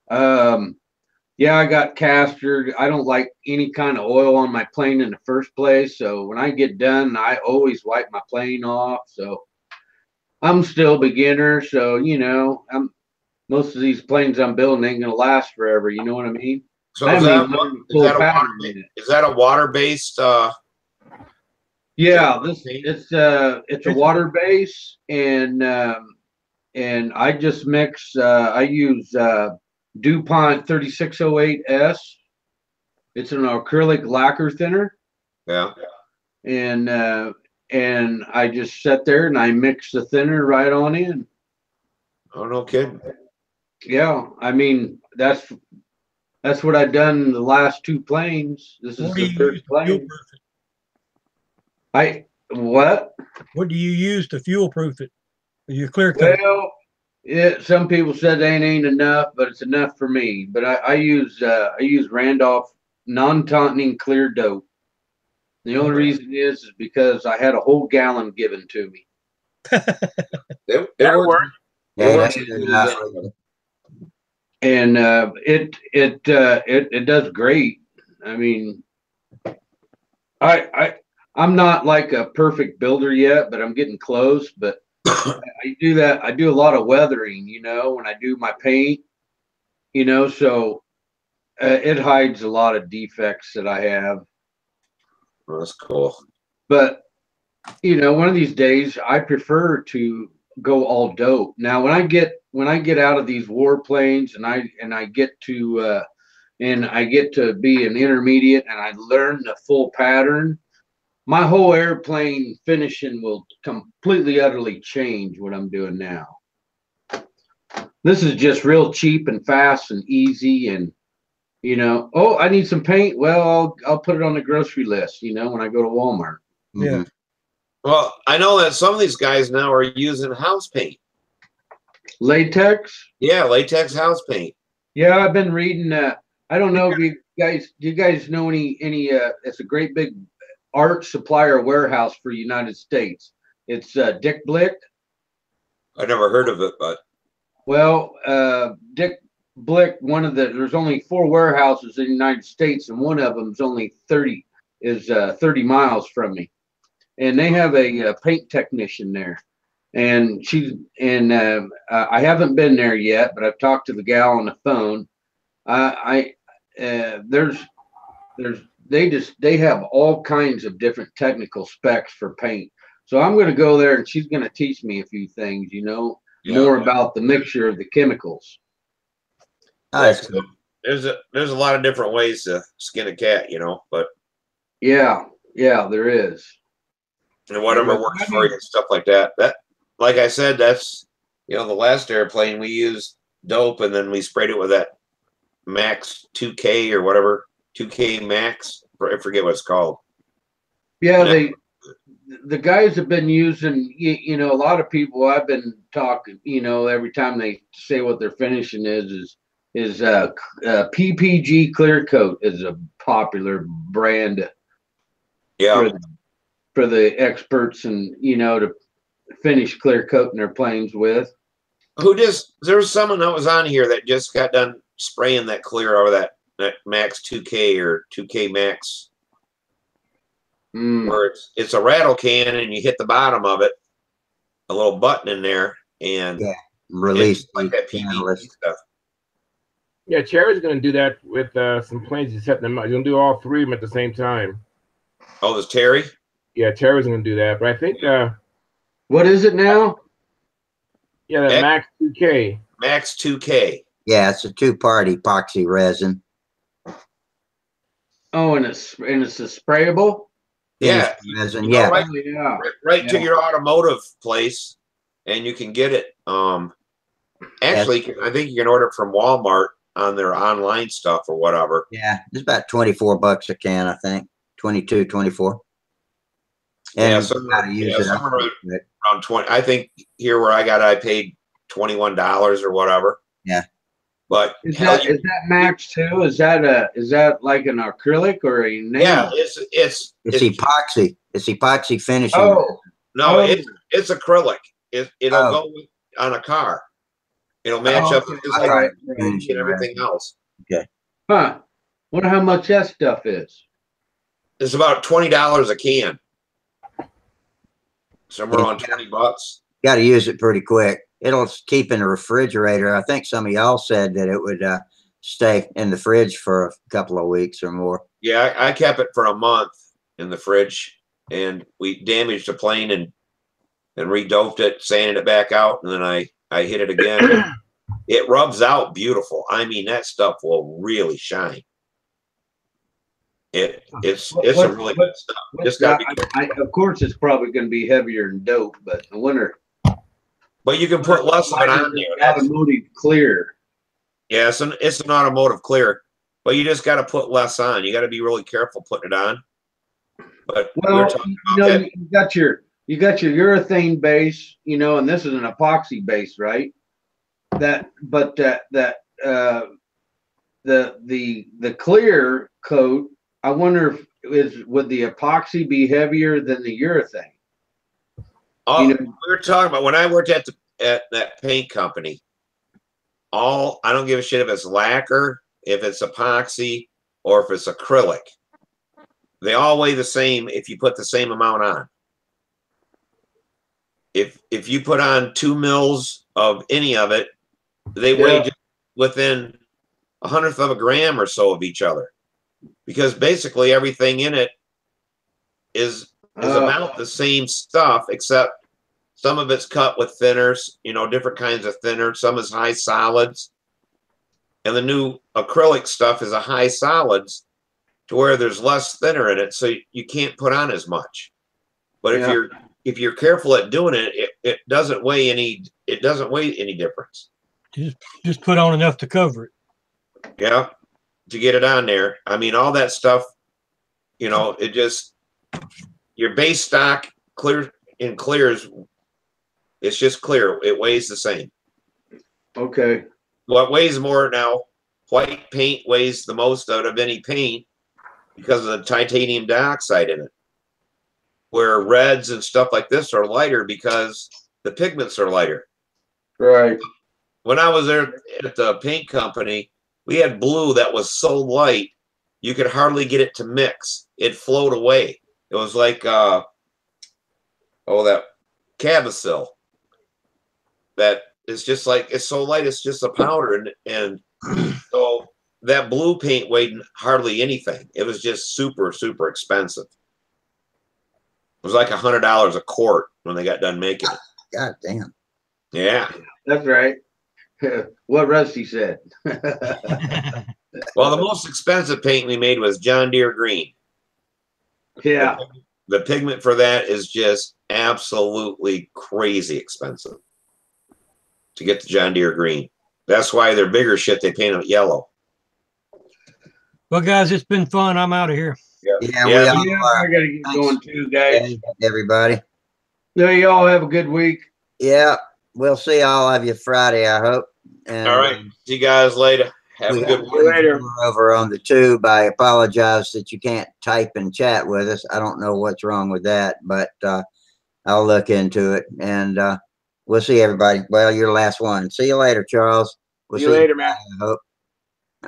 Yeah, I got castor. I don't like any kind of oil on my plane in the first place. So when I get done, I always wipe my plane off. So I'm still beginner. So most of these planes I'm building ain't gonna last forever. You know what I mean? So is that a water-based? Yeah, it's a water base, and I just mix. I use DuPont 3608S. It's an acrylic lacquer thinner. Yeah. And I just sit there and I mix the thinner right on in. Oh, no kidding. Yeah, I mean that's what I've done in the last two planes. This is the third plane. What do you use to fuel proof it? You clear coat? Well, some people said they ain't enough, but it's enough for me. But I use Randolph non-tauntning clear dope. The only reason is because I had a whole gallon given to me. It worked. Yeah, and it does great. I mean, I'm not like a perfect builder yet, but I'm getting close. But I do that. I do a lot of weathering, when I do my paint, so it hides a lot of defects that I have. Oh, that's cool. But, one of these days I prefer to go all dope. Now, when I get out of these warplanes and I get to be an intermediate and I learn the full pattern, my whole airplane finishing will completely, utterly change what I'm doing now. This is just real cheap and fast and easy. And, I need some paint. Well, I'll put it on the grocery list, when I go to Walmart. Yeah. Well, I know that some of these guys now are using house paint. Latex? Yeah, latex house paint. Yeah, I've been reading that. I don't know if do you guys know any it's a great big art supplier warehouse for United States. It's Dick Blick. I never heard of it, but Well, Dick Blick, there's only 4 warehouses in the United States, and one of them is only 30 miles from me, and they have a paint technician there, and I haven't been there yet, but I've talked to the gal on the phone. They have all kinds of different technical specs for paint. So I'm going to go there, and she's going to teach me a few things, more about the mixture of the chemicals. Nice. there's a lot of different ways to skin a cat, but Yeah, there is. and whatever works for you and stuff like that. That, like I said, that's the last airplane we used dope, and then we sprayed it with that Max 2K or whatever, 2K Max. I forget what it's called. Yeah, the guys have been using, a lot of people I've been talking, every time they say what their finishing is PPG Clear Coat is a popular brand. Yeah. For the experts and, to finish clear coating their planes with. There's someone that was on here that just got done spraying that clear over that Max 2K or 2K Max. Where it's a rattle can and you hit the bottom of it, a little button in there, and release like that PVC stuff. Yeah, Cherry's going to do that with some planes. He's setting them up. He's going to do all 3 of them at the same time. Oh, there's Terry? Yeah, Terry's going to do that. But I think... what is it now? Yeah, the Max 2K. Max 2K. Yeah, it's a 2-part epoxy resin. Oh, and it's a sprayable? Yeah, resin. Yeah. Right to your automotive place, and you can get it. Actually, I think you can order it from Walmart on their online stuff or whatever. Yeah, it's about $24 a can, I think. 22, 24. And somewhere around 20. I think here where I paid $21 or whatever. Yeah. But is that Max too? Is that like an acrylic or a nail? Yeah, it's epoxy. It's epoxy finishing. Oh no, it's acrylic. It'll go on a car. It'll match up with and everything else. Okay. Huh. Wonder how much that stuff is. It's about $20 a can. Somewhere on $20. Got to use it pretty quick. It'll keep in the refrigerator. I think some of y'all said that it would stay in the fridge for a couple of weeks or more. Yeah, I kept it for a month in the fridge, and we damaged the plane and redoped it, sanded it back out, and then I hit it again. It rubs out beautiful. I mean, that stuff will really shine. It's a really good stuff. Just gotta be of course, it's probably going to be heavier than dope, but I wonder. But you can put less of it on there. Automotive clear. Yeah, it's an automotive clear, but you just got to put less on. You got to be really careful putting it on. But we're talking about that. You got your urethane base, and this is an epoxy base, right? The clear coat, I wonder would the epoxy be heavier than the urethane? Oh, we were talking about when I worked at that paint company. I don't give a shit if it's lacquer, if it's epoxy, or if it's acrylic. They all weigh the same if you put the same amount on. If you put on 2 mils of any of it, they weigh just within 1/100 of a gram or so of each other, because basically everything in it is about the same stuff, except some of it's cut with thinners, different kinds of thinner. Some is high solids, and the new acrylic stuff is a high solids to where there's less thinner in it, so you can't put on as much. But if you're careful at doing it, it doesn't weigh any difference. Just put on enough to cover it. Yeah, to get it on there. I mean, all that stuff, it just, your base stock clears, it's just clear. It weighs the same. Okay. What weighs more now, white paint weighs the most out of any paint because of the titanium dioxide in it, where reds and stuff like this are lighter because the pigments are lighter. Right. When I was there at the paint company, we had blue that was so light you could hardly get it to mix. It flowed away. It was like that Cavasil. That is just like, it's so light, it's just a powder, and so that blue paint weighed hardly anything. It was just super, super expensive. It was like $100 a quart when they got done making it. God damn. Yeah. That's right. What Rusty said. Well, the most expensive paint we made was John Deere green. Yeah. The pigment for that is just absolutely crazy expensive to get the John Deere green. That's why they're bigger shit. They paint it yellow. Well, guys, it's been fun. I'm out of here. Yeah, Yeah. we all Yeah, are. I gotta get going too, guys. Everybody. No, you all have a good week. Yeah, we'll see all of you Friday, I hope. And All right. See you guys later. Have we a good got one. later. over on the tube. I apologize that you can't type and chat with us. I don't know what's wrong with that, but I'll look into it. And we'll see everybody. Well, you're the last one. See you later, Charles. We'll See you later, man. I hope.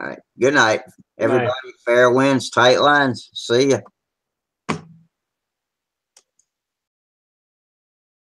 All right. Good night, Good night. everybody. Fair winds, tight lines. See ya.